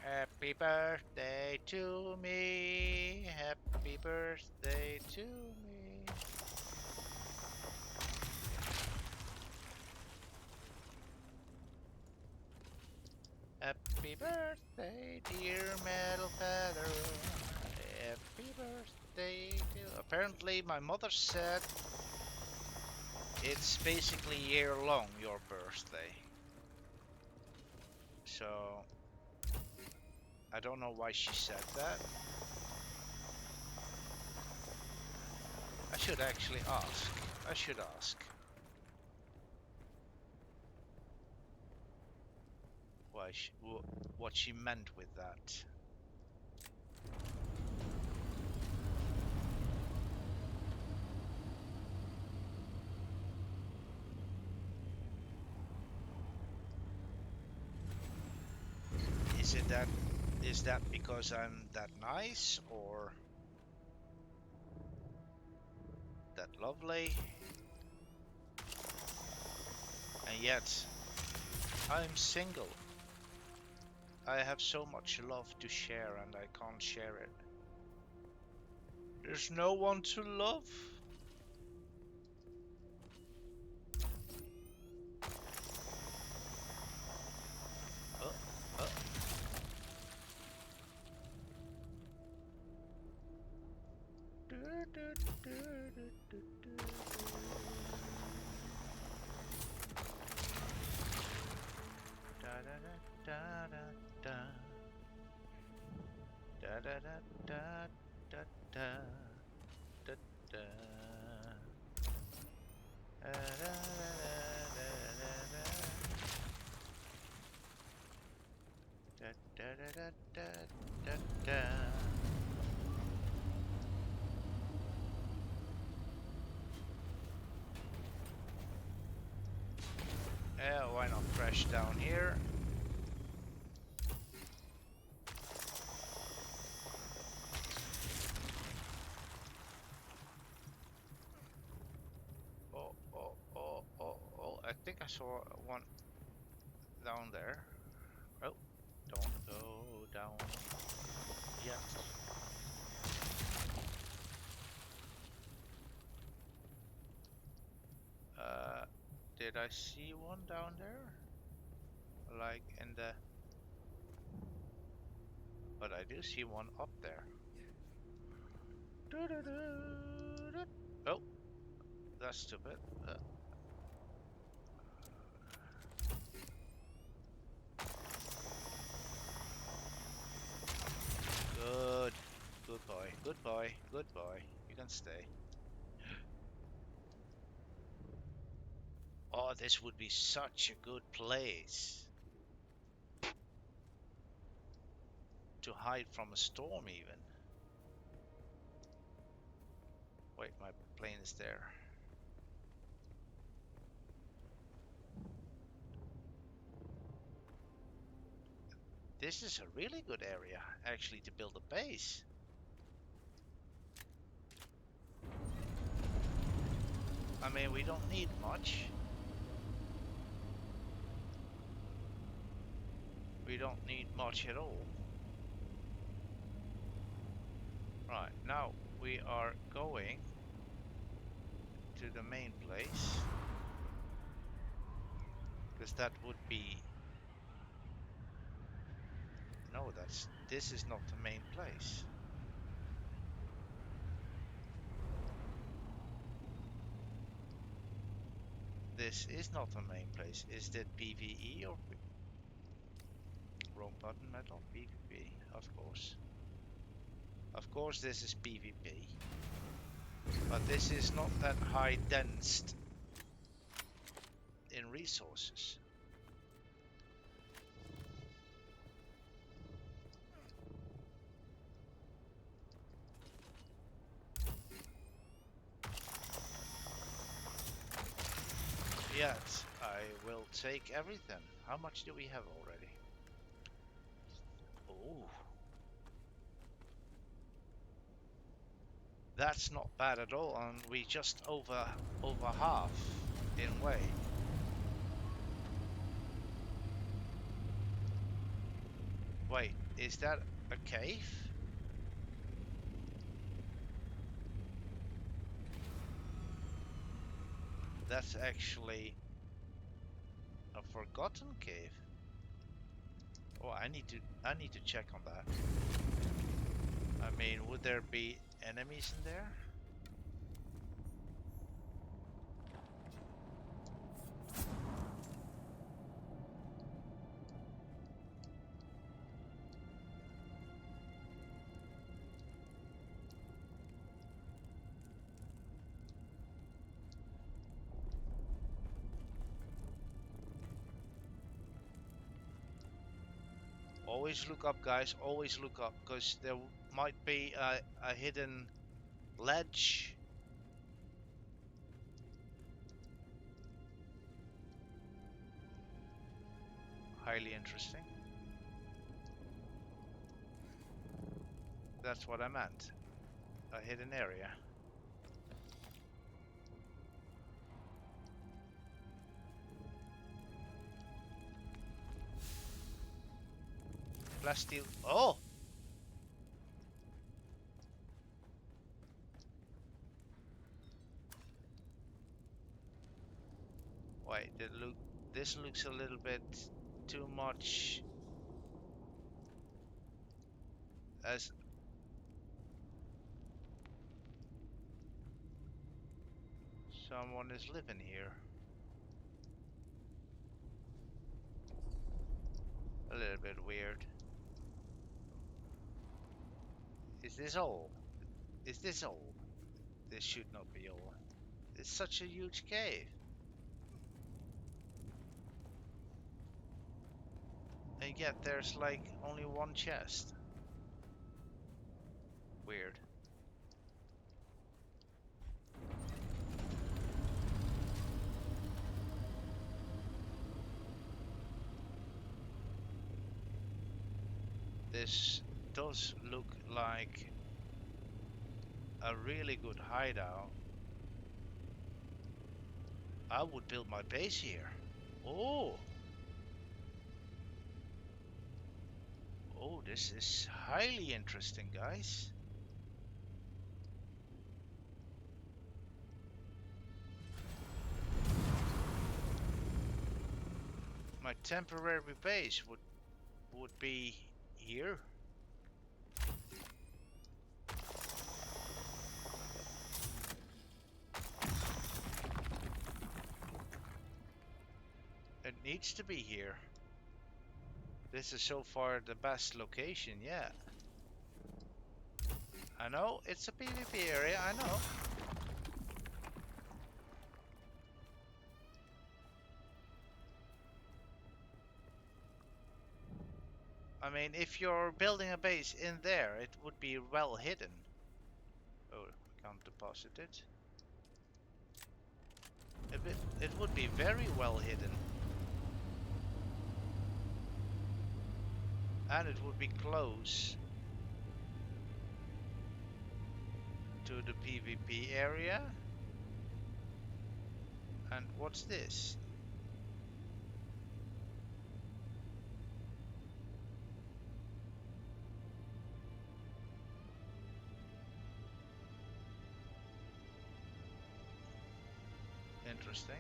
Happy birthday to me, happy birthday to me. Happy birthday, dear metal feather. Happy birthday to... Apparently my mother said it's basically year long, your birthday. So I don't know why she said that. I should actually ask. I should ask. Why what she meant with that. Is that because I'm that nice or that lovely? And yet I'm single. I have so much love to share and I can't share it. There's no one to love. Yeah, why not crash down here? Oh, I think I saw one down there. Oh, don't go down yet. Did I see one down there? Like in the... But I do see one up there. Oh, that's stupid. Good. Good boy. Good boy. Good boy. You can stay. Oh, this would be such a good place to hide from a storm even. Wait, my plane is there. This is a really good area actually to build a base. I mean, we don't need much. We don't need much at all. Right, now we are going to the main place. Because that would be... No, this is not the main place. This is not the main place. Is that PvE or... Wrong button, metal? PvP, of course. Of course this is PvP. But this is not that high densed in resources. Yet, I will take everything. How much do we have already? Oh. That's not bad at all, and we just over half in way. Wait, is that a cave? That's actually a forgotten cave. Oh, I need to check on that. I mean, would there be enemies in there? Always look up, guys. Always look up, because there might be a hidden ledge. Highly interesting. That's what I meant. A hidden area. Plasteel. Oh! Wait, this looks a little bit too much as someone is living here. A little bit weird. Is this all? Is this all? This should not be all. It's such a huge cave. And yet there's like only one chest. Weird. This does look like a really good hideout. I would build my base here. Oh! Oh, this is highly interesting, guys. My temporary base would be here. It needs to be here. This is so far the best location, yeah. I know, it's a PvP area, I know. I mean, if you're building a base in there, it would be well hidden. Oh, I can't deposit it. It would be very well hidden. And it would be close to the PvP area. And what's this? Interesting.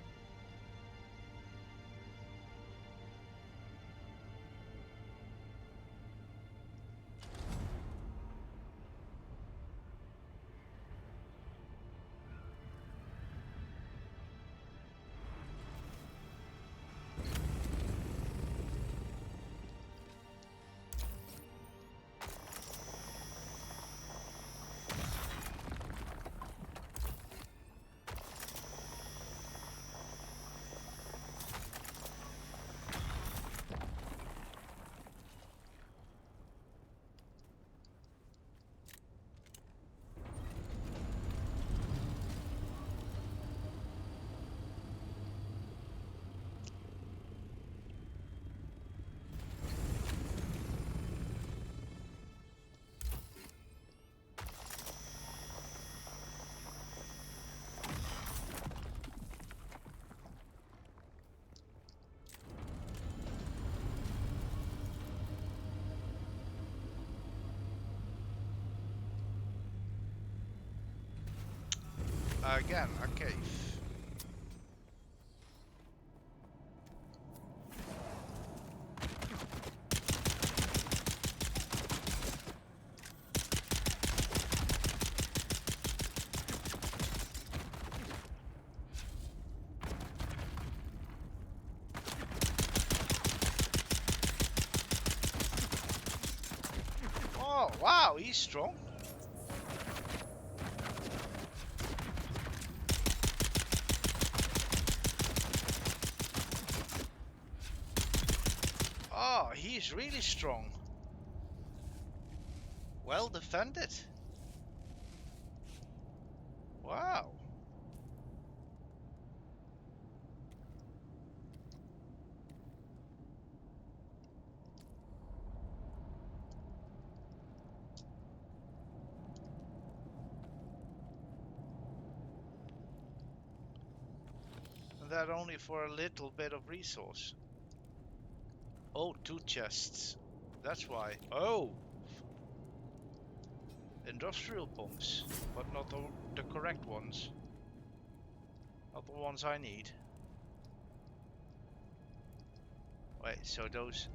Again, a cave. strong? Oh, he's really strong. Well defended. Wow. And that only for a little bit of resource. Oh, 2 chests. That's why. Oh! Industrial pumps, but not the correct ones. Not the ones I need. Wait, so those...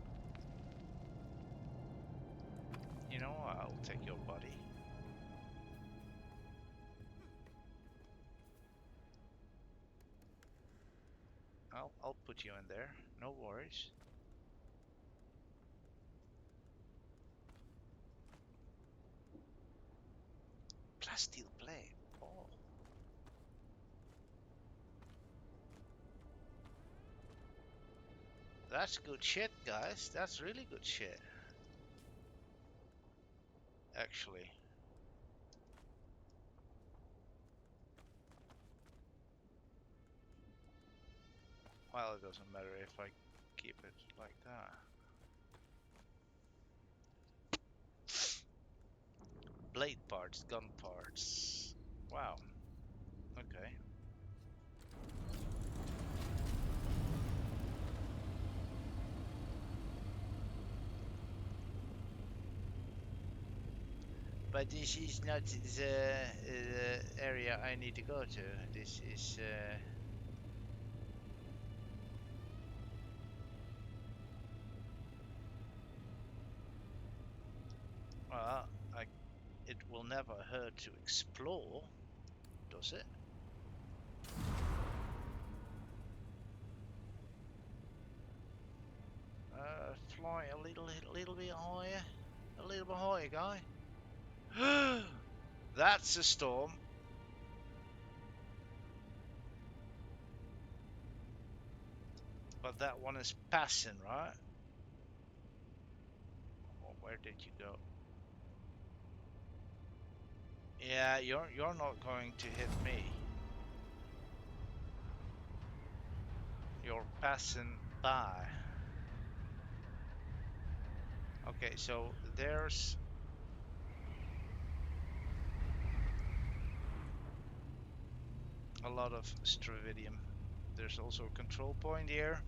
You know, I'll take your body. I'll put you in there, no worries. Plasteel plate. Oh. That's good shit, guys. That's really good shit. Actually. Well, it doesn't matter if I keep it like that. Blade parts, gun parts. Wow. Okay. But this is not the area I need to go to. This is... well, it will never hurt to explore, does it? Fly a little bit higher. A little bit higher, guy. That's a storm. But that one is passing, right? Oh, where did you go? Yeah, you're not going to hit me. You're passing by. Okay, so there's a lot of stravidium. There's also a control point here.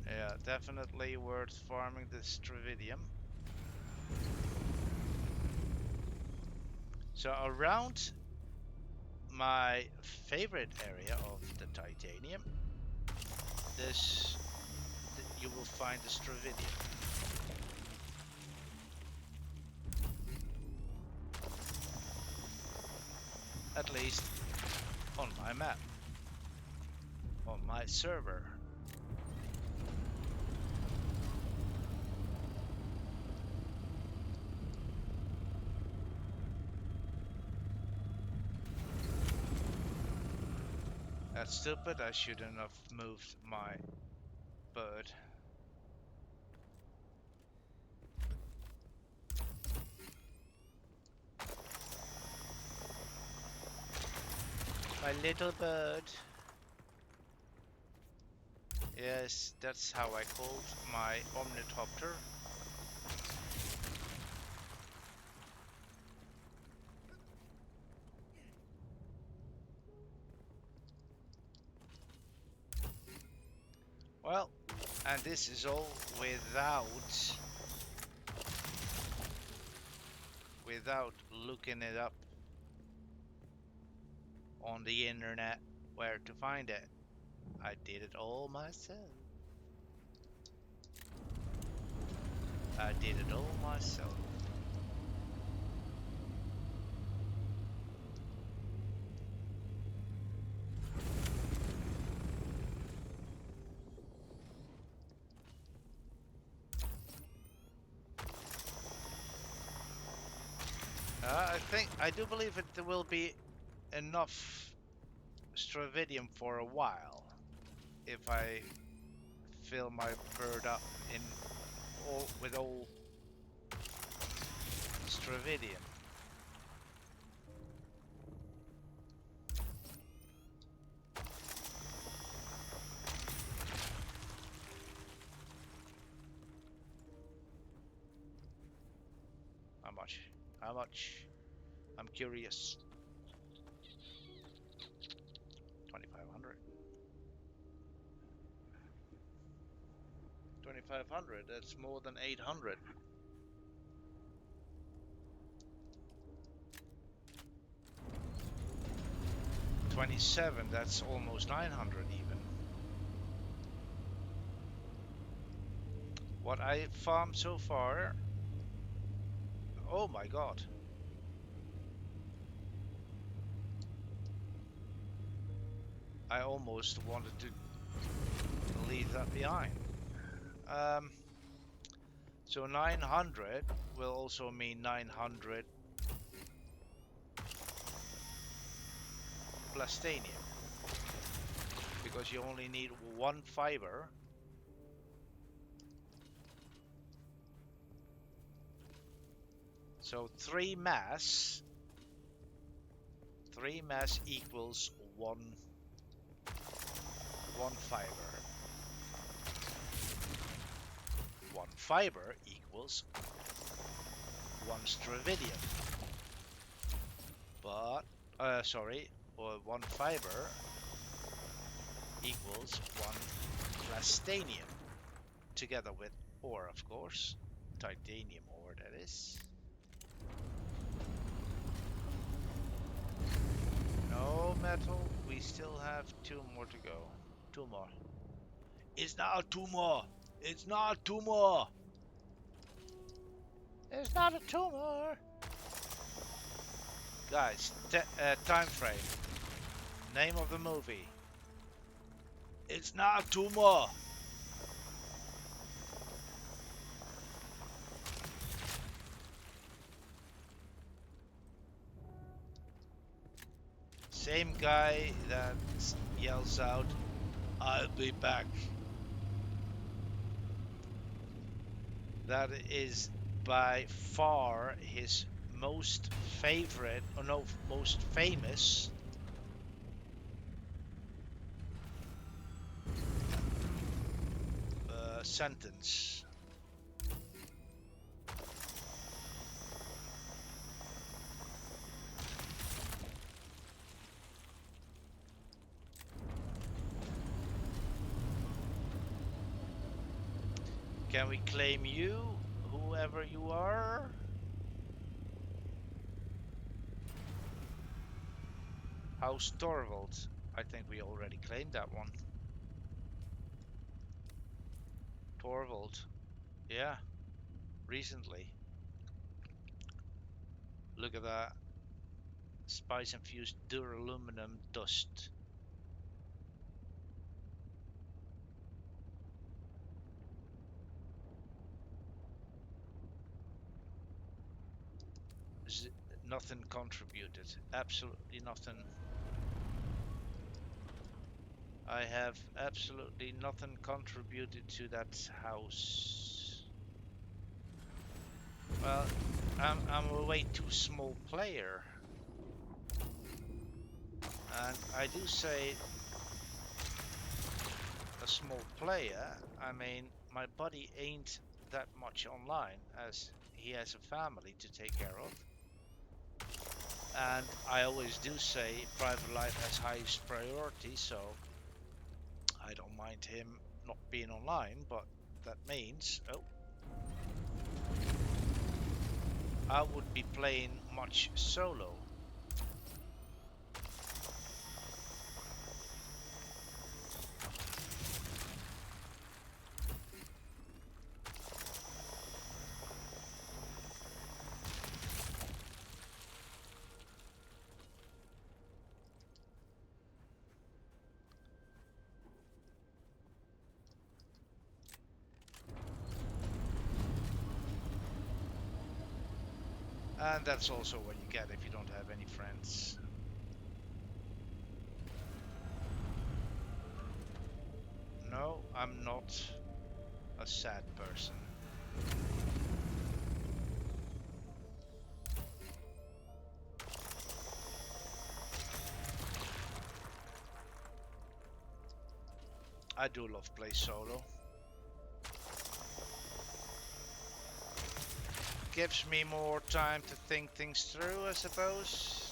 Yeah, definitely worth farming the stravidium. So around my favorite area of the titanium, you will find the stravidium. At least on my map, on my server. That's stupid, I shouldn't have moved my bird. My little bird. Yes, that's how I called my Ornithopter. Well, and this is all without looking it up on the internet where to find it. I did it all myself. I did it all myself. I do believe it will be enough Stravidium for a while if I fill my bird up in all Stravidium. How much? How much? I'm curious. 2,500. 2,500, that's more than 800. $27, that's almost 900 even. What I farmed so far, oh my god. I almost wanted to leave that behind. So 900 will also mean 900 plastanium, because you only need one fiber. So 3 mass equals one fiber. 1 fiber equals 1 Stravidium. But, or 1 fiber equals 1 plastanium. Together with ore, of course. Titanium ore, that is. No metal, we still have 2 more to go. 2 more. It's not 2 more! It's not 2 more! It's not a tumor! Guys, time frame. Name of the movie. It's not a tumor! Same guy that yells out, "I'll be back." That is by far his most favorite, or no, most famous sentence. Can we claim you, whoever you are? House Torvald. I think we already claimed that one. Torvald. Yeah, recently. Look at that. Spice infused duraluminum dust. Nothing contributed. Absolutely nothing. I have absolutely nothing contributed to that house. Well, I'm a way too small player. And I do say a small player, I mean, my buddy ain't that much online, as he has a family to take care of. And I always do say private life has highest priority, so I don't mind him not being online, but that means, I would be playing much solo. And that's also what you get if you don't have any friends. No, I'm not a sad person. I do love play solo. Gives me more time to think things through, I suppose.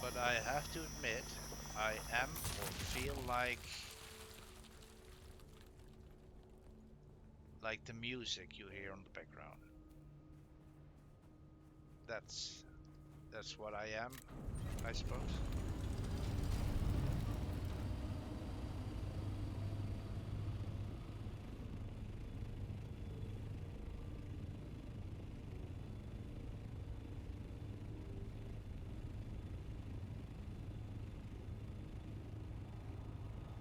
But I have to admit, I am or feel like the music you hear on the background. That's what I am, I suppose.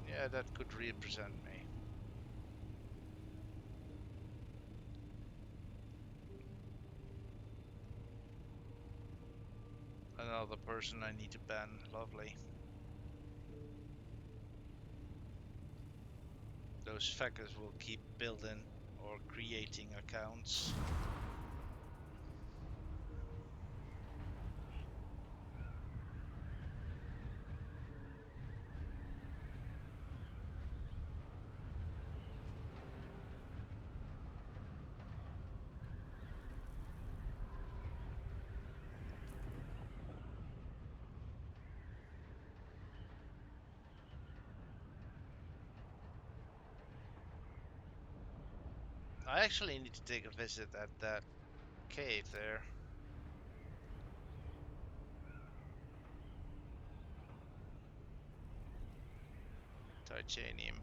Yeah, that could represent me. Another person I need to ban. Lovely. Those fuckers will keep building or creating accounts. I actually need to take a visit at that cave there. Titanium.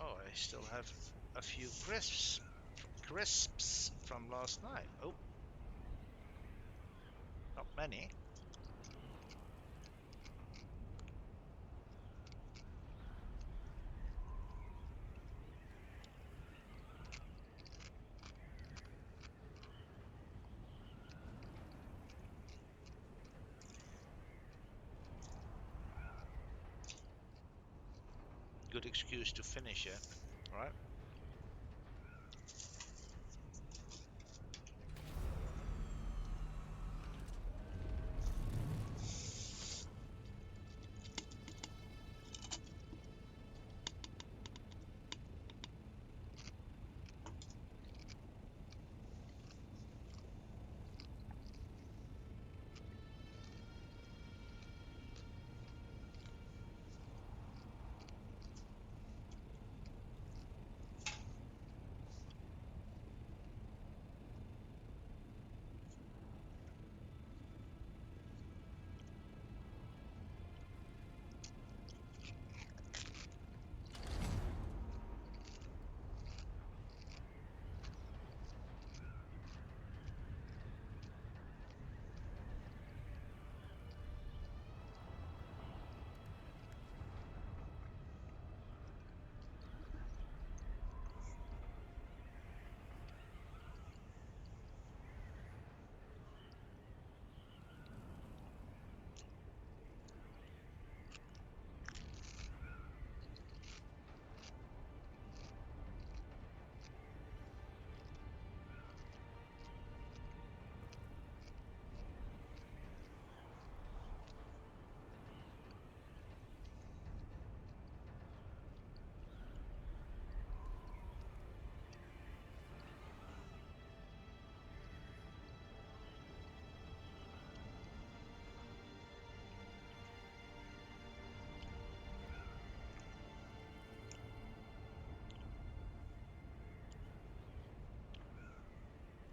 Oh, I still have a few crisps from last night. Oh, not many. Good excuse to finish it, right?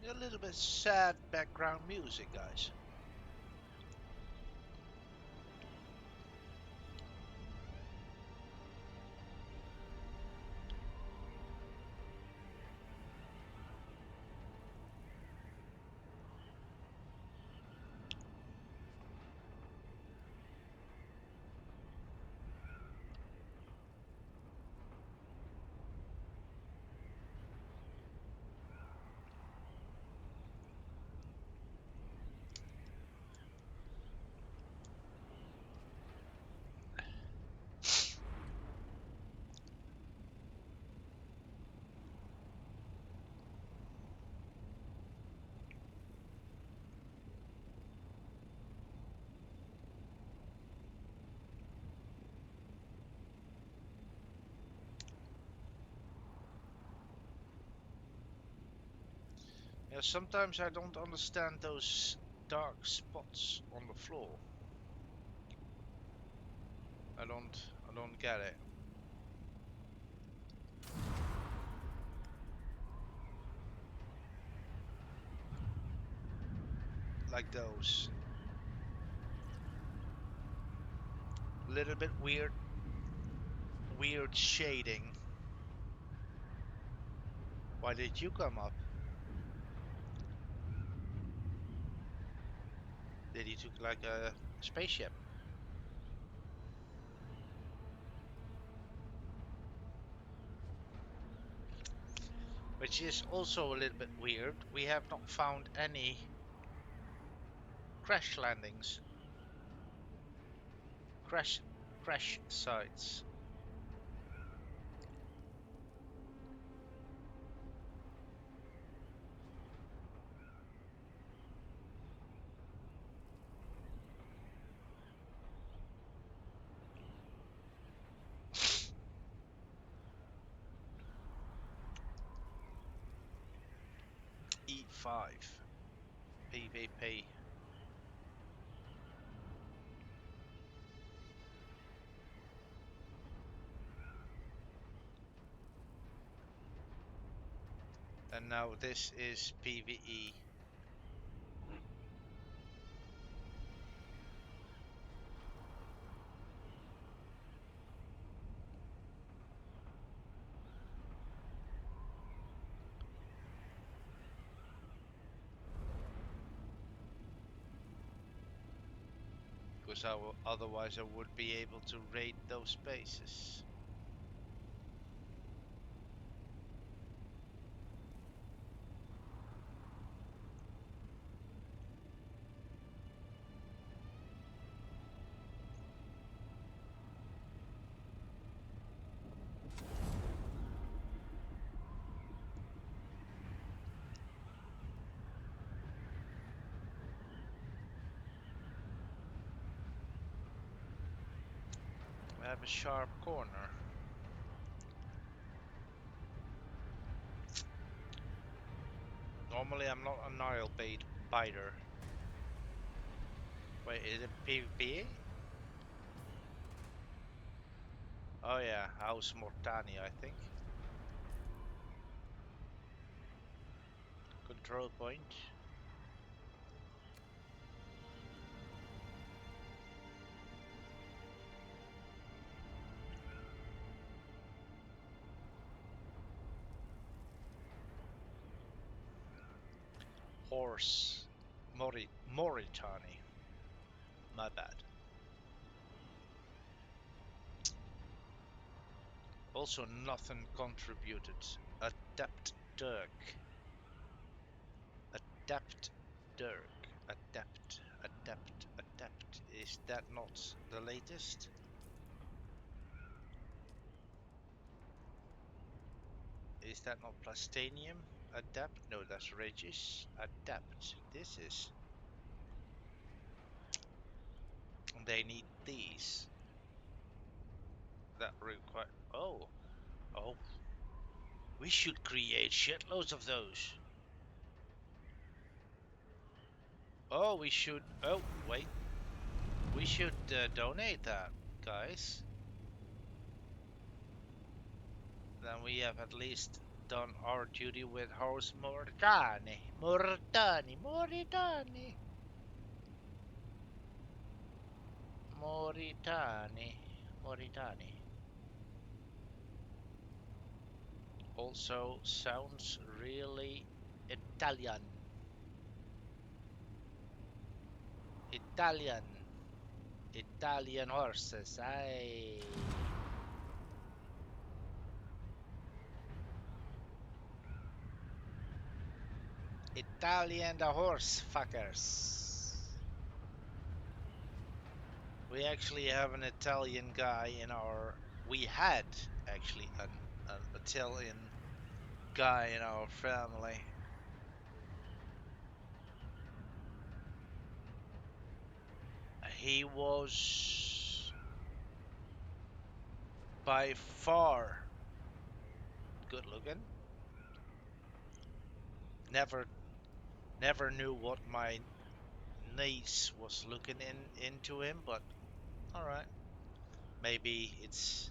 a little bit sad background music, guys. Yeah, sometimes I don't understand those dark spots on the floor. I don't get it. Like those. Little bit weird shading. Why did you come up? Did he took like a spaceship? Which is also a little bit weird. We have not found any crash landings. Crash sites. E5 PvP. And now this is PvE. Because otherwise I would be able to raid those bases. We have a sharp corner. Normally I'm not a Nile biter. Wait, is it PvP? Oh yeah, House Mortani, I think. Control point. Horse. Mauritani. My bad. Also nothing contributed. Adept Dirk. Adept Dirk. Adept. Is that not the latest? Is that not Plastanium? Adept? No, that's Regis. Adept. This is... They need these. That require... Oh. Oh. We should create shitloads of those. Oh, we should... Oh, wait. We should donate that, guys. Then we have at least done our duty with horse Mauritani. Mauritani, Mauritani. Mauritani, Mauritani. Also sounds really Italian. Italian. Italian horses. Aye. Italian the horse fuckers. We actually have an Italian guy in our. We had actually an Italian guy in our family. He was by far good looking. Never knew what my niece was looking into him, but all right. Maybe it's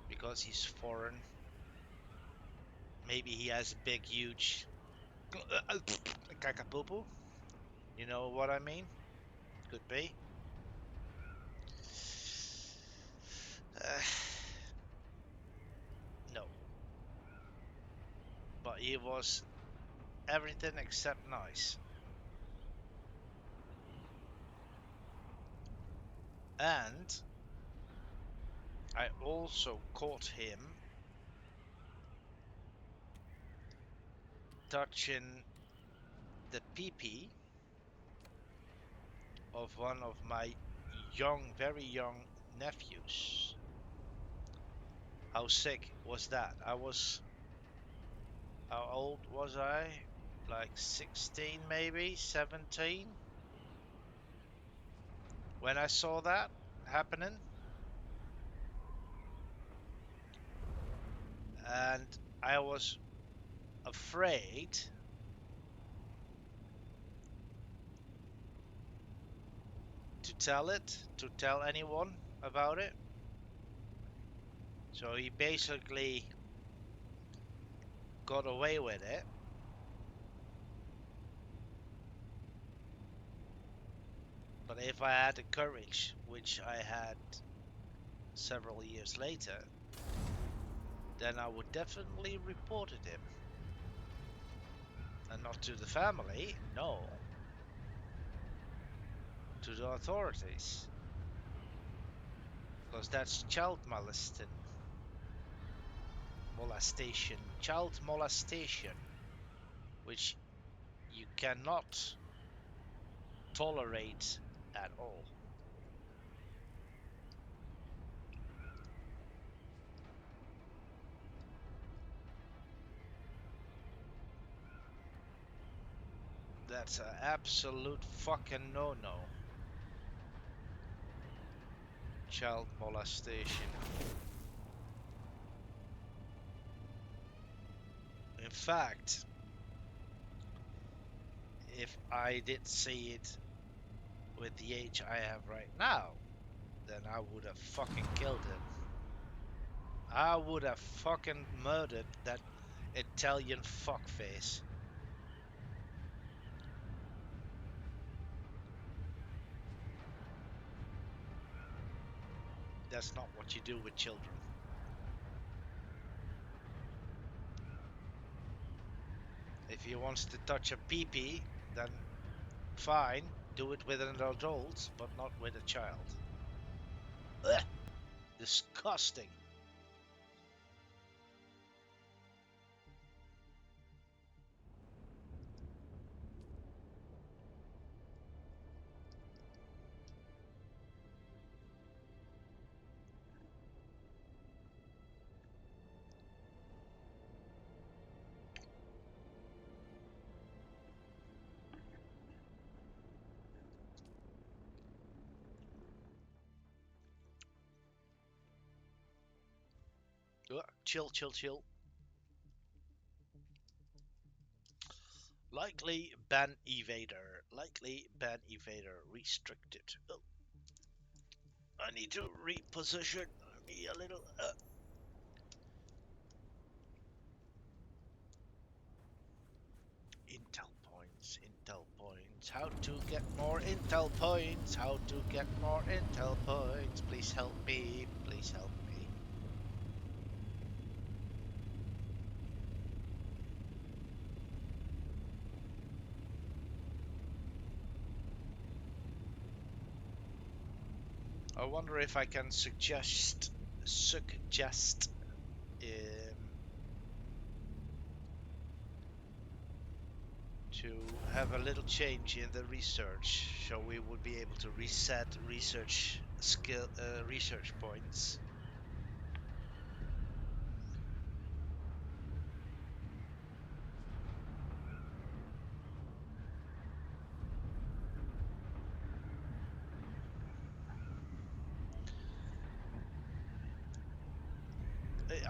because he's foreign. Maybe he has a big, huge kakapupu. You know what I mean? Could be. No, but he was everything except nice. And I also caught him touching the pee-pee of one of my very young nephews. How sick was that? How old was I? Like 16 maybe, 17? When I saw that happening. And I was afraid to tell anyone about it. So he basically got away with it. But if I had the courage, which I had several years later, then I would definitely reported him. And not to the family, no. To the authorities. Because that's child molestation, child molestation, which you cannot tolerate at all. That's an absolute fucking no-no. Child molestation. In fact, if I did see it with the age I have right now, then I would have fucking killed him. I would have fucking murdered that Italian fuckface. That's not what you do with children. If he wants to touch a pee-pee, then fine, do it with an adult, but not with a child. Ugh, disgusting. Ugh, chill, chill, chill. Likely ban evader. Likely ban evader restricted. Oh, I need to reposition me a little. points, intel points. How to get more intel points? How to get more intel points? Please help me. Please help me. I wonder if I can suggest to have a little change in the research, so we would be able to reset research points.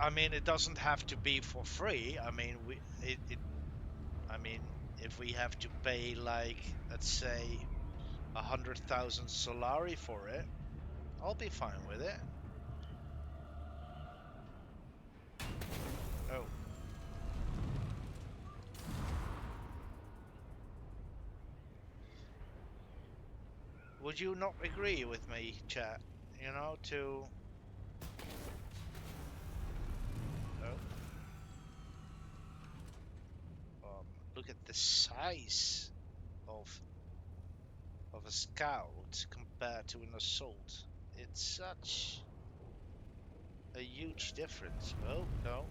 I mean, it doesn't have to be for free. I mean, I mean, if we have to pay, like, let's say 100,000 Solari for it, I'll be fine with it. Oh. Would you not agree with me, chat? You know, to... Oh. Look at the size of a scout compared to an assault. It's such a huge difference. Oh, no.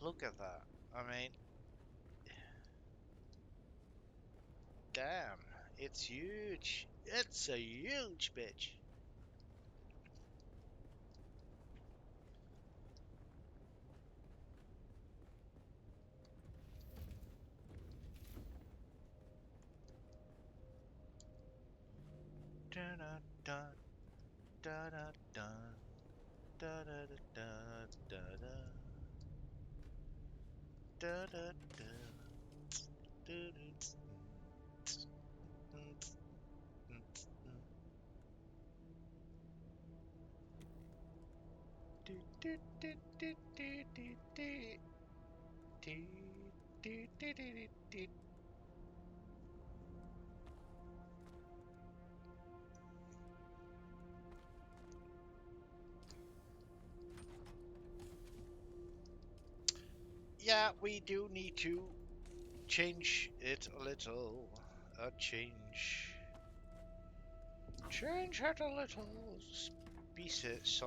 Look at that. I mean, damn, it's huge. It's a huge bitch. Da da da da da da da da da da da da da Yeah, we do need to change it a little. Change it a little. Decent.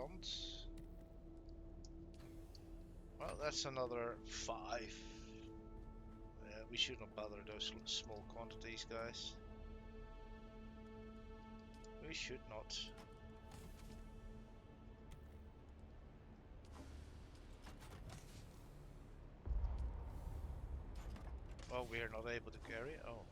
Well, that's another 5. We shouldn't bother those small quantities, guys. We should not. Well, we are not able to carry. Oh.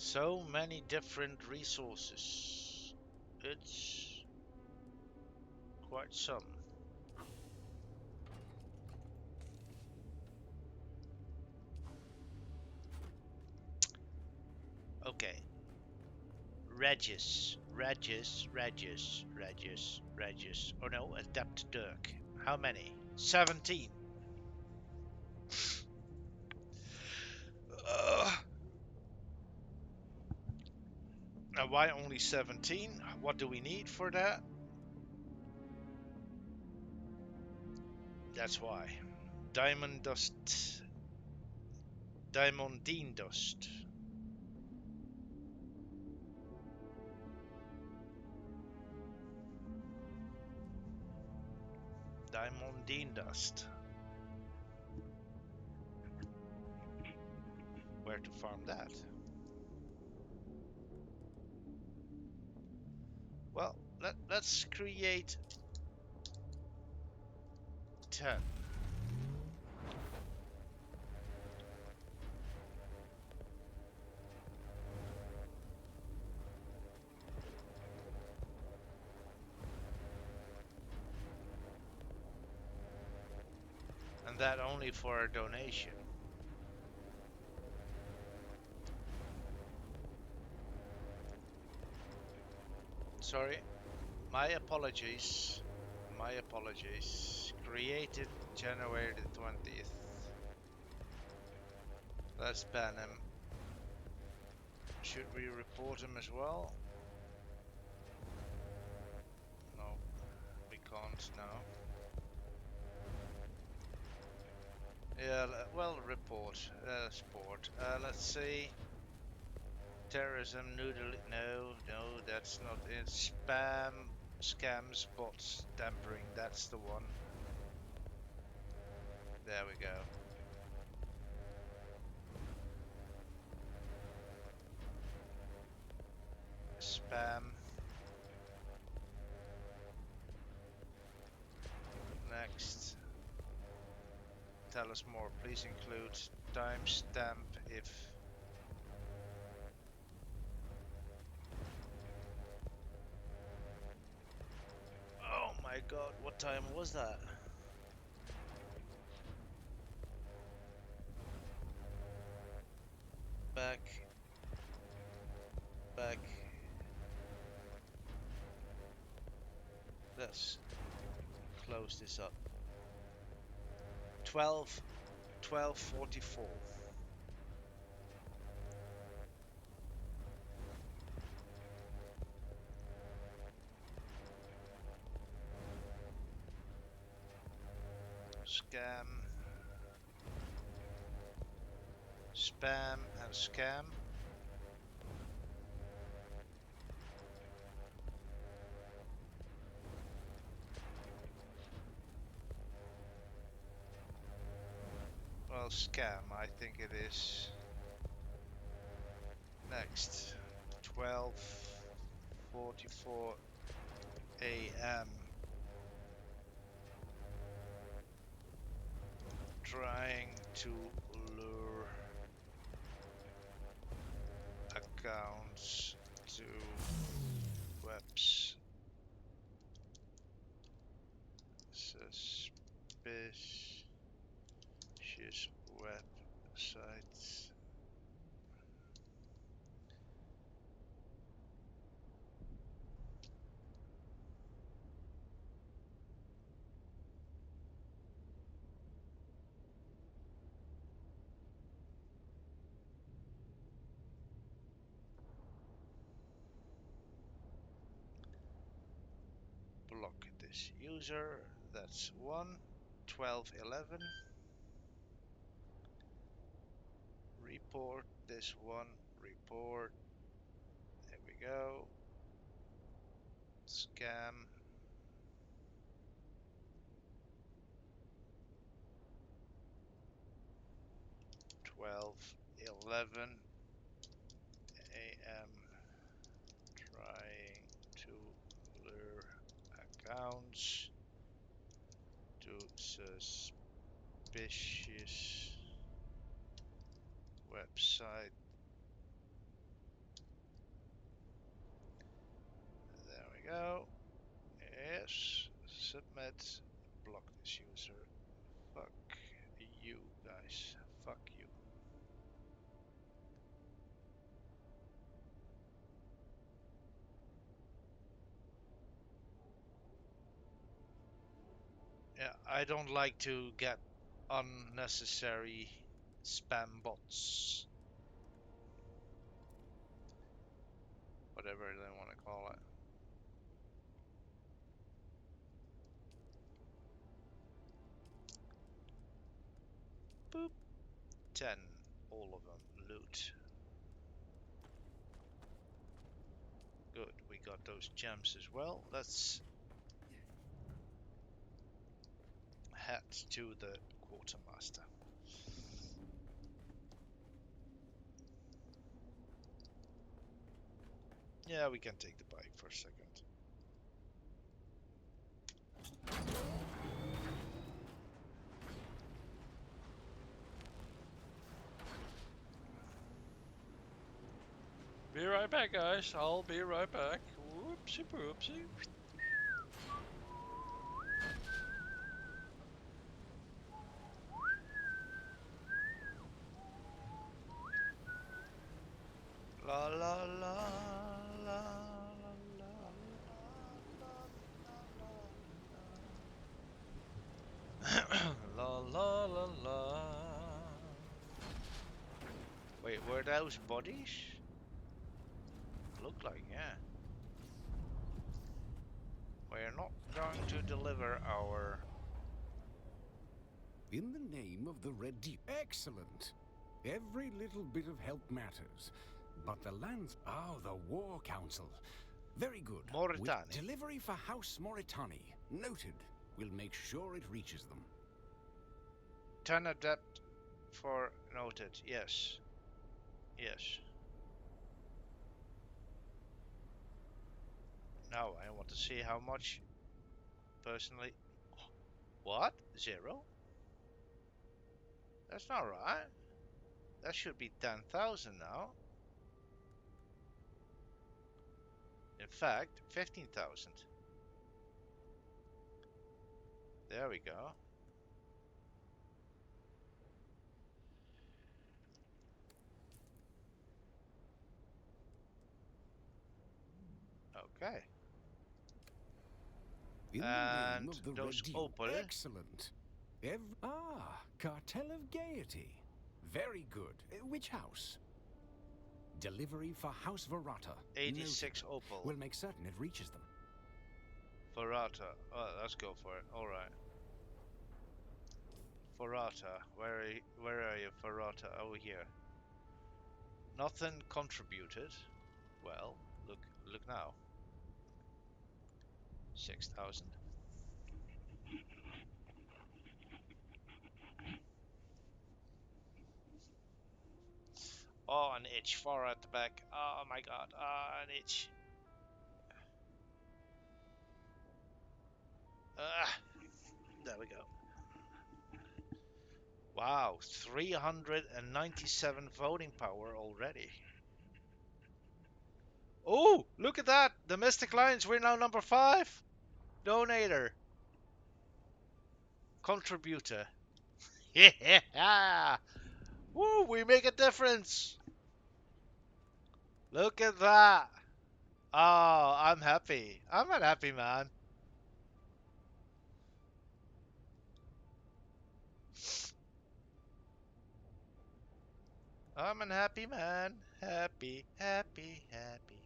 So many different resources. It's quite some. Okay. Regis. Oh no, Adept Dirk. How many? 17. Now why only 17? What do we need for that? That's why. Diamond dust. Diamondine dust. Diamondine dust. Where to farm that? Well, let's create 10. And that only for a donation. Sorry, my apologies. My apologies. Created January the 20th. Let's ban him. Should we report him as well? No, we can't now. Yeah, well, report. Sport. Let's see. Terrorism, noodle. No, that's not it. Spam, scams, bots, tampering. That's the one. There we go. Spam. Next. Tell us more. Please include timestamp if. Oh my god, what time was that? Back. Let's close this up. 12:44. Scam, spam and scam. Well, scam, I think it is. Next, 12:44 a.m. Trying to lure accounts to webs. Suspicious websites. Block this user. That's one. 12:11. Report this one. Report. There we go. Scam. 12:11 a.m. Trying to lure accounts to suspicious. 12:11 a.m. Trying to lure accounts to suspicious. 12:11 a.m. Trying to lure accounts to suspicious. Website. 12:11 a.m. Trying to lure accounts to suspicious. Website. 12:11 a.m. Trying to lure accounts to suspicious. Website. Submit. Block this user. Fuck you guys. Fuck you. Yeah, I don't like to get unnecessary spam bots. Whatever they want to call it. Boop. 10. All of them. Loot. Good. We got those gems as well. Let's head to the quartermaster. Yeah, we can take the bike for a second. Be right back, guys. I'll be right back. Whoopsie poopsie. La la la la la la la la la. Wait, were those bodies? Look like, yeah. We're not going to deliver our... In the name of the Red Deep. Excellent. Every little bit of help matters. But the lands... Oh, the War Council. Very good. Mauritania. With delivery for House Mauritani. Noted. We'll make sure it reaches them. 10 adept for noted. Yes. Yes. Now I want to see how much personally. What? 0? That's not right. That should be 10,000 now. In fact, 15,000. There we go. Okay. In the And name of the those Red Deep. opal. Excellent. Cartel of Gaiety. Very good. Which house? Delivery for House Verata. 86 Noted. opal. We'll make certain it reaches them. Verata. Oh, let's go for it. Alright. Verata. Where are you, Verata? Over here. Nothing contributed. Well, look now. 6,000. Oh, an itch far at the back. Oh my god. Ah, an itch. Ah, there we go. Wow, 397 voting power already. Oh, look at that! The Mystic Lions, we're now number 5. Donator. Contributor. Yeah! Woo, we make a difference! Look at that! Oh, I'm happy. I'm a happy man. I'm an happy man. Happy, happy, happy.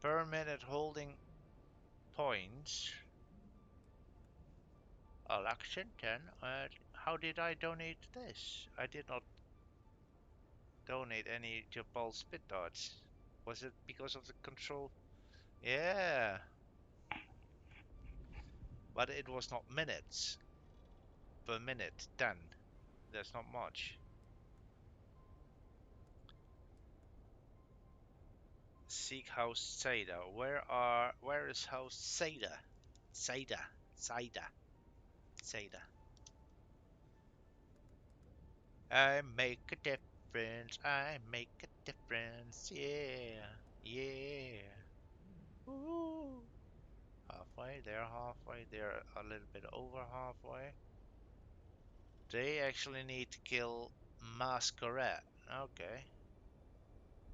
Per minute holding points. Lexington, how did I donate this? I did not donate any to Paul Spit Darts. Was it because of the control? Yeah. But it was not minutes. Per minute, 10. That's not much. Seek House Seda. Where is House Seda? Seda. I make a difference. I make a difference. Yeah. Yeah. Ooh. Halfway. They're halfway. They're a little bit over halfway. They actually need to kill Masquerade. Okay.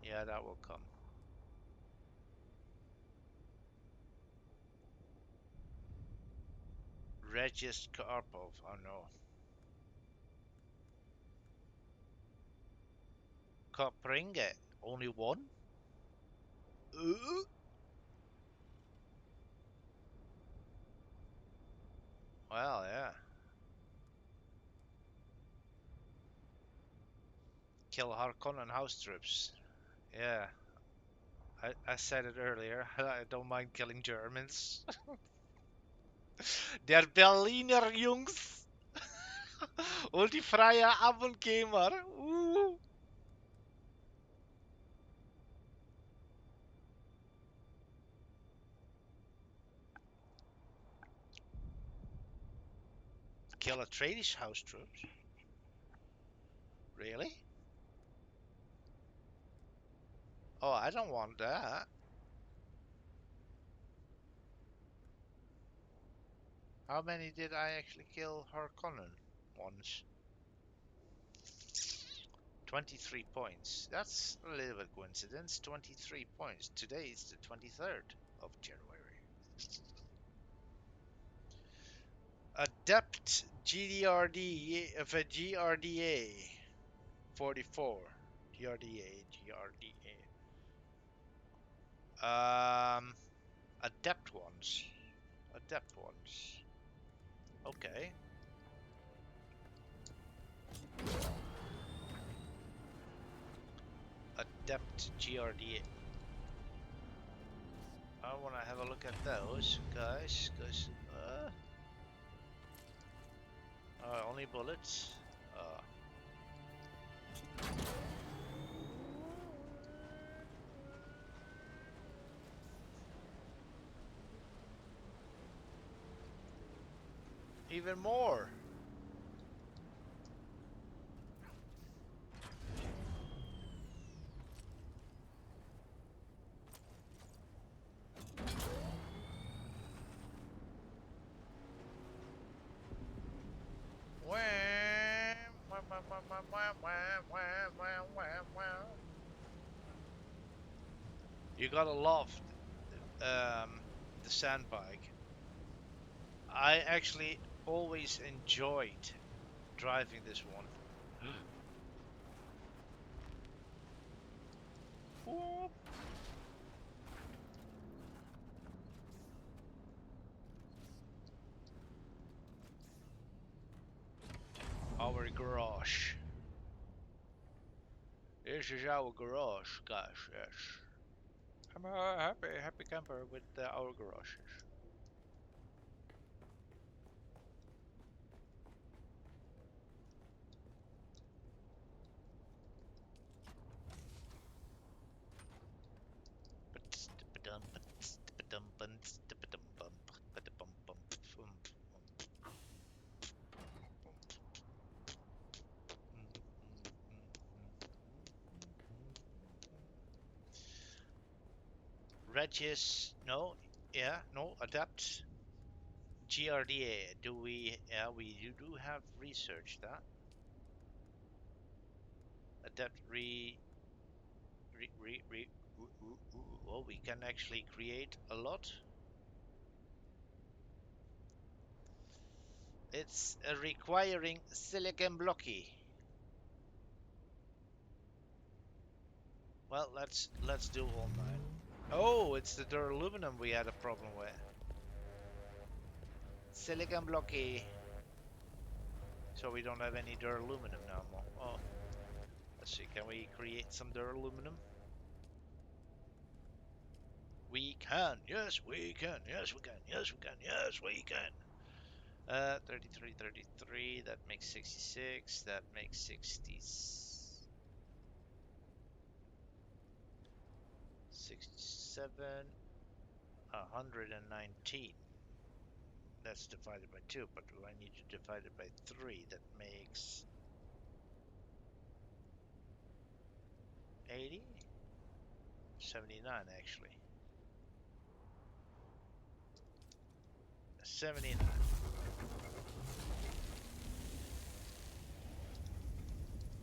Yeah, that will come. Regis Karpov. Oh no. Kopringe. Only one? Well, yeah. Kill Harkonnen house troops. Yeah. I said it earlier. I don't mind killing Germans. Der Berliner Jungs. Und die freie Abendgamer. Kill a Tradish house troops? Really? Oh, I don't want that. How many did I actually kill Harkonnen? Once. 23 points. That's a little bit coincidence. 23 points. Today is the 23rd of January. Adept GDRD of a GRDA 44. GRDA. Adept ones. Adept ones. Okay. Adept GRDA. I want to have a look at those, guys, because only bullets. Even more. You gotta love the sandbike. I actually always enjoyed driving this one. Whoop. Our garage. This is our garage, guys. Yes, I'm a happy camper with our garages. Regis, no, yeah, no, adapt. GRDA, do we, yeah, we do have research that. Adapt oh, we can actually create a lot. It's requiring silicon blocky. Well, let's do all nine. Oh, it's the duraluminum we had a problem with. Silicon blocky. So we don't have any duraluminum now more. Oh, let's see. Can we create some duraluminum? We can. Yes, we can. Yes, we can. Yes, we can. Yes, we can. 33, 33. That makes 66. That makes 60. 67. 119. That's divided by 2, but I need to divide it by 3. That makes 80? 79 actually. 79.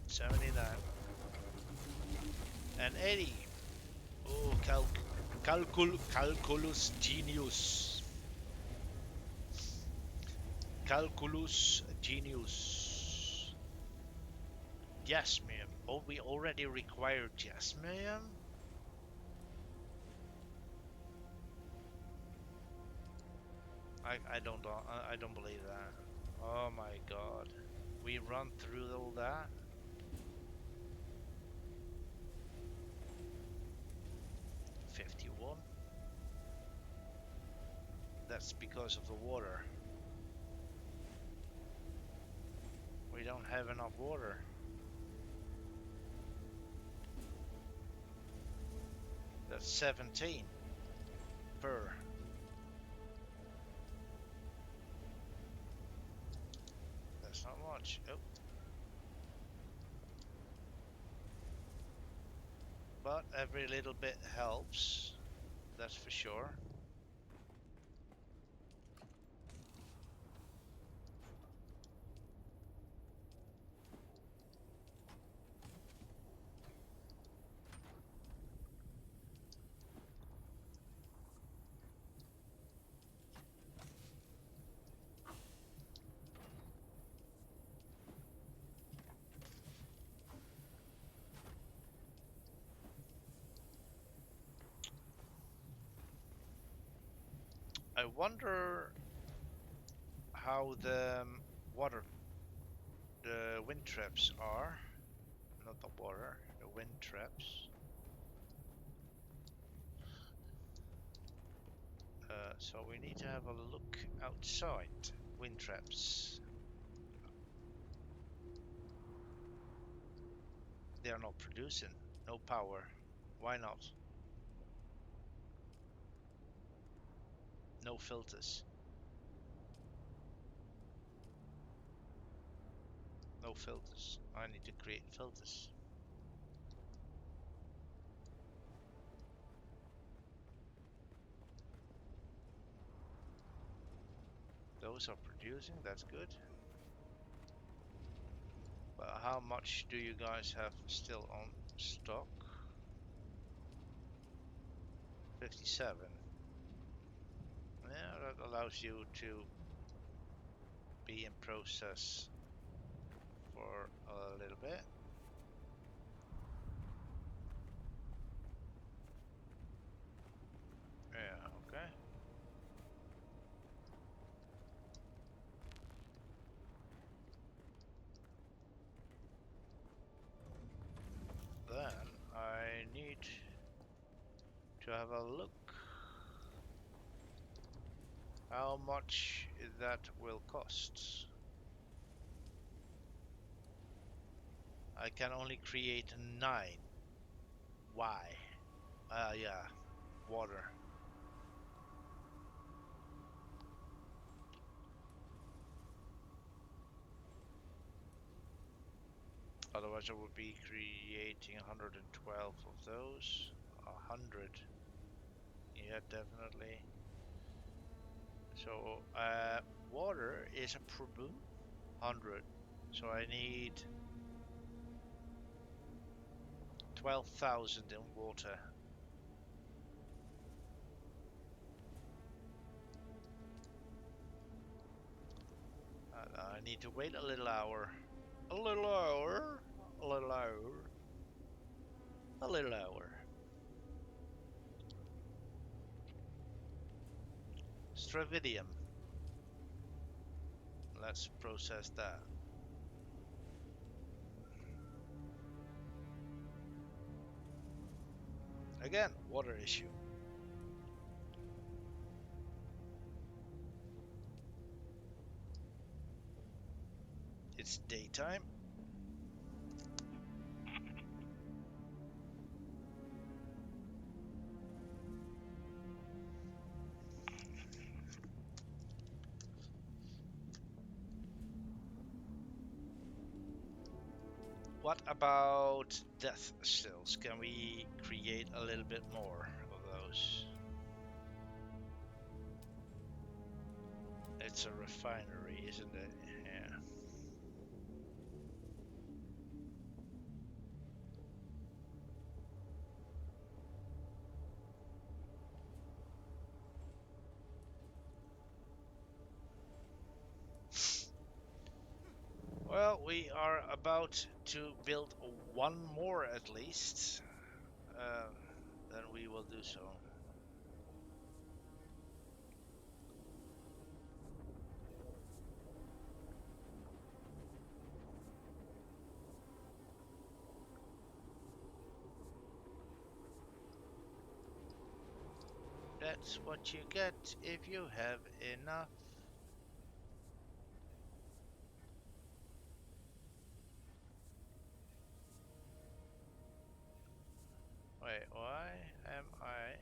79. And 80. Oh, calculus genius. Calculus genius. Jasmium. Oh, we already require jasmium? I don't believe that. Oh my god. We run through all that? $51. That's because of the water. We don't have enough water. That's 17 per. That's not much. Oh. But every little bit helps. That's for sure. I wonder how the the wind traps are. Not the water, the wind traps. So we need to have a look outside. Wind traps. They are not producing. No power. Why not? No filters. No filters. I need to create filters. Those are producing, that's good. But how much do you guys have still on stock? 57. Yeah, that allows you to be in process for a little bit. Yeah, okay. Then I need to have a look how much that will cost. I can only create 9. Why? Yeah, water. Otherwise I would be creating 112 of those. 100. Yeah, definitely. So, water is a problem. 100. So I need 12,000 in water. I need to wait a little hour. A little hour. A little hour. A little hour. Stravidium. Let's process that. Again, water issue. It's daytime. What about death stills? Can we create a little bit more of those? It's a refinery, isn't it? Yeah. Well, we are about to build one more at least. Then we will do so. That's what you get if you have enough. Wait, why am I?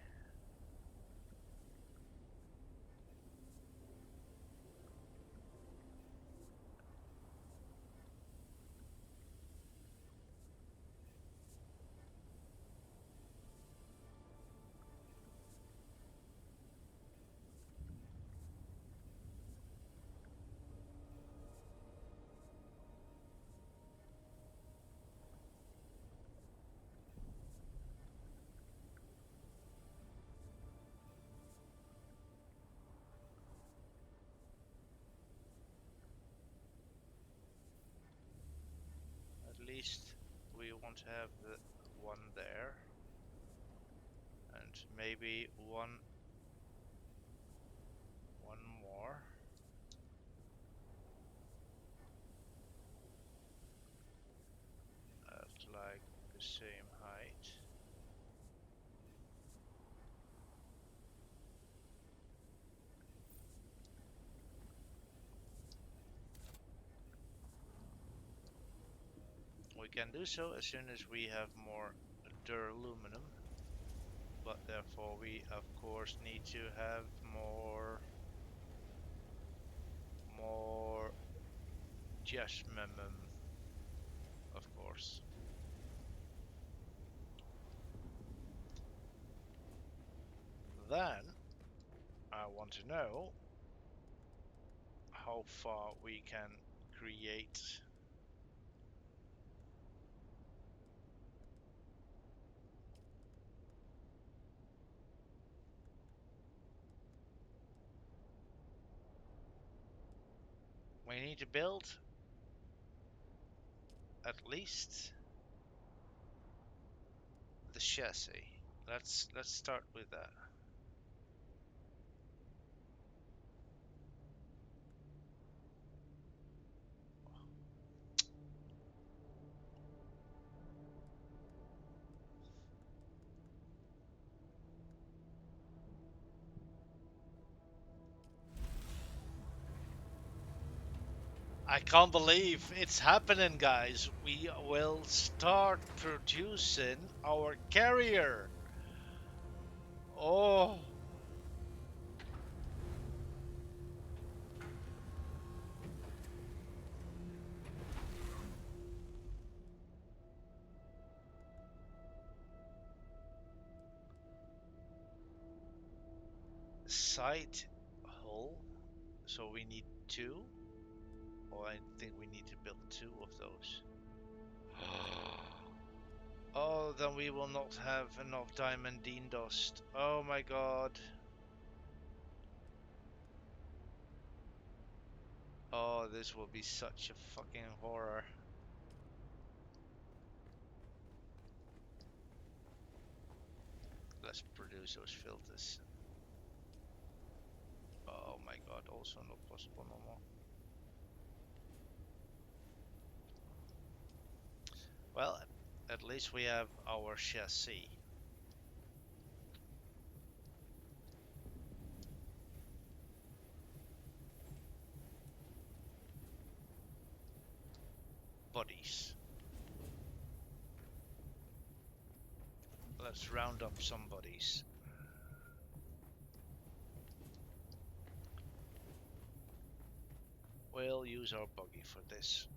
At least we want to have the one there, and maybe one more. At like the same height. We can do so as soon as we have more duraluminum, but therefore we of course need to have more jasmine, of course. Then I want to know how far we can create. We need to build at least the chassis. Let's start with that. I can't believe it's happening, guys. We will start producing our carrier. Oh. Side hull. So we need two. Oh, I think we need to build two of those. Oh, then we will not have enough diamondine dust. Oh my god. Oh, this will be such a fucking horror. Let's produce those filters. Oh my god, also not possible no more. Well, at least we have our chassis. Bodies. Let's round up some bodies. We'll use our buggy for this.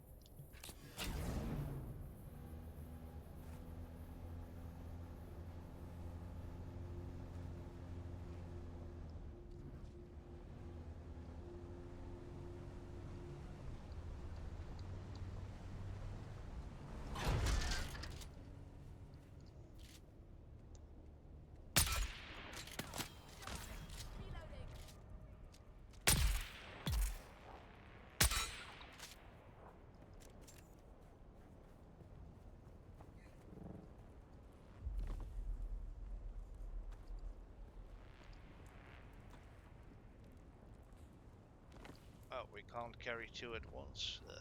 we can't carry two at once. Ugh.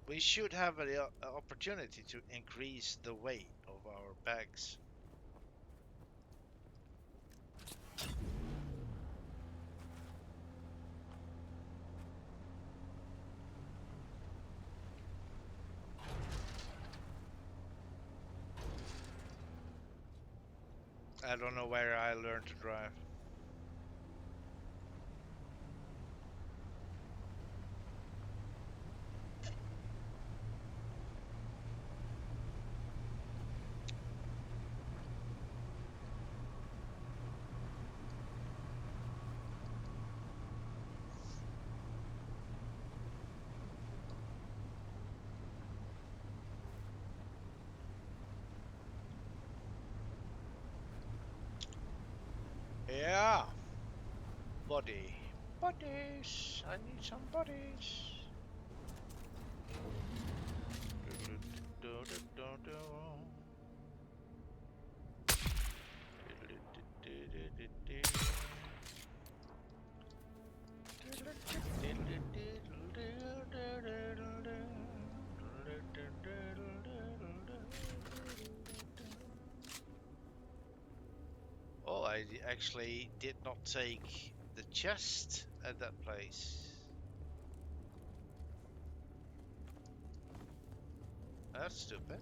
We should have an opportunity to increase the weight of our bags. I don't know where I learned to drive. Yeah, body. Bodies. I need some bodies. Oh, I actually did not take the chest at that place. That's stupid.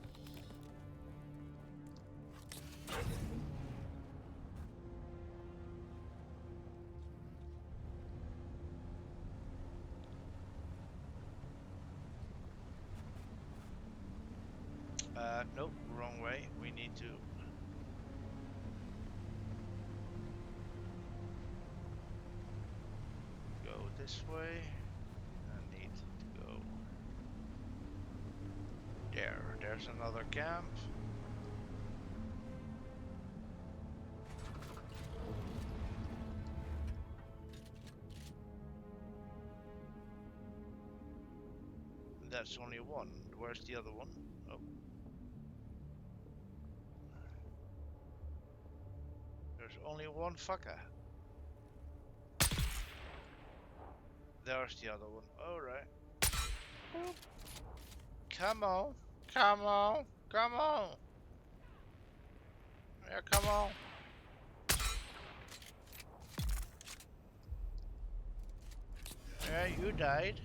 Nope, wrong way. We need to go this way. I need to go there. There's another camp. That's only one. Where's the other one? Oh. There's only one fucker. There's the other one. Alright. Come on. Come on. Come on. Yeah, come on. Yeah, you died.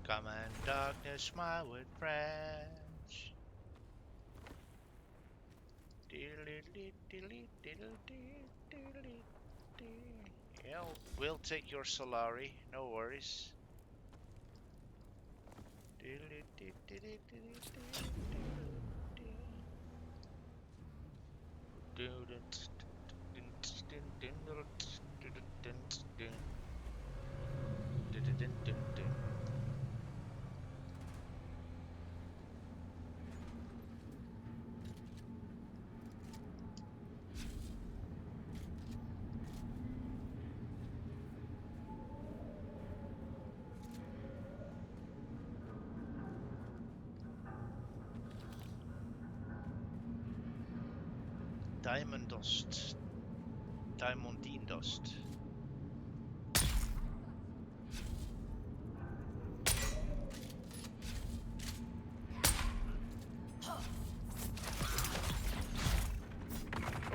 Come and darkness, smile with friends. Yeah, we'll take your Solari, no worries. Diamond dust. Diamondine dust.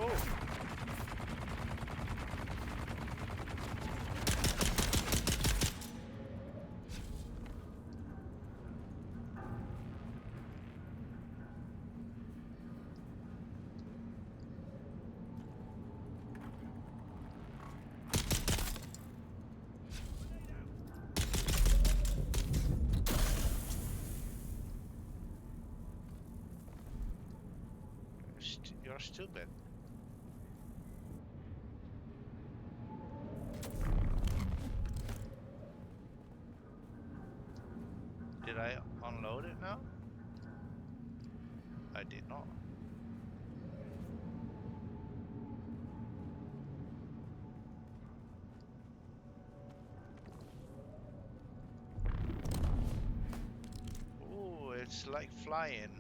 Oh. You're stupid. Did I unload it now? I did not. Ooh, it's like flying.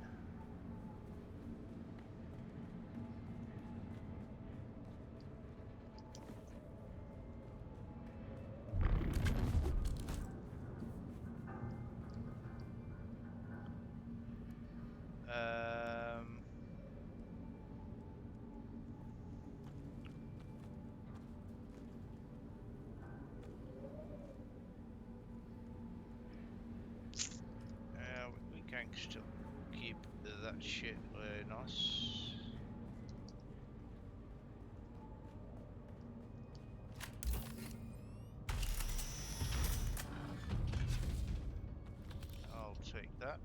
tanks to keep that shit in us. I'll take that.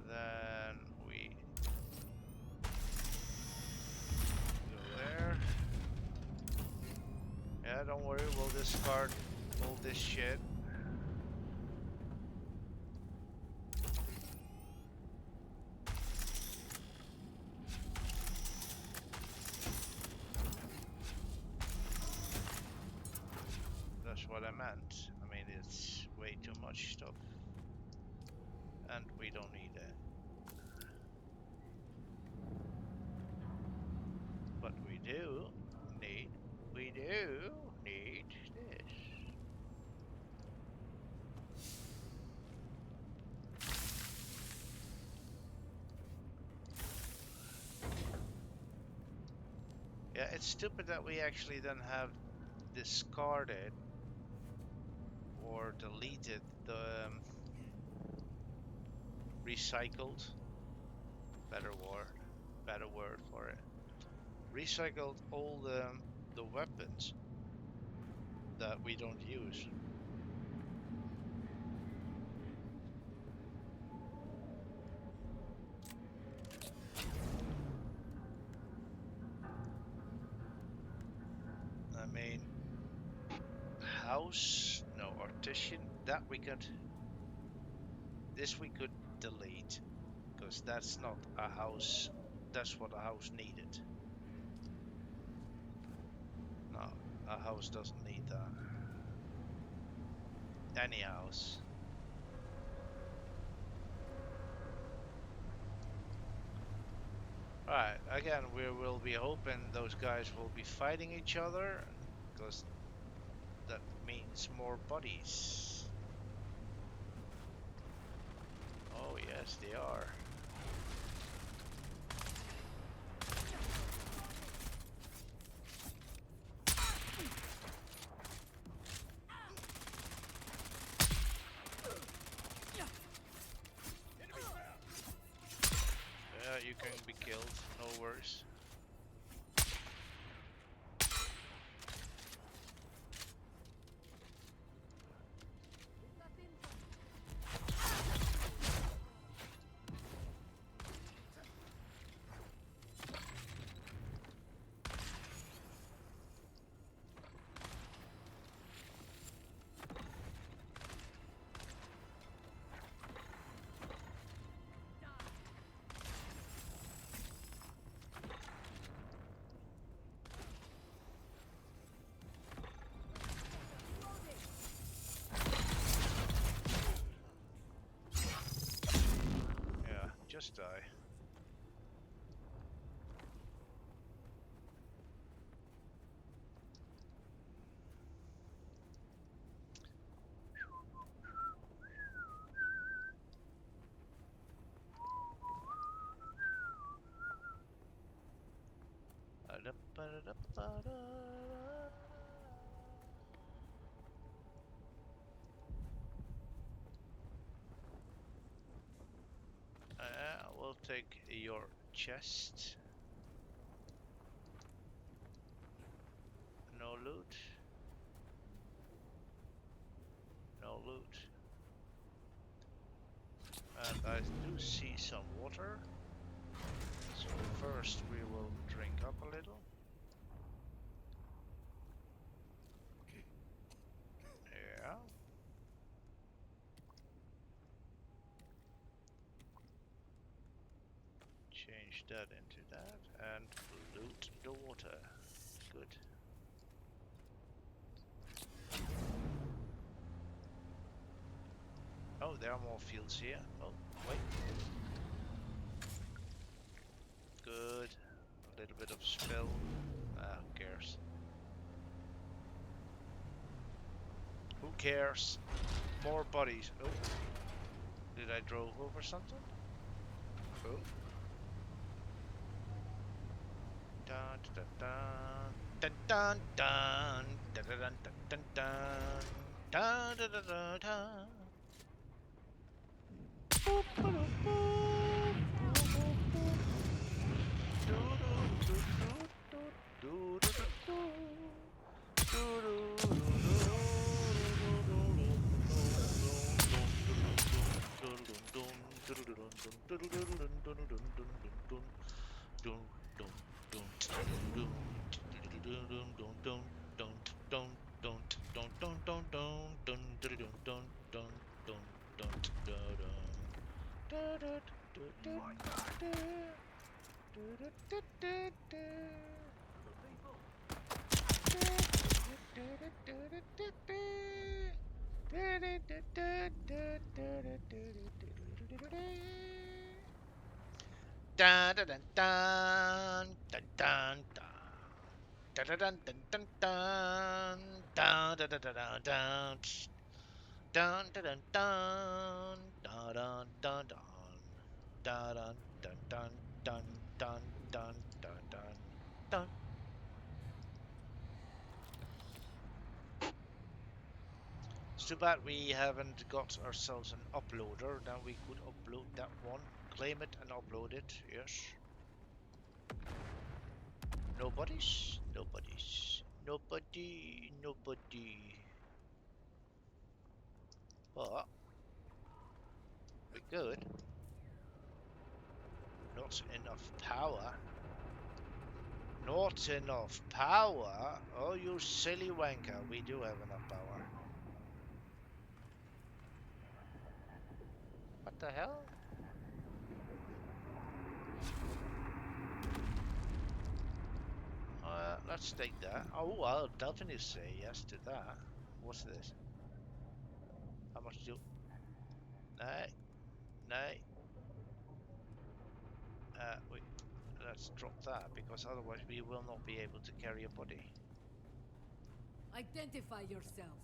Then we go there. Yeah, don't worry, we'll discard all this shit. That's what I meant. I mean, it's way too much stuff. And we don't need it. But we do need this. Yeah, it's stupid that we actually then have discarded or deleted the recycled, better word for it. Recycled all the weapons that we don't use. I mean, house, no, artisan, that we could, this we could delete, because that's not a house, that's what a house needed. No, a house doesn't need that. Any house. Alright, again, we will be hoping those guys will be fighting each other, because that means more bodies. Oh yes, they are. Yeah, you can be killed, no worries. Just die. We'll take your chest. No loot. No loot. And I do see some water. So first we will drink up a little. Yeah. Change that into that and loot the water. Good. Oh, there are more fields here. Oh, wait. Good. A little bit of spill. Who cares? Who cares? More bodies. Oh. Did I drove over something? Oh. Dun dun dun dun dun dun dun dun dun dun dun dun dun dun dun. Dun dun dun dun dun dun dun. Dun dun dun dun dun dun dun dun dun dun dun. Dun dun dun dun dun dun dun dun dun dun dun dun dun dun dun dun. It's too bad we haven't got ourselves an uploader. Then we could upload that one, claim it and upload it. Yes. Nobody's? Nobody's. Nobody. Nobody. But we could. Not enough power. Not enough power? Oh, you silly wanker. We do have enough power. What the hell? Let's take that. Oh, I'll definitely say yes to that. What's this? How much do... Nay. Nay. Wait. Let's drop that, because otherwise we will not be able to carry a body. Identify yourself.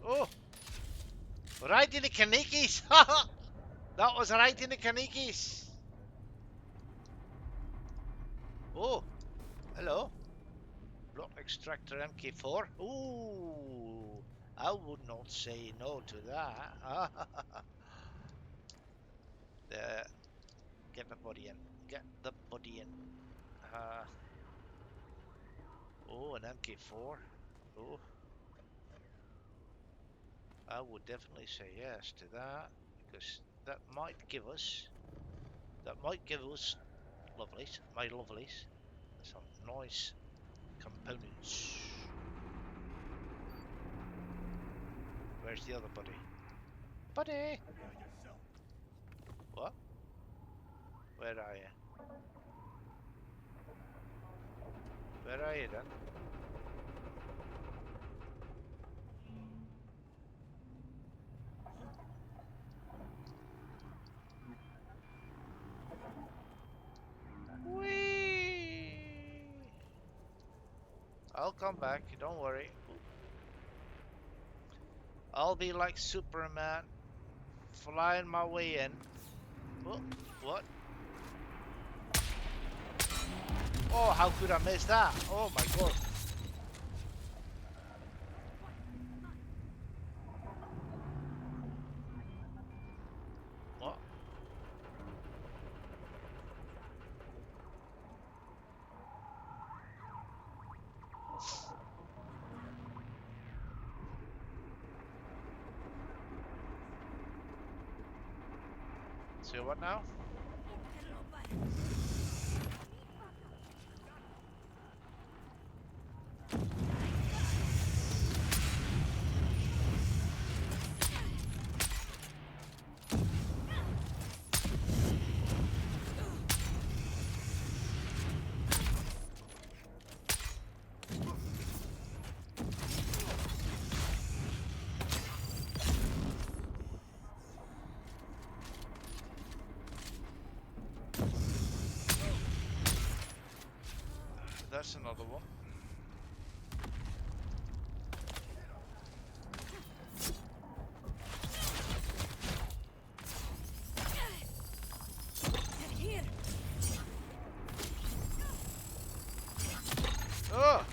Oh! Right in the Kanikis! That was right in the Kanikis! Oh! Hello. Blood extractor MK4. Ooh! I would not say no to that. Get the body in. Get the body in. Oh, an MK4. Oh. I would definitely say yes to that, because that might give us lovelies, my lovelies, some nice components. Where's the other buddy? Buddy! What? Where are you? Where are you then? Whee! I'll come back, don't worry. I'll be like Superman, flying my way in. Oh, what? Oh, how could I miss that? Oh my god. What? So what now? That's another one. Oh!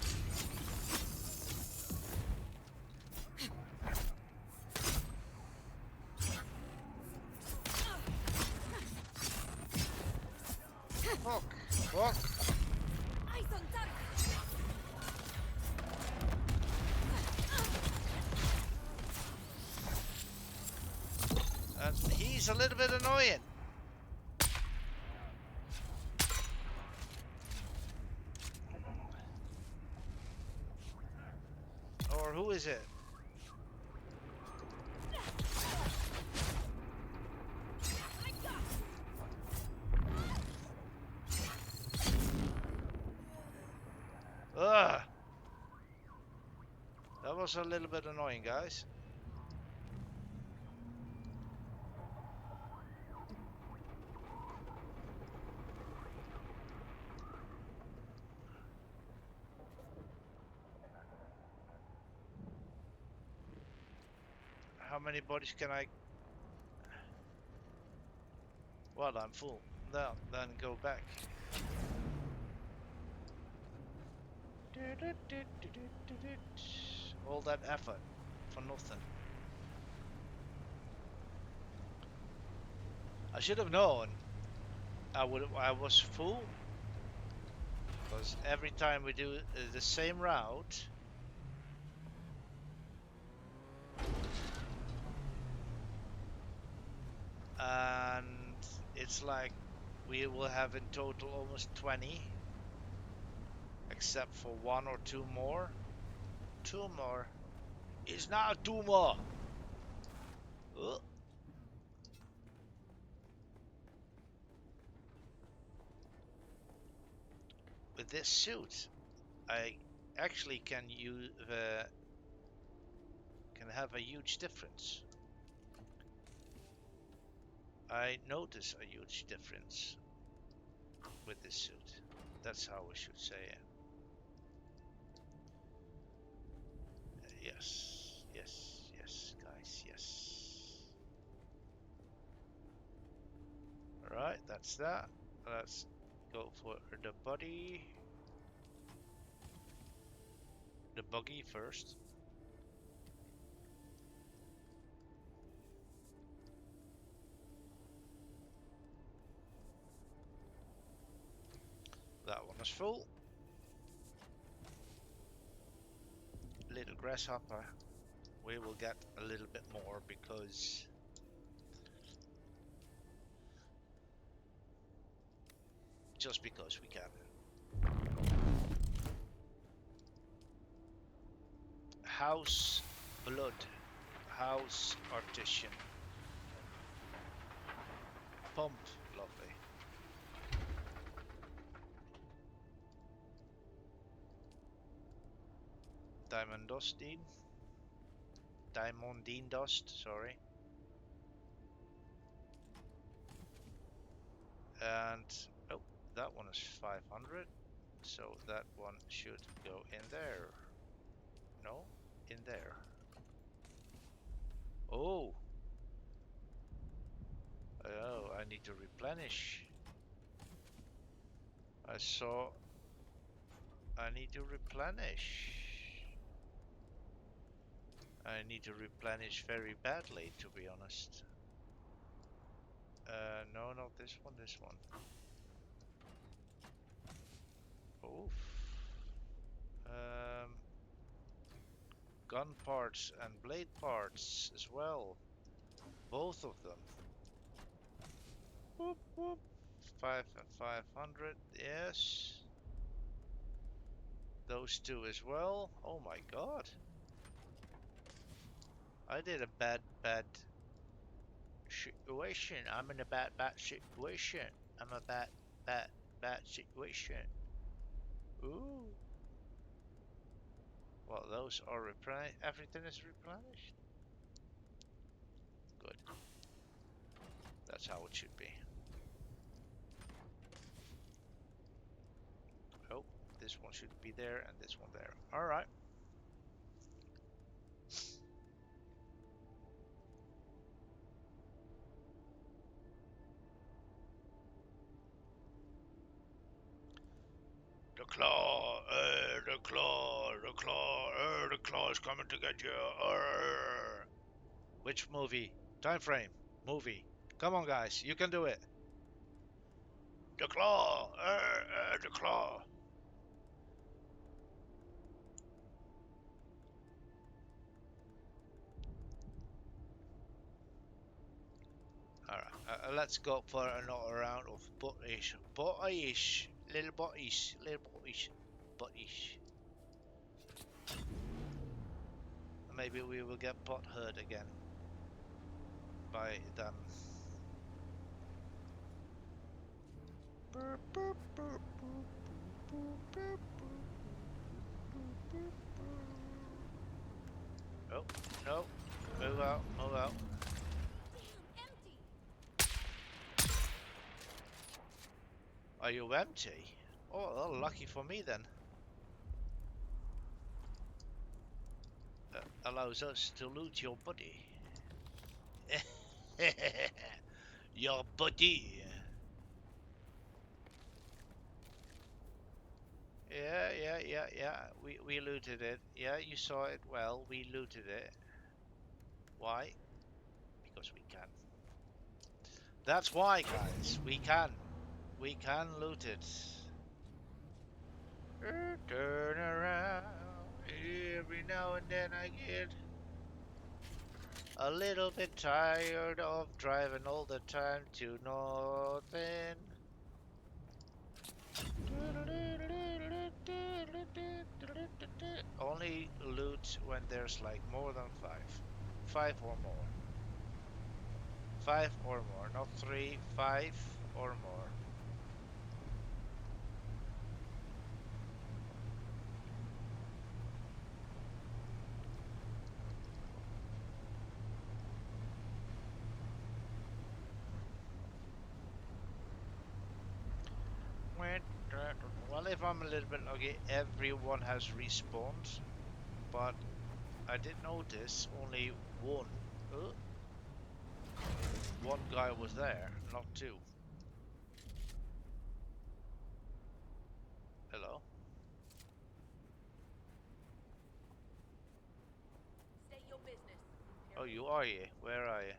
He's a little bit annoying. Or who is it? Ugh. That was a little bit annoying, guys. How many bodies can I... Well, I'm full. No, then go back. All that effort for nothing. I should have known I was full, because every time we do the same route, and it's like we will have in total almost 20, except for one or two more. Two more. It's not two more. Ugh. With this suit, I actually can have a huge difference. I notice a huge difference with this suit. That's how we should say it. Yes, yes, yes, guys, yes. Alright, that's that. Let's go for the body. The buggy first. That one is full. Little grasshopper. We will get a little bit more because just because we can. House blood. House artisan. Pump. Lovely. Diamondine dust, sorry. And oh, that one is 500, so that one should go in there. No, in there. Oh, I need to replenish. I need to replenish. I need to replenish very badly, to be honest. No, not this one, this one. Oof. Gun parts and blade parts as well. Both of them. Whoop, whoop. 5 and 500, yes. Those two as well. Oh my god. I did a bad situation. I'm in a bad situation. I'm a bad situation. Ooh. Well, those are replenished. Everything is replenished. Good. That's how it should be. Oh, this one should be there and this one there. Alright. The claw, the claw, the claw, the claw is coming to get you. Which movie? Time frame. Movie. Come on, guys, you can do it. The claw, the claw. All right. Let's go for another round of buttish. Buttish. Little buttish. Little buttish. Buttish. Maybe we will get butt hurt again by them. Oh, no. Move out, move out. Are you empty? Oh, well, lucky for me then. Allows us to loot your body. Your body. Yeah. We looted it. Yeah, you saw it. Well, we looted it. Why? Because we can. That's why, guys. We can. We can loot it. Turn around. Every now and then I get a little bit tired of driving all the time to nothing. Only loot when there's like more than 5. 5 or more. 5 or more, not 3, 5 or more. Well, if I'm a little bit lucky, everyone has respawned, but I did notice only one guy was there, not 2. Hello? State your business. Oh, you are here. Where are you?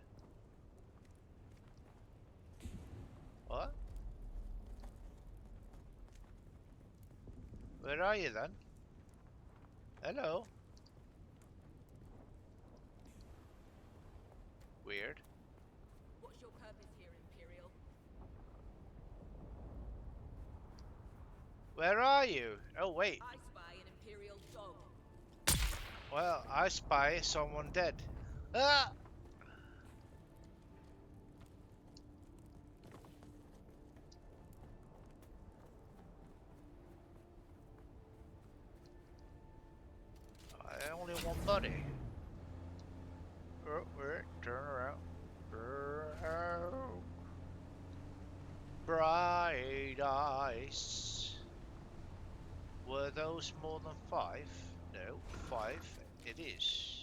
What? Where are you then? Hello? Weird. What's your purpose here, Imperial? Where are you? Oh, wait. I spy an Imperial dog. Well, I spy someone dead. Ah! I only one buddy. Oh, wait, turn around. Bright eyes. Were those more than 5? No, 5 it is.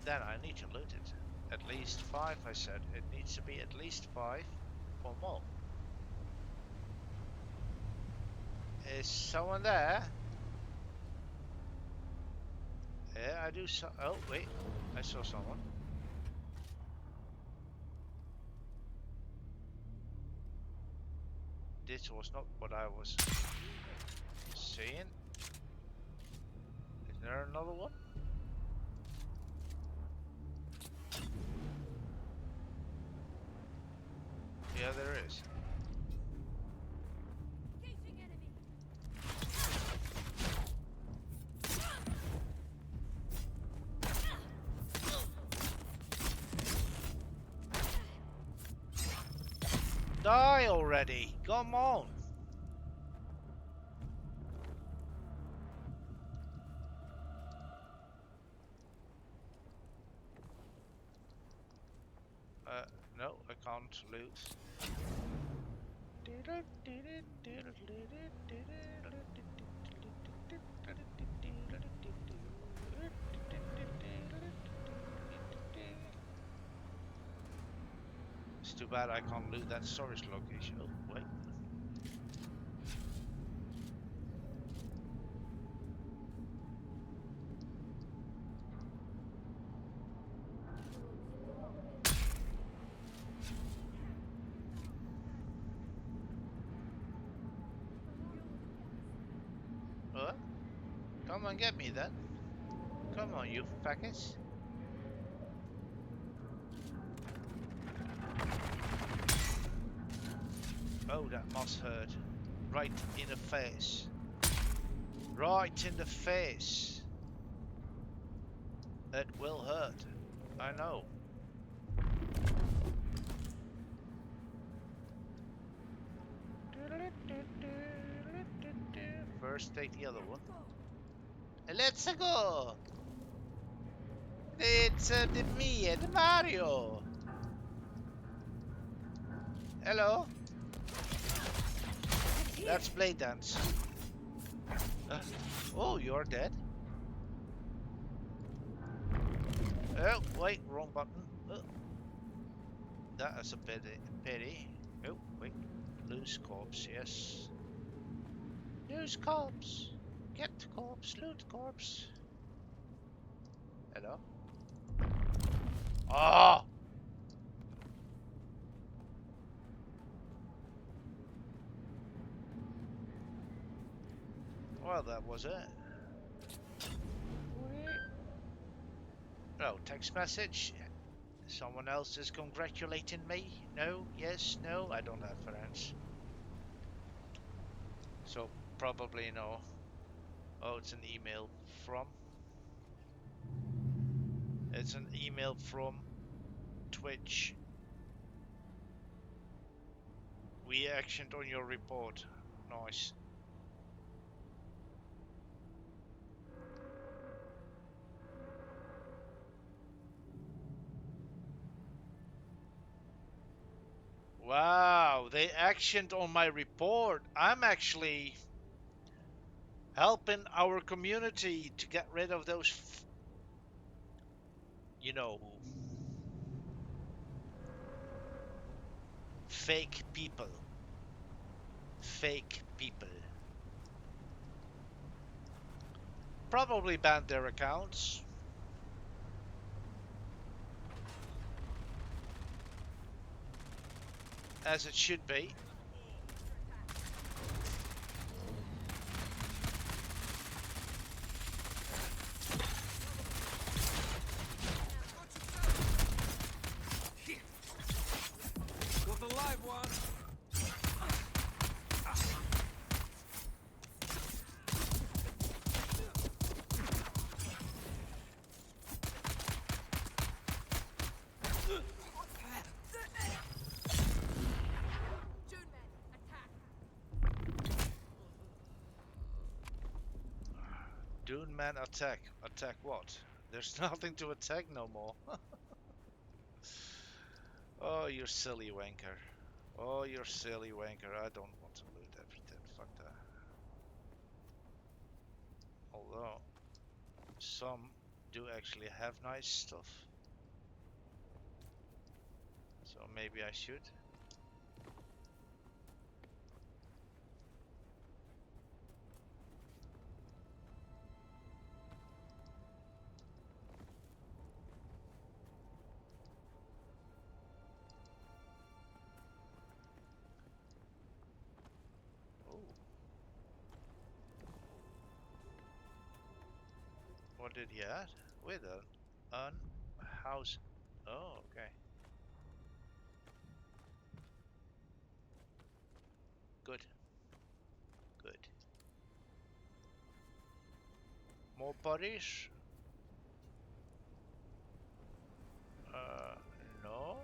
Then I need to loot it. At least 5, I said. It needs to be at least 5 or more. Is someone there? Yeah, I do so. Oh, wait. I saw someone. This was not what I was seeing. Is there another one? Yeah, there is. Engaging enemy. Die already! Come on! No, I can't loot. It's too bad I can't loot that storage location. Oh, wait. What? Come and get me then. Come on, you faggots. Oh, that must hurt. Right in the face. Right in the face. That will hurt. I know. First, take the other one. Let's go! It's me and Mario. Hello. Let's play dance. Oh, you're dead. Oh, wait, wrong button. That is a pity. Oh, wait. Loose corpse, yes. Loose corpse. Get corpse, loot corpse. Hello? Ah! Well, that was it. Oh, text message. Someone else is congratulating me. No, yes, no, I don't have friends. So probably no. Oh, it's an email from. It's an email from Twitch. We actioned on your report. Nice. Wow, they actioned on my report. I'm actually helping our community to get rid of those, you know, fake people. Fake people. Probably banned their accounts. As it should be. Got the live one. Dune men, attack! Dune man attack. Attack what? There's nothing to attack no more. Oh, you silly wanker. Oh, you're silly wanker. I don't want to loot everything. Fuck that. Although, some do actually have nice stuff. So maybe I should. Oh. What did he add? With an house. Oh, okay. Good. Good. More bodies? No.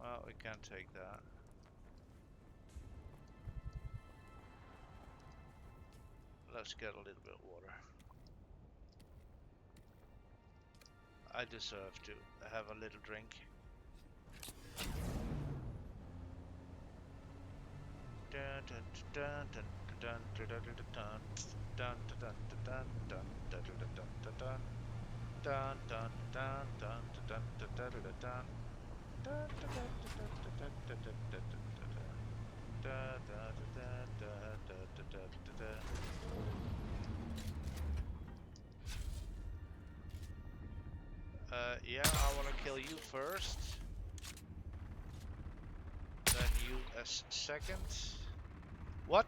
Well, we can't take that. Let's get a little bit of water. I deserve to have a little drink. Yeah, I wanna kill you first. Then you as second. What?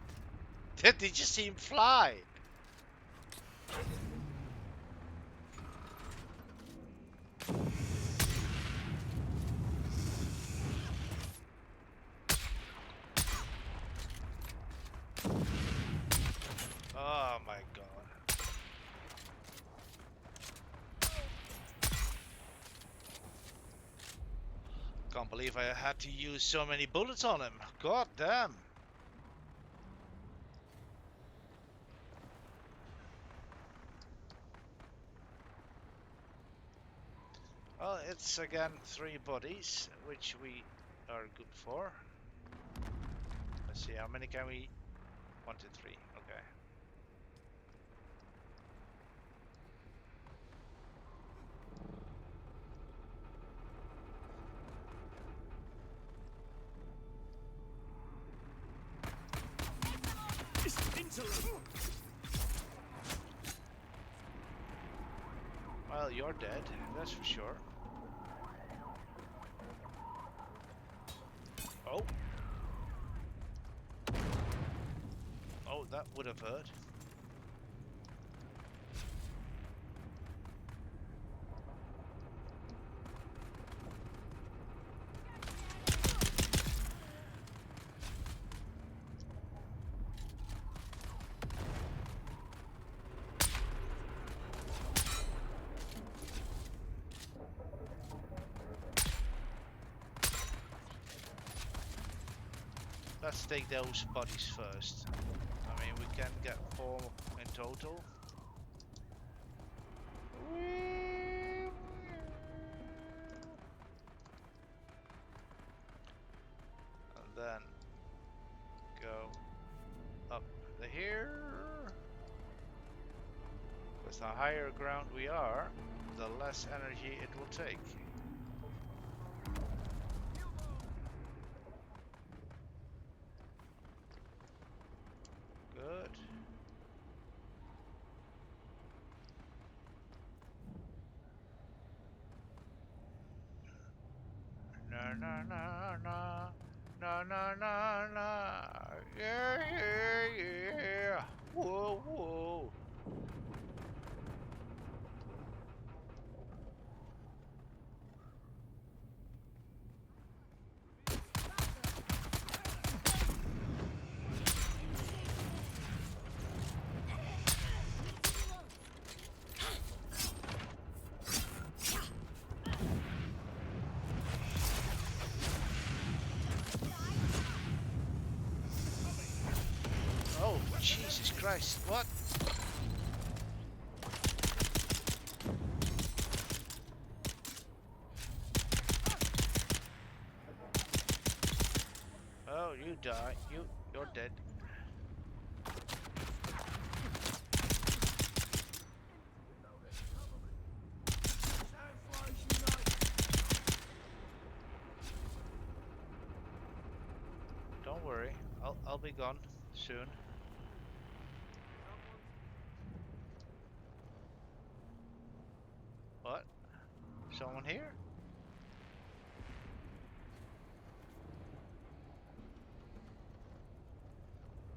Did you see him fly? Oh my god. Can't believe I had to use so many bullets on him. God damn. Well, it's again 3 bodies, which we are good for. Let's see, how many can we... 1, 2, 3, okay. Well, you're dead, that's for sure. Oh. Oh, that would have hurt. Let's take those bodies first. I mean, we can get 4 in total. And then go up here. Because the higher ground we are, the less energy it will take. Good. Na na na na na na na na. Yeah, yeah, yeah. Whoa, whoa. Oh, Jesus Christ, what? Oh, you die. You're dead. Don't worry, I'll be gone soon. What? Someone here?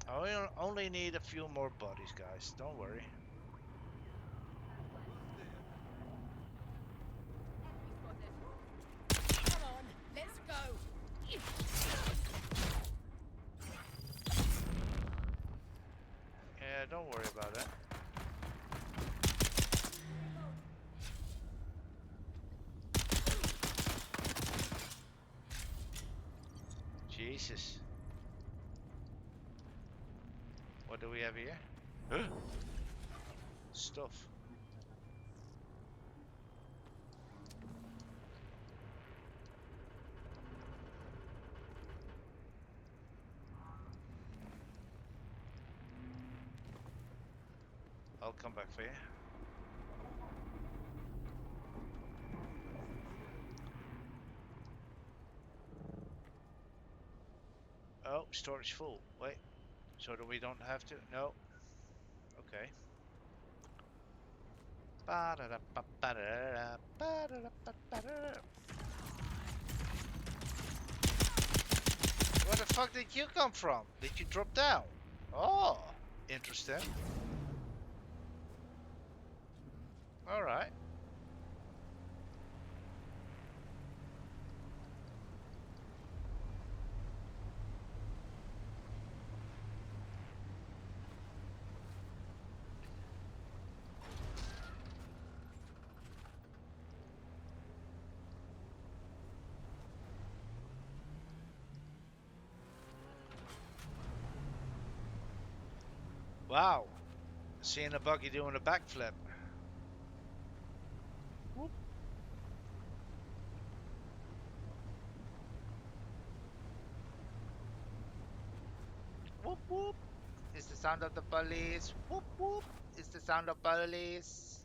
I only need a few more bodies, guys. Don't worry. Come on, let's go. Yeah, don't worry about that. Jesus. What do we have here? Stuff. I'll come back for you. Oh, storage full. Wait. So do we don't have to? No. Okay. Where the fuck did you come from? Did you drop down? Oh, interesting. All right. Wow. Seeing a buggy doing a backflip. Whoop. Whoop whoop. It's the sound of the police. Whoop whoop. It's the sound of police.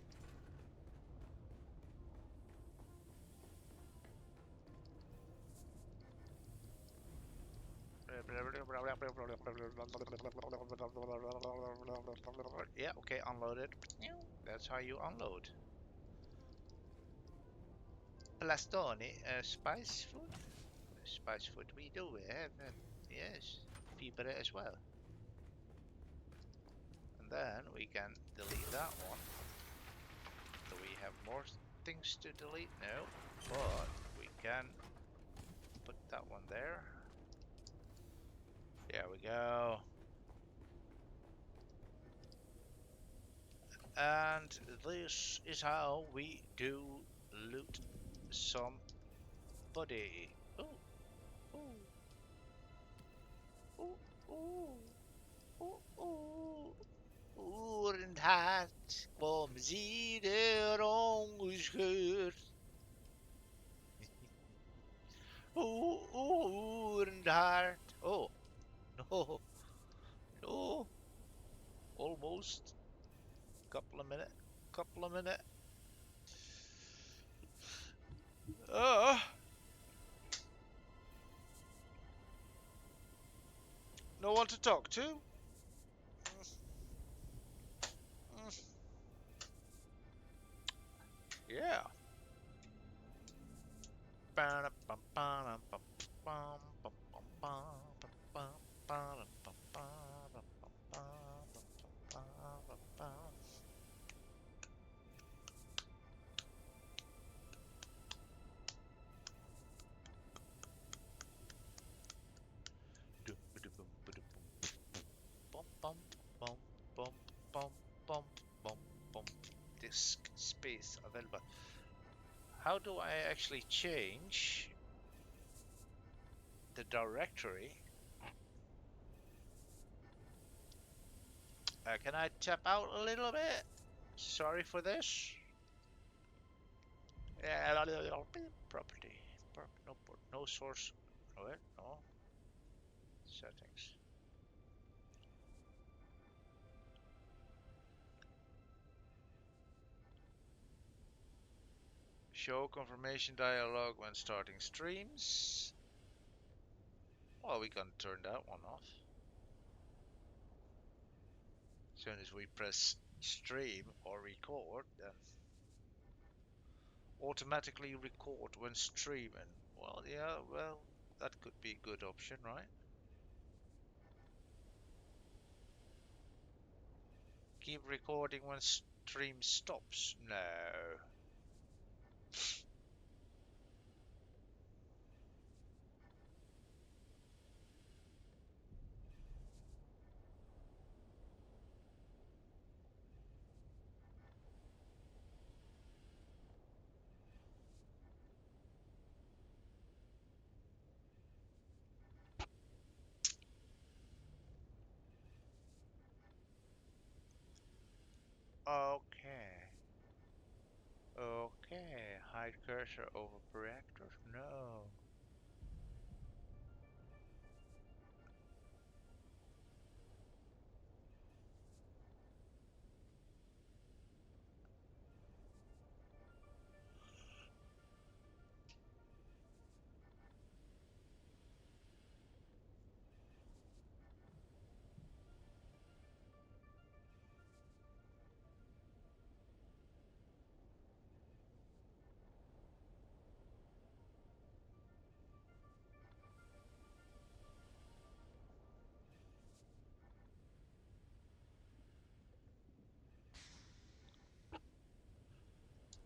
Yeah, okay, unloaded. That's how you unload. Plastone, spice food? Spice food we do have, yes, fibre as well. And then we can delete that one. Do we have more things to delete? No, but we can put that one there. There we go. And this is how we do loot somebody. Ooh, ooh, ooh, ooh, ooh, ooh. Oerendhart kwam sie er ongescheurd. Oerendhart. Oh, no, no, almost. Couple of minute. No one to talk to? Yeah. Disk space available. How do I actually change the directory? Can I tap out a little bit? Sorry for this. Property. No source. What? No. Settings. Show confirmation dialog when starting streams. Well, we can turn that one off. As soon as we press stream or record, then automatically record when streaming. Well, yeah, well, that could be a good option, right? Keep recording when stream stops. No. Okay. Okay. Hide cursor over reactors? No.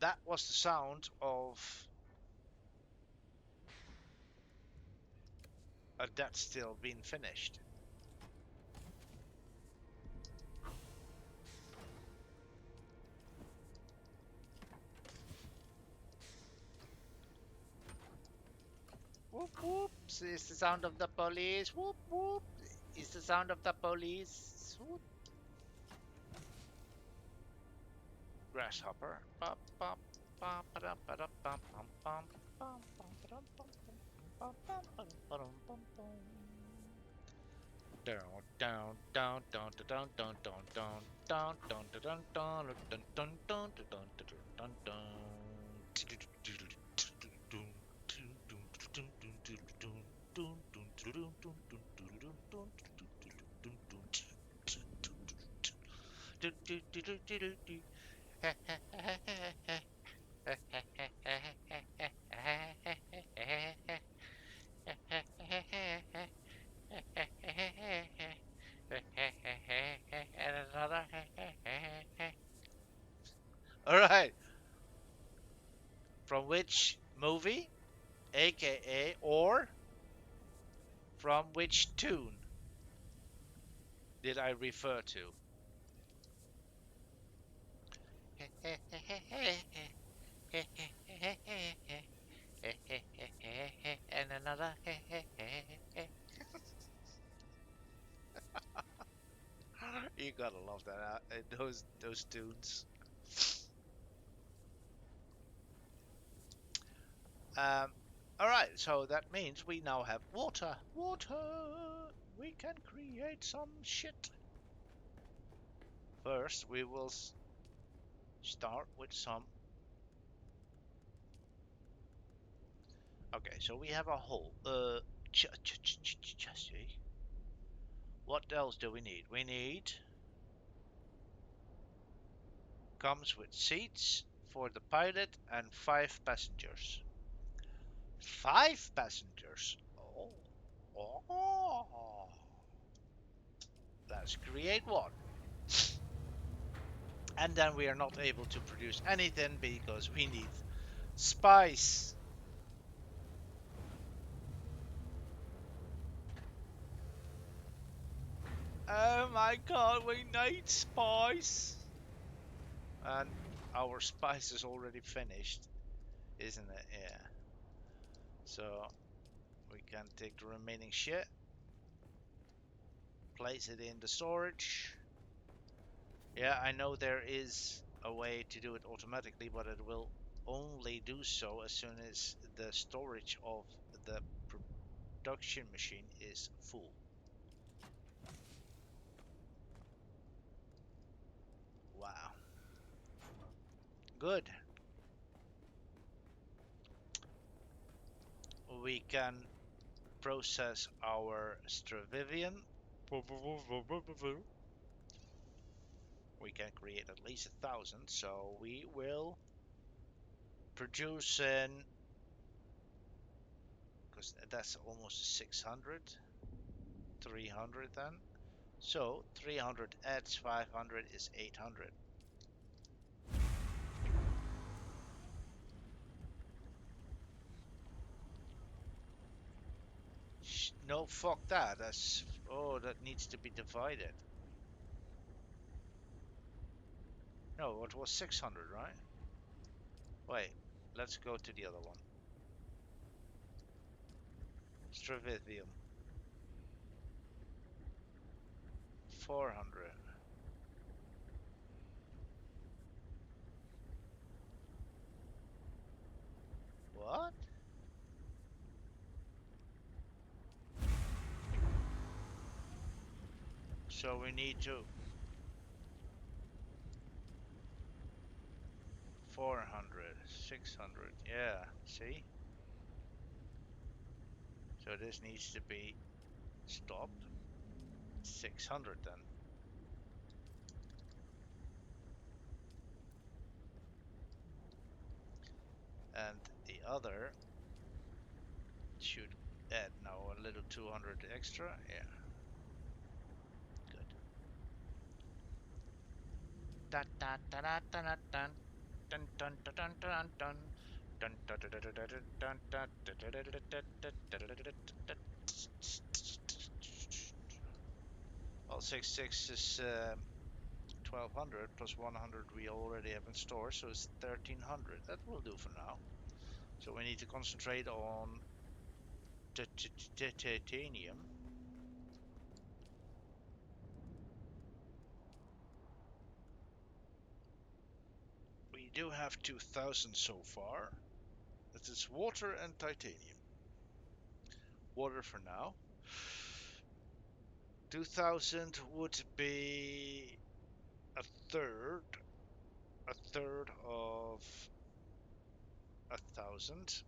that was the sound of a death still being finished. Whoop whoop. It's the sound of the police. Whoop whoop. It's the sound of the police. Whoop. Grasshopper. Bop, bop, bop, ba-dum, ba-dum, bum, bum, bum, bum, bum, ba-dum, bum, bum, bum, bum, bum, ba-dum, bum, bum. Down, down, down, down, down, down, down, down, down, down, down, down, down, down, down, down, down, and another. All right. From which movie, aka, or from which tune did I refer to? And another. You gotta love that. Those tunes. All right. So that means we now have water. Water. We can create some shit. First, we will start with some. Okay, so we have a hole. Jesse. What else do we need? We need comes with seats for the pilot and 5 passengers. 5 passengers. Oh. Let's create one. And then we are not able to produce anything because we need spice. Oh my god, we need spice. And our spice is already finished, isn't it? Yeah. So we can take the remaining shit, place it in the storage. Yeah, I know there is a way to do it automatically, but it will only do so as soon as the storage of the production machine is full. Wow. Good. We can process our Stravivian. We can create at least 1,000, so we will produce in, because that's almost 600, 300 then. So 300 adds 500 is 800. No, fuck that. That's, oh, that needs to be divided. No, it was 600, right? Wait, let's go to the other one. Stravivium. 400. What? So we need to 400, 600. Yeah, see? So this needs to be stopped. 600 then. And the other should add now a little 200 extra. Yeah. Good. Da, da, da, da, da, da, da. Dun dun dun dun dun dun. Dun dun dun dun dun dun dun dun. Well, 66 is 1200 plus 100 we already have in store, so it's 1300. That will do for now. So we need to concentrate on titanium. We do have 2000 so far. That is water and titanium. Water for now. 2000 would be a third of 1000.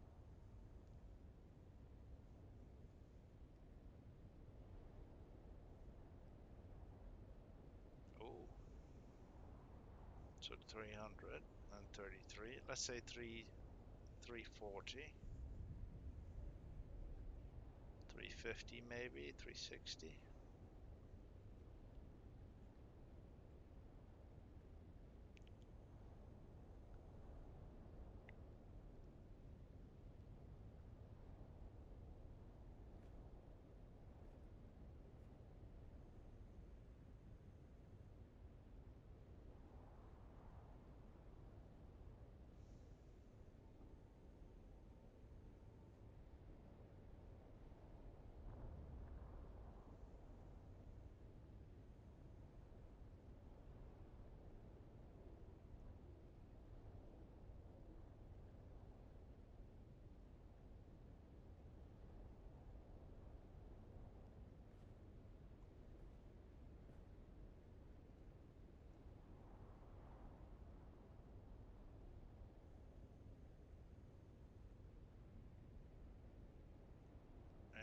Oh, so 333. Let's say 340, 350 maybe, 360.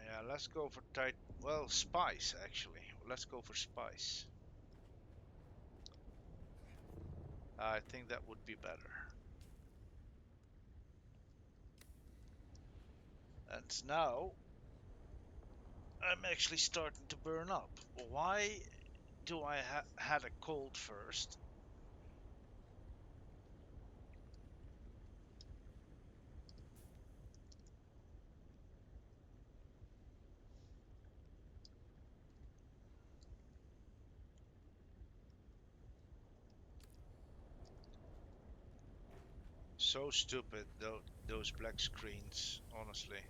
Yeah, let's go for spice actually. Let's go for spice. I think that would be better. And now I'm actually starting to burn up. Why do I had a cold first? So stupid, those black screens, honestly.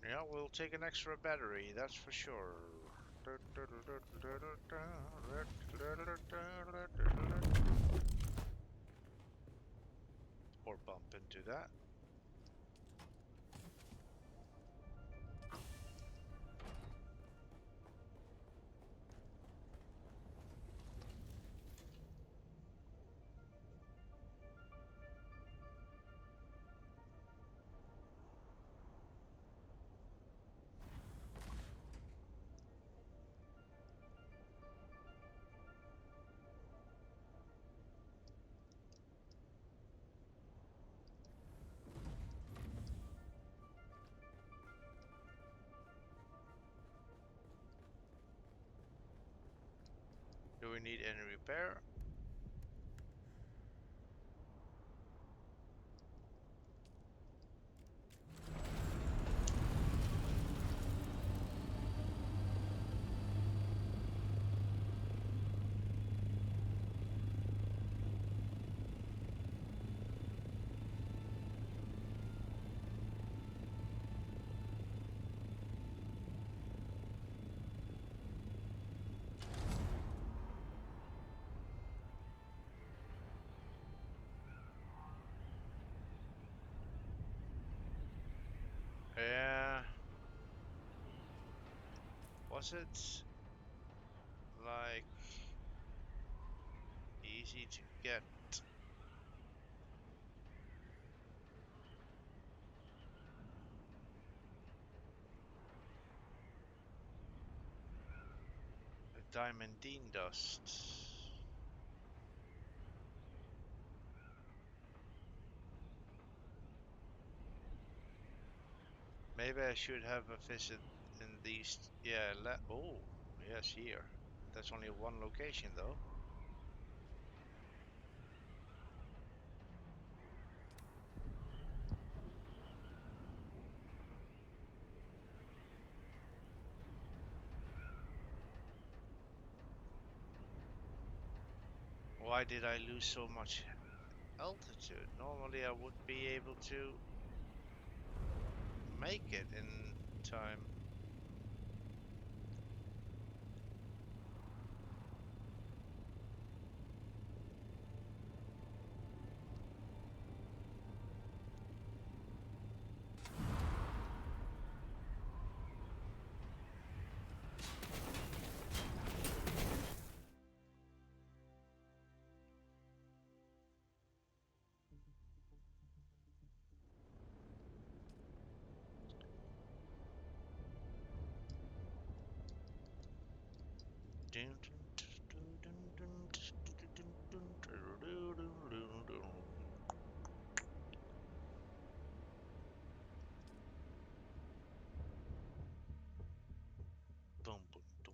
Yeah, we'll take an extra battery, that's for sure. Or bump into that. Do we need any repair? Yeah. Was it like easy to get Diamondine dust. Maybe I should have a visit in these. Yeah, oh, yes, here. That's only one location though. Why did I lose so much altitude? Normally I would be able to make it in time. Boom, boom, boom, boom,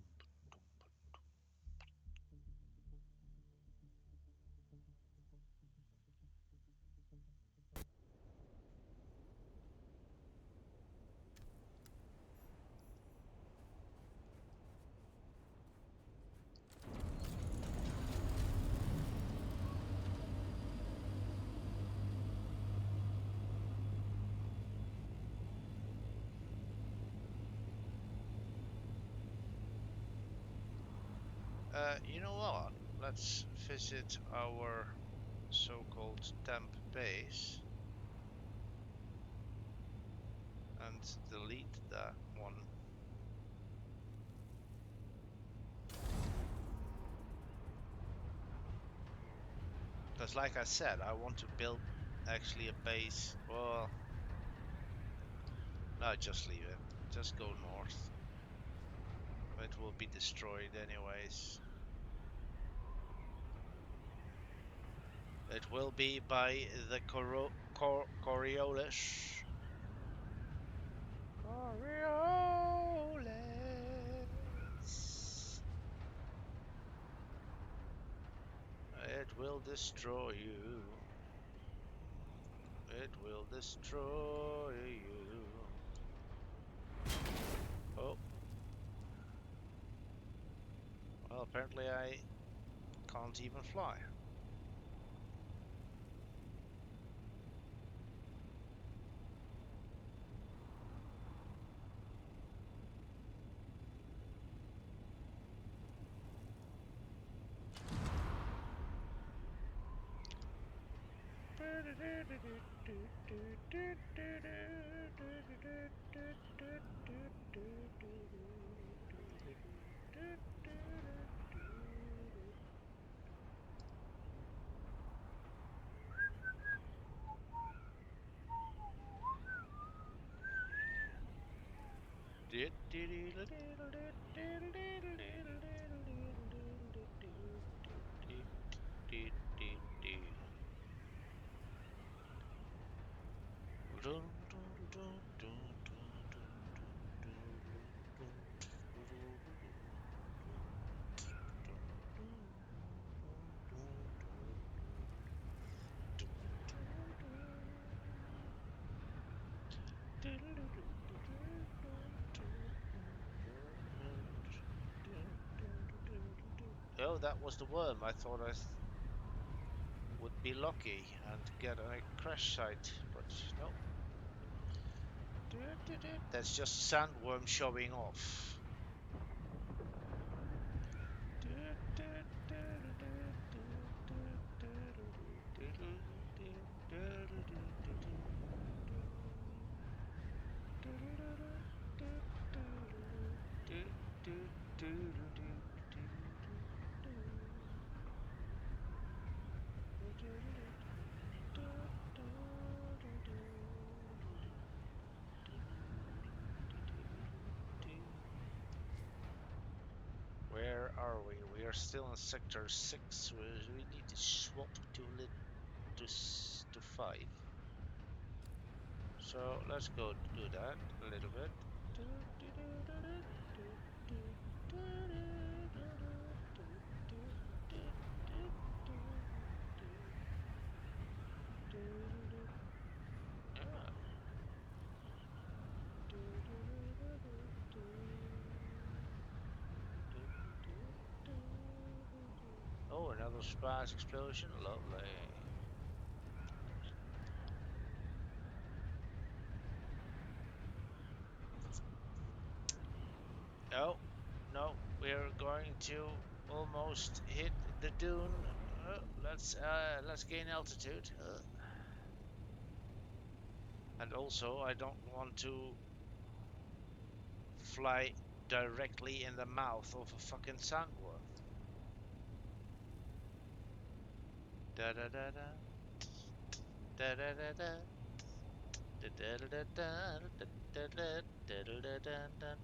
you know what? Let's visit our so-called temp base and delete that one. Because like I said, I want to build actually a base. Well, no, just leave it. Just go north. It will be destroyed anyways. It will be by the Coriolis. Coriolis. It will destroy you. It will destroy you. Oh. Well, apparently I can't even fly. Oh, that was the worm. I thought I would be lucky and get a crash site, but no. That's just a sandworm showing off. Where are we? We are still in sector 6. We need to swap to to 5. So let's go do that a little bit. Oh, another spice explosion. Lovely. Oh, no, we're going to almost hit the dune. Let's gain altitude. And also, I don't want to fly directly in the mouth of a fucking sandworm. Da da da da. Da da da da. Da da da da da da da da da da da da.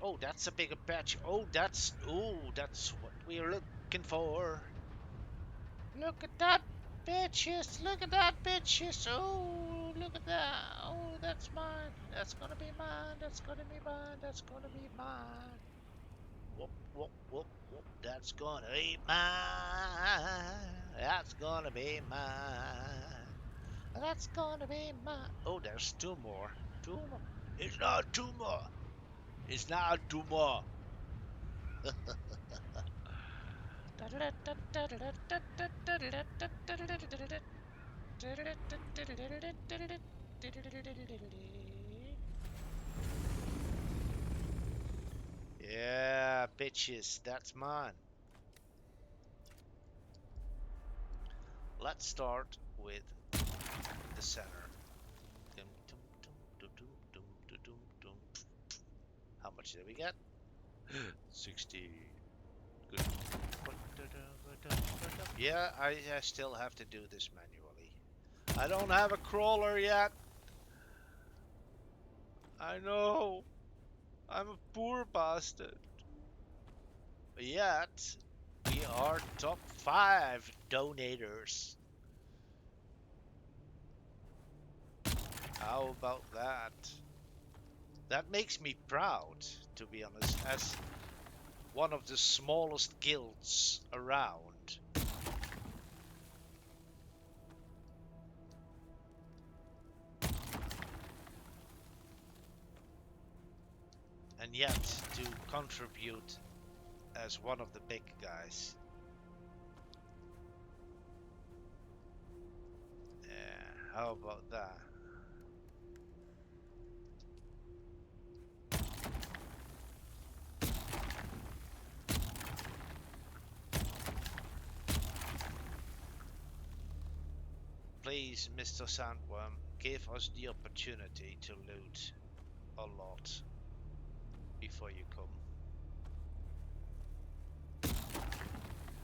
Oh, that's a bigger patch. Oh, that's what we're looking for. Look at that, bitches. Look at that, bitches. Oh, look at that. Oh, that's mine. That's gonna be mine. That's gonna be mine. That's gonna be mine. Whoop, whoop, whoop, whoop. That's gonna be mine. That's gonna be mine. That's gonna be mine. Oh, there's 2 more. 2 more. It's not 2 more. It's not 2 more. Yeah, bitches, that's mine. Let's start with the center. How much did we get? 60. Good. Yeah, I still have to do this manually. I don't have a crawler yet. I know. I'm a poor bastard. Yet, we are top 5 donators. How about that? That makes me proud, to be honest, as one of the smallest guilds around. And yet, to contribute as one of the big guys. Yeah, how about that? Please, Mr. Sandworm, give us the opportunity to loot a lot before you come.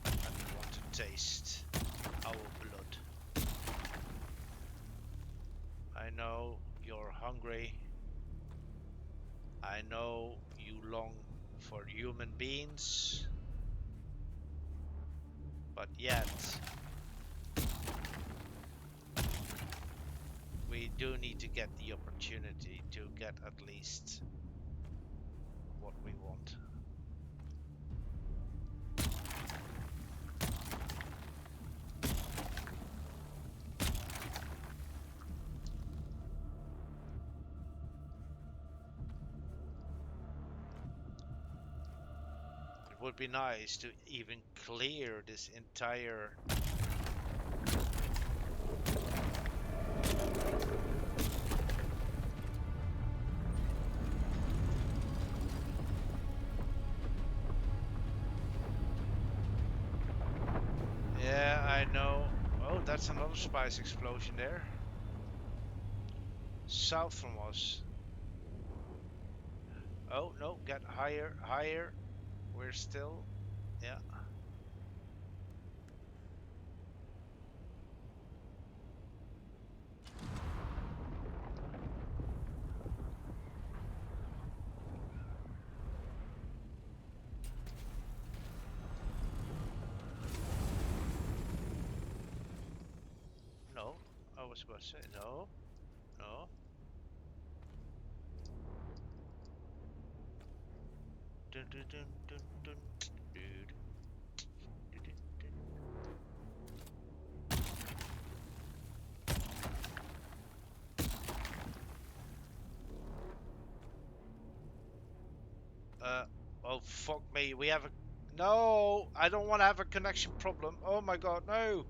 And we want to taste our blood. I know you're hungry. I know you long for human beings, but yet we do need to get the opportunity to get at least what we want. It would be nice to even clear this entire Yeah, I know. Oh, that's another spice explosion there. South from us. Oh, no, get higher, higher. We're still, yeah. No, I was about to say, no, no. Dun, dun, dun, dun, dun, dude. Dun, dun, dun. Oh, fuck me. We have a. No, I don't want to have a connection problem. Oh my god, no.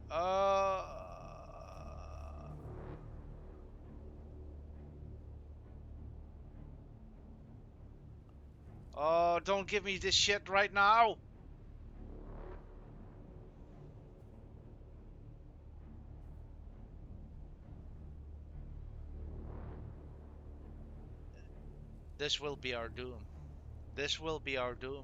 Uh. Oh, don't give me this shit right now. This will be our doom. This will be our doom.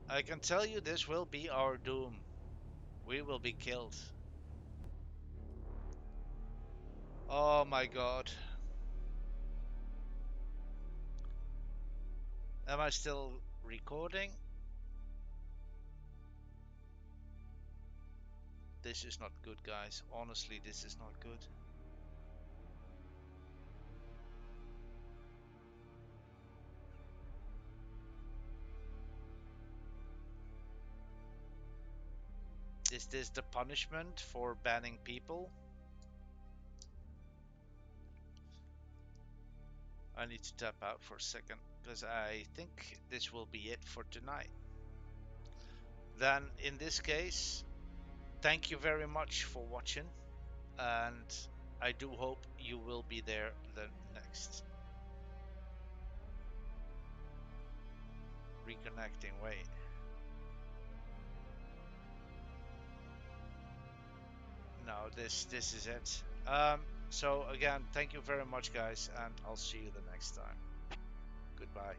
I can tell you this will be our doom. We will be killed. Oh my god. Am I still recording? This is not good, guys. Honestly, this is not good. Is this the punishment for banning people? I need to tap out for a second because I think this will be it for tonight. Then in this case, thank you very much for watching, and I do hope you will be there the next. Reconnecting, wait. No, this is it. So again, thank you very much, guys, and I'll see you the next time. Goodbye.